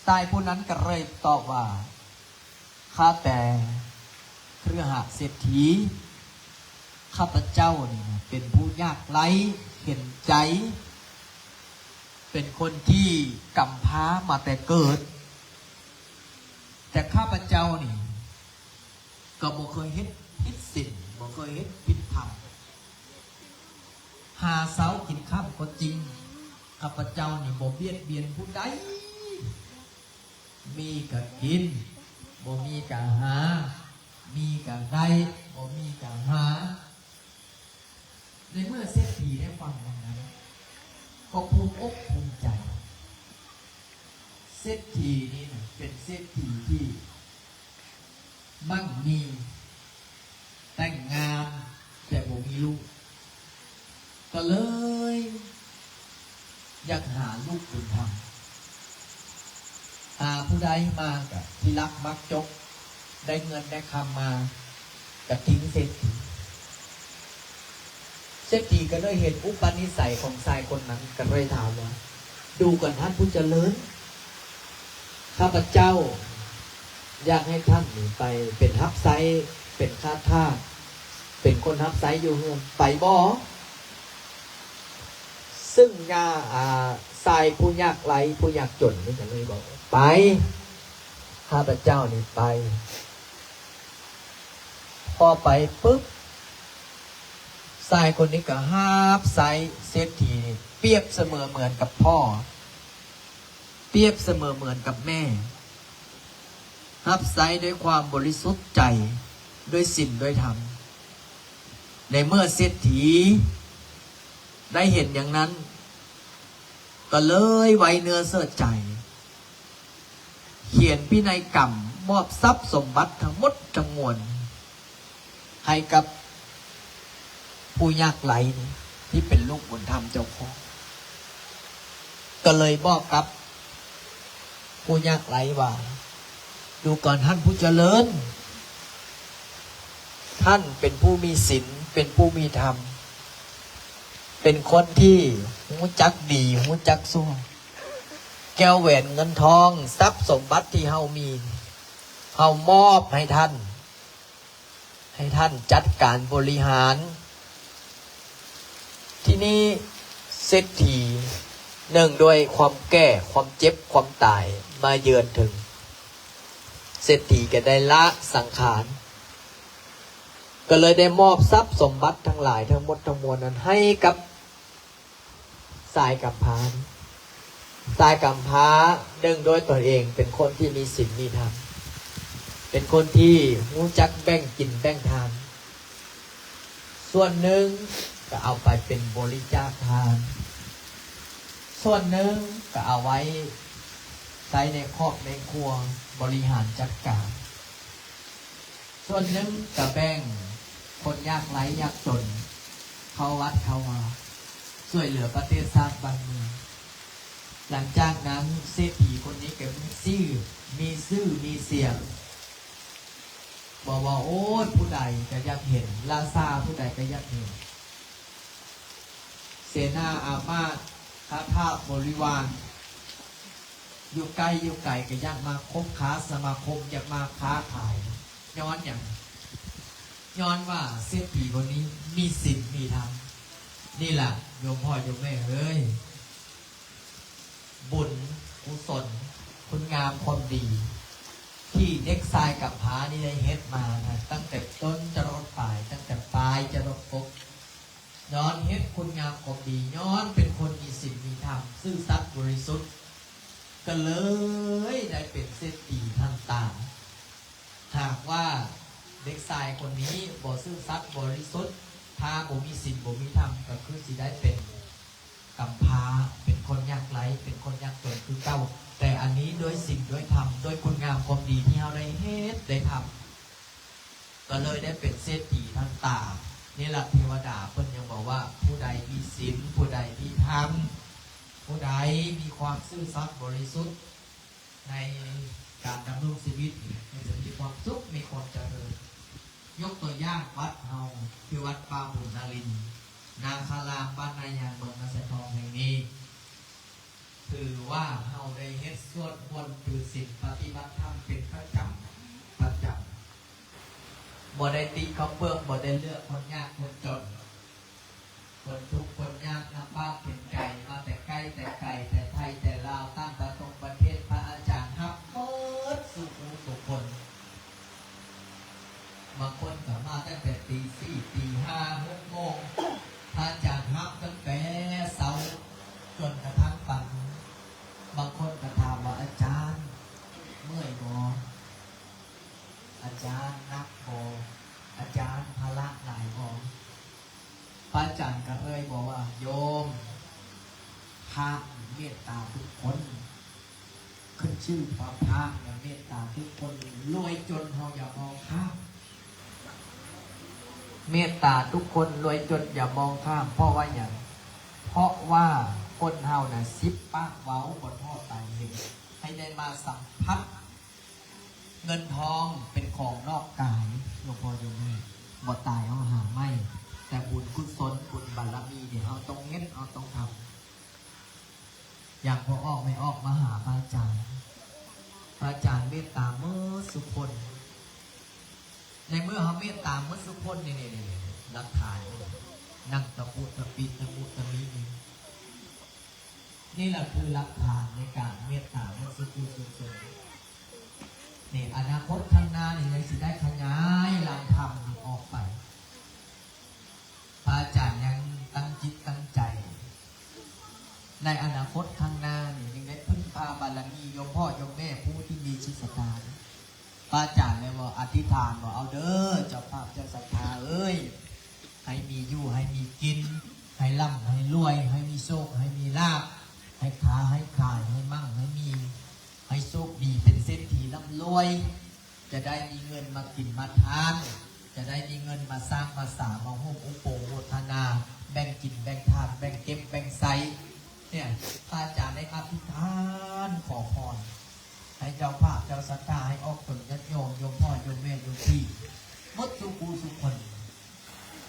ชายผู้นั้นก็เลยตอบว่าข้าแต่เครือหเศรษฐีข้าพเจ้านี่เป็นผู้ยากไร้เห็นใจเป็นคนที่กำพร้ามาแต่เกิดแต่ข้าพเจ้านี่ก็บ่เคยเฮ็ดผิดศีลบ่เคยเฮ็ดผิดธรรมหาเสากินข้าวก็จริงข้าพเจ้านี่บ่เบียดเบียนผู้ใดมีก็กินบ่มีก็หามีก็ได้บ่มีก็หาในเมื่อเศรษฐีได้ฟังอย่างนั้นก็ภูมิอกภูมิใจเศรษฐีนี่นะเป็นเศรษฐีที่มั่งมีแต่งงานแต่บ่มีลูกก็เลยอยากหาลูกบุญธรรมหาผู้ใดมากับที่รักมักจกได้เงินได้คำมากับทิ้งเศรษฐีก็ได้เห็นอุปนิสัยของชายคนนั้นก็เลยถามว่าดูก่อนท่านผู้เจริญข้าพเจ้าอยากให้ท่านไปเป็นฮับไซเป็นข้าทาสเป็นคนฮับไซอยู่เฮือนไปบ่ซึ่งชายผู้ยากไร้ผู้ยากจนนี่ก็เลยบอกไปข้าพเจ้านี่ไปพอไปปุ๊บชายคนนี้ก็ห้าบไซเศรษฐีเปรียบเสมอเหมือนกับพ่อเปรียบเสมอเหมือนกับแม่ฮับไซด้วยความบริสุทธิ์ใจด้วยศีลด้วยธรรมในเมื่อเศรษฐีได้เห็นอย่างนั้นก็เลยไว้เนื้อเสื่อใจเขียนพินัยกรรมมอบทรัพย์สมบัติทั้งหมดทั้งมวลให้กับผู้ยากไร้ที่เป็นลูกบุญธรรมเจ้าของก็เลยบอกกับผู้ยากไร้ว่าดูก่อนท่านผู้เจริญท่านเป็นผู้มีศีลเป็นผู้มีธรรมเป็นคนที่หูจักดีหูจักชั่วแก้วแหวนเงินทองทรัพย์สมบัติที่เฮามีเฮามอบให้ท่านจัดการบริหารที่นี่เศรษฐีเนื่องด้วยความแก่ความเจ็บความตายมาเยือนถึงเศรษฐีก็ได้ละสังขารก็เลยได้มอบทรัพย์สมบัติทั้งหลายทั้งหมดทั้งมวลนั้นให้กับชายกำพร้าเนื่องด้วยตนเองเป็นคนที่มีศีลมีธรรมเป็นคนที่รู้จักแบ่งกินแบ่งทานส่วนหนึ่งไป ก็เอาไปเป็นบริจาคทานส่วนหนึ่งก็เอาไว้ใช้ในครอบในครัวบริหารจัดการส่วนหนึ่งก็แบ่งคนยากไร้ยากจนเข้าวัดเข้าวาช่วยเหลือประเทศชาติบ้านเมืองหลังจากนั้นเศรษฐีคนนี้ก็มีชื่อมีเสียงบอกว่าโอ้ผู้ใดก็อยากเห็นลาซาผู้ใดก็อยากเห็นเสนาอามาตย์ข้าทาสบริวารอยู่ไกลก็อยากมาคบค้าสมาคมอยากมาค้าขายย้อนอย่างย้อนว่าเศรษฐีคนนี้มีศีลมีธรรมนี่แหละโยมพ่อโยมแม่เอ้ยบุญกุศลคุณงามความดีที่เด็กชายกับผานี่ได้เฮ็ดมานะตั้งแต่ต้นจะรดปลายตั้งแต่ปลายจะรดกบย้อนเฮ็ดคุณงามความดีย้อนเป็นคนมีศีลมีธรรมซื่อสัตย์บริสุทธิ์ก็เลยได้เป็นเศรษฐีทันตาหากว่าเด็กชายคนนี้บ่ซื่อสัตย์บริสุทธิ์ถ้าบ่มีศีลบ่มีธรรมก็คือสิได้เป็นกำพร้าเป็นคนยากไร้เป็นคนยากจนคือเก้าแต่อันนี้ด้วยศีลด้วยธรรมด้วยคุณงามความดีที่เราได้เฮ็ดได้ทำก็เลยได้เป็นเศรษฐีทันตานี่แหละเทวดาเพิ่นยังบอกว่าผู้ใดมีศีลผู้ใดมีธรรมผู้ใดมีความซื่อสัตย์บริสุทธิ์ในการดำรงชีวิตจะมีความสุขมีความเจริญยกตัวอย่างวัดเฮาคือวัดป่าบุญนารินนางคารามบ้านนายางเมืองนาแสทองแห่งนี้ถือว่าเฮาได้เฮ็ดสวดมนต์ถือศีลปฏิบัติธรรมเป็นประจำบ่ได้ติเขาเบิ่งบ่ได้เลือกคนยากคนจนคนทุกข์คนยากลำบากเป็นใจมาแต่ใกล้แต่ไกลแต่ไทยแต่ลาวตั้งแต่ตรงประเทศพระอาจารย์ฮับเปิดสู่ทุกคนบางคนก็มาตั้งแต่ตี 4 ตี 5 6 โมงพระอาจารย์ฮับตั้งแต่เช้าจนกระทั่งปันบางคนก็ถามว่าอาจารย์เมื่อยบ่อาจารย์นักบ่อาจารย์ภาระหลายบ่พระอาจารย์ก็บอกว่าโยมพระเมตตาทุกคนขึ้นชื่อพระเนี่ยเมตตาทุกคนรวยจนเฮาอย่ามองข้ามเมตตาทุกคนรวยจนอย่ามองข้ามเพราะว่าอย่างเพราะว่าคนเฮาน่ะ10 ปากเว้าบ่ทอดตายเห็นให้ได้มาสัมผัสเงินทองเป็นของนอกกายหลวงพ่อโยมแม่บ่ตายเอาหาไม่แต่บุญกุศลบุญบารมีเนี่ยเอาต้องเง้นเอาต้องทำอย่างพอออกไม่ออกมาหาพระอาจารย์เมตตาเมื่อสุคนในเมื่อเขาเมตตาเมื่อสุคนนี่หลักฐานนั่งตะปูตะปีตะปูตะมีนี่แหละคือหลักฐานในการเมตตาเมื่อสุคนนี่อนาคตข้างหน้านี่เลยสิได้ขยายหลังธรรมออกไปพระอาจารย์ยังตั้งจิตตั้งใจในอนาคตข้างหน้านี่ยังได้พึ่งพาบารมีโยมพ่อโยมแม่ผู้ที่มีจิตศรัทธาพระอาจารย์เลยว่าอธิษฐานว่าเอาเด้อเจ้าภาพเจ้าศรัทธาเอ้ยให้มีอยู่ให้มีกินให้ร่ำให้รวยให้มีโชคให้มีลาภให้ค้าให้ขายให้มั่งให้มีให้โชคดีเป็นเศรษฐีร่ำรวยจะได้มีเงินมากินมาทานจะได้มีเงินมาสร้างมาสามาห่มอุปโภคนาแบ่งกินแบ่งทานแบ่งเก็บแบ่งใส่เนี่ยพระอาจารย์ได้อธิษฐานขอพรให้เจ้าภาพเจ้าศรัทธาให้ออกตนญาติโยมโยมพ่อโยมแม่โยมพี่มดสุกูสุคน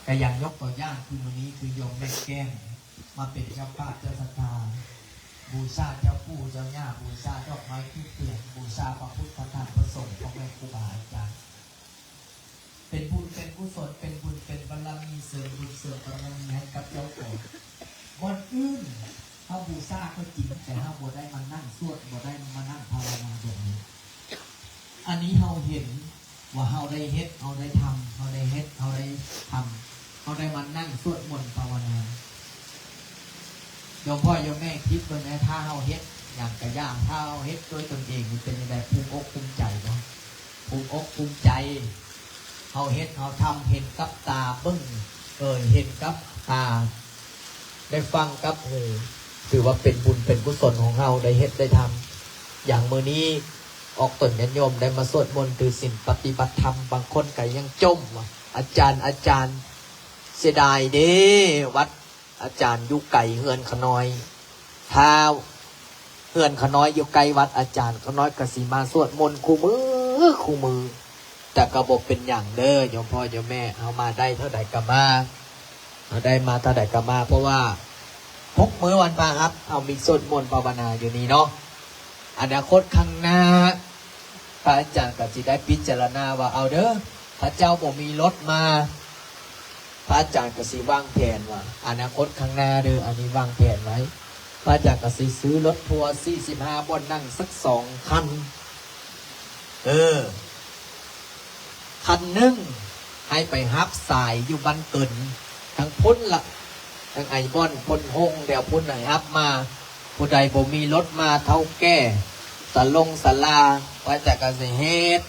แต่อย่างยกตัวอย่างคือวันนี้คือโยมแม่แก้มมาเป็นเจ้าภาพเจ้าศรัทธาบูชาเจ้าปู่เจ้าย่าบูชาดอกไม้ที่เปลี่ยนบูชาพระพุทธธรรมพระสงฆ์ของแม่ครูบาอาจารย์เป็นบุญเป็นกุศลเป็นบุญเป็นบารมีเสริมบุญเสริมบารมีให้กับเจ้าของบนอื่นเขาบูชาก็จริงแต่เขาบ่ได้มานั่งสวดบ่ได้มานั่งภาวนาแบบนี้อันนี้เขาเห็นว่าเขาได้เฮ็ดเขาได้ทำเขาได้เฮ็ดเขาได้ทำเขาได้มานั่งสวดมนต์ภาวนาโยมพ่อโยมแม่คิดว่าแม่ถ้าเขาเฮ็ดอย่างกระย่างถ้าเขาเฮ็ดด้วยตนเองมันเป็นยังไงภูมิอกภูมิใจเนาะภูมิอกภูมิใจเขาเฮ็ดเขาทำเห็นกับตาเบิ้ง เห็นกับตาได้ฟังกับหูถือว่าเป็นบุญเป็นกุศลของเราได้เฮ็ดได้ทำอย่างมื้อนี้ออกตนญาติโยมได้มาสวดมนต์ถือศีลปฏิบัติธรรมบางคนก็ยังจมว่ะอาจารย์เสียดายเด้วัดอาจารย์อยู่ไกลเฮือนขน้อยถ้าเฮือนขน้อยอยู่ไกลวัดอาจารย์ขน้อยก็สิมาสวดมนต์คู่มือแต่กระบบเป็นอย่างเด้อโยมพ่อโยมแม่เอามาได้เท่าใดก็มาเอาได้มาเท่าใดก็มาเพราะว่าทุกมื้อวันพระครับเอามีสวดมนต์ภาวนาอยู่นี่เนาะอนาคตข้างหน้าพระอาจารย์ก็จะได้พิจารณาว่าเอาเด้อพระเจ้าบ่มีรถมาพระอาจารย์ก็สิวางแผนว่าอนาคตข้างหน้าเด้ออันนี้วางแผนไว้พระอาจารย์ก็สิซื้อรถทัวร์45บนนั่งสัก2คันคันหนึ่งให้ไปฮับสายอยู่บ้านเกินทั้งพ้นละทั้งไอบอนพ้นหงเดี๋ยวพ้นไหนฮับมาผู้ใดบ่มีรถมาเท่าแก่สลาไว้แต่กันสิเฮ็ด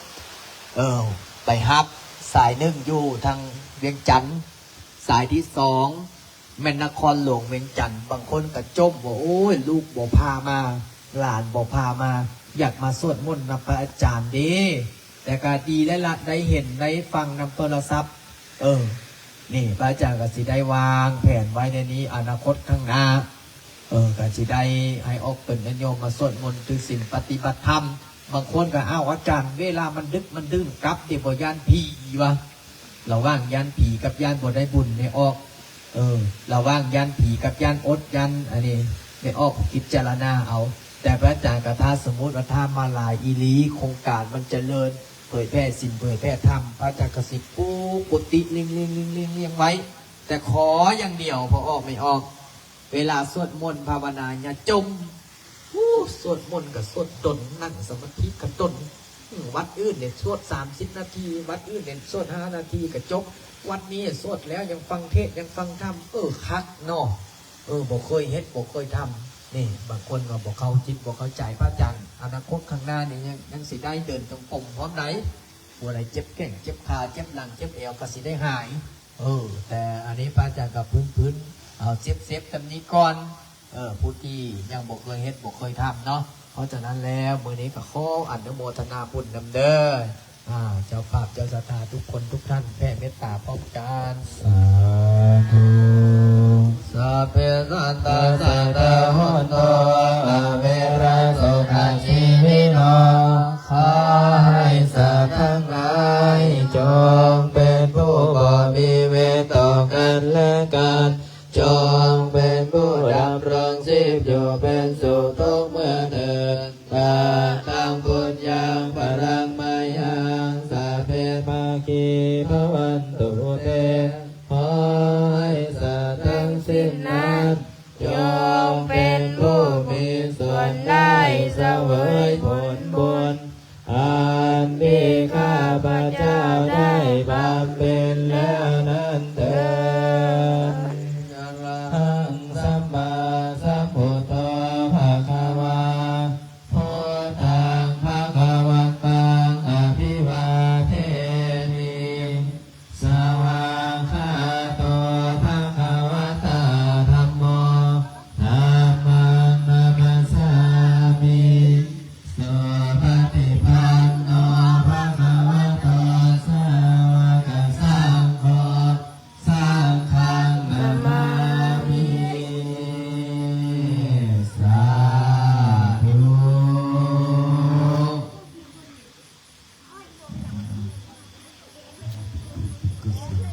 ไปฮับสายหนึ่งอยู่ทางเวียงจันทร์สายที่2แม่นนครหลวงเวียงจันทร์บางคนก็จมว่าโอ้ยลูกบ่พามาหลานบ่พามาอยากมาสวดมนต์นำพระอาจารย์ดีแต่ก็ดีได้ละได้เห็นได้ฟังนำโทรศัพท์นี่พระอาจารย์ก็สิได้วางแผนไว้ในนี้อนาคตข้างหน้าก็สิได้ให้ออกเป็นโยมมาสวดมนต์ถือศีลปฏิบัติธรรมบางคนก็อาจารย์เวลามันดึกมันดื่นกลับเดี๋ยวบ่ย่านผีวะเราว่างย่านผีกับย่านบ่ได้บุญไม่ออกเราว่างย่านผีกับย่านอดย่านอันนี้ไม่ออกพิจารณาเอาแต่พระอาจารย์กถ้าสมมติว่าถ้ามาลายอีลีโครงการมันเจริญเผยแพร่ศีลเผยแพร่ธรรมพระอาจารย์กสิปูกุฏิเลี้ยงไว้แต่ขออย่างเดียวพอออกไม่ออกเวลาสวดมนต์ภาวนาอย่าจมสวดมนต์กับสวดตนนั่งสมาธิกับตนวัดอื่นเนี่ยสวด30 นาทีวัดอื่นเนี่ยสวด5 นาทีกับจบวัดนี้สวดแล้วยังฟังเทศยังฟังธรรมคักเนาะบอกเคยเฮ็ดบอกเคยทำนี่บางคนก็บอกเข้าจิตบอกเข้าใจพระอาจารย์อนาคตข้างหน้านี่ยังสิได้เดินตรงปงพร้อมไหนบัวอะไรเจ็บแข้งเจ็บขาเจ็บหลังเจ็บเอวก็สิได้หายแต่อันนี้พระอาจารย์กับพื้นเอาเซฟตำนี้ก่อนผู้ที่ยังบอกเคยเฮ็ดบอกเคยทำเนาะเพราะฉะนั้นแล้วมื้อนี้ก็ขออนุโมทนาบุญนำเด้อเจ้าภาพเจ้าศรัทธาทุกคนทุกท่านแผ่เมตตาพร้อมกันสาธุสัพเพสัตตาสัตตาโหตุอะเวราสุขัชีวิโนขอให้สัตว์ทั้งหลายจงเป็นผู้บ่มีเวรต่อกันและกันจงเป็นผู้ดำรงชีพอยู่เป็นสุขทุกเมื่อเถิดตาตังปุญญังปรังมายังสัพเพภาคีภวันตุเตขอให้สัตว์ทั้งสิ้นนั้นจงเป็นผู้มีส่วนได้เสวยผลบุญอันที่ข้าพเจ้าได้บำเพ็ญแล้วนั้นเถิดหังสัมมาสัมพุทโธภะคะวาพุทธังภะคะวันตังอภิวาเทมิสวากขาโตภะคะวะตาธัมโมธัมมังนัมสสามิสุปฏิปันโนภะคะวะโตสาวกสังโฆสังฆังนามามิสาธุกุศล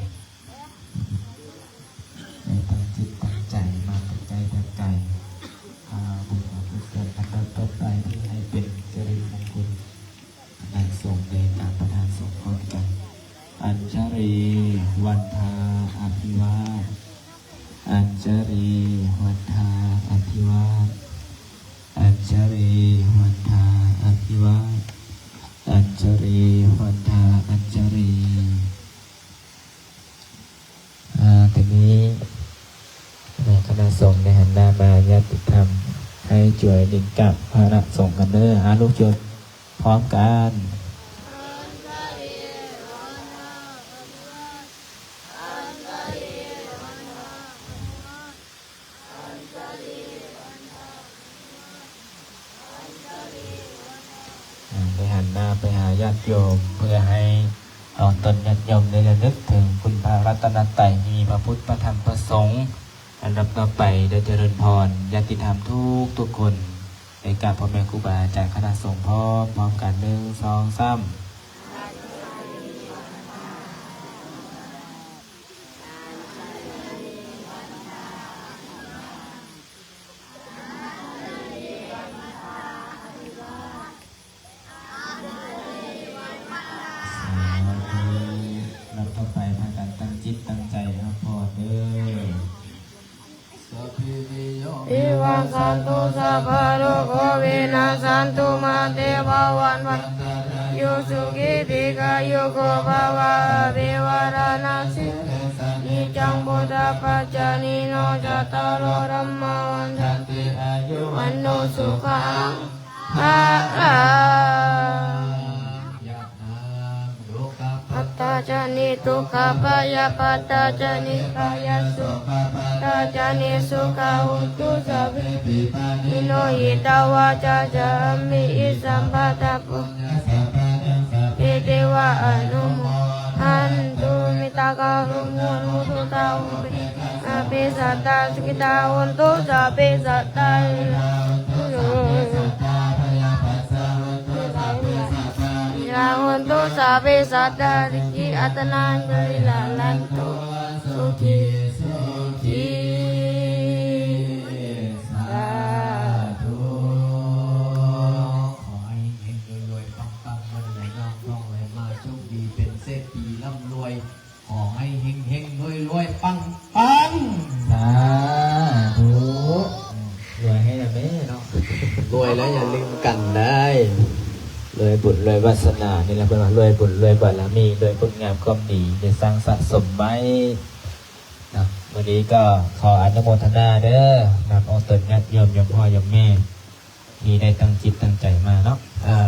ในตั้งจิตตั้งใจมาตั้งใจตั้งใจบุญกุศลอันนั้นต่อไปที่ให้เป็นสิริมงคลอันส่งในตามประทานสงฆ์พร้อมกันอัญชรีวันทาอภิวาทอัญชรีวันทาอภิวาทอัญชรีวันทาอภิวาทอัญชรีวันทาอัญชรีทีนี้คณะสงฆ์ในหันหน้ามาญาติธรรมให้ช่วยดึงกลับพระสงฆ์กันเด้อลูกโยมพร้อมกัน หน้าไปหาญาติโยมเพื่อให้ตนญาติโยมได้ระลึกถึงคุณพระรัตนตรัยมีพระพุทธพระธรรมพระสงฆ์อันดับต่อไปได้เจริญพรญาติธรรมทุกคนในการพ่อแม่ครูบาอาจารย์คณะสงฆ์พร้อมกัน1 2 3เราต้องไปทางการตั้งจิตตั้งใจครับพอเด้อ อิวังสันตุสัพพะโลกวินาศสันตุมาเตภวันวันโยสุขิติกายุโกภวะอภิวารณสินิจังบุตตปัจจานิโนจัตตารโอธัมมาวันทันติอายุวันโนสุขังภะลังปัตตาจานิทุกขปายาปัตตาจานิกายสุตาจานิสุขาหุตุสัพพิมิโนหิตาวาจาจามิอิสัมปัตตปุปิเทวะอนุโมทันตุมิตาการุโมนุตุตาอุปิอาภิสัตตาสุขิตาหุนตุสัพพิสัตตาuntuk sampai sadar di atanan berilalan tu suci suci satu ขอให้เฮงรวยๆปังๆวันไหนน้องร้องไหลมาโชคดีเป็นเศรษฐีร่ำรวย ขอให้เฮงรวยๆปัง สาธุรวยให้นะแม่เนาะ รวยแล้วอย่าลืมกันได้ รวยบุญรวยวาสนานี่แหละเป็นว่ารวยบุญรวยบารมีรวยผลงามความดีได้สร้างสะสมไว้นะวันนี้ก็ขออนุโมทนาเด้อนำองค์ตนญาติโยมโยมพ่อโยมแม่ที่ได้ตั้งจิตตั้งใจมาเนาะ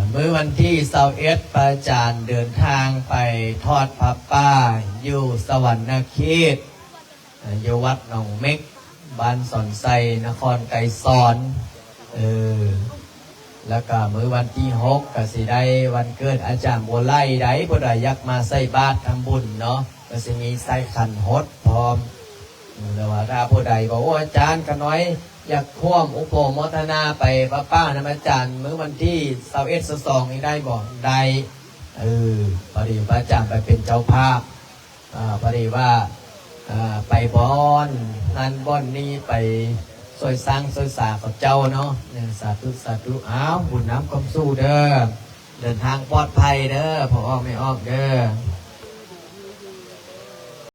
เมื่อวันที่21พระอาจารย์เดินทางไปทอดพระป่าอยู่สวรรณเขตอยู่วัดหนองเม็กบ้านสอนไซนครไกรสอนแล้วก็มื้อวันที่6ก็สิได้วันเกิดอาจารย์บัวไล่ได้ผู้ใดอยากมาใส่บาตรทำบุญเนาะก็สิมีใส่ขันหดพร้อมแล้วว่าถ้าผู้ใดบอกว่าอาจารย์ก็น้อยอยากร่วมอุปโมทนาไปป้านำอาจารย์มื้อวันที่21 22นี้ได้บ่ได้พอดีพระอาจารย์ไปเป็นเจ้าภาพพอดีว่าไปบ่อนนั่นบ่อนนี้ไปสวยสร้างสวยสากับเจ้าเนาะสาธุสาธุอ้าวบุญน้ำความสู้เด้อเดินทางปลอดภัยเด้อพ่ออ้อมไม่อ้อมเด้อ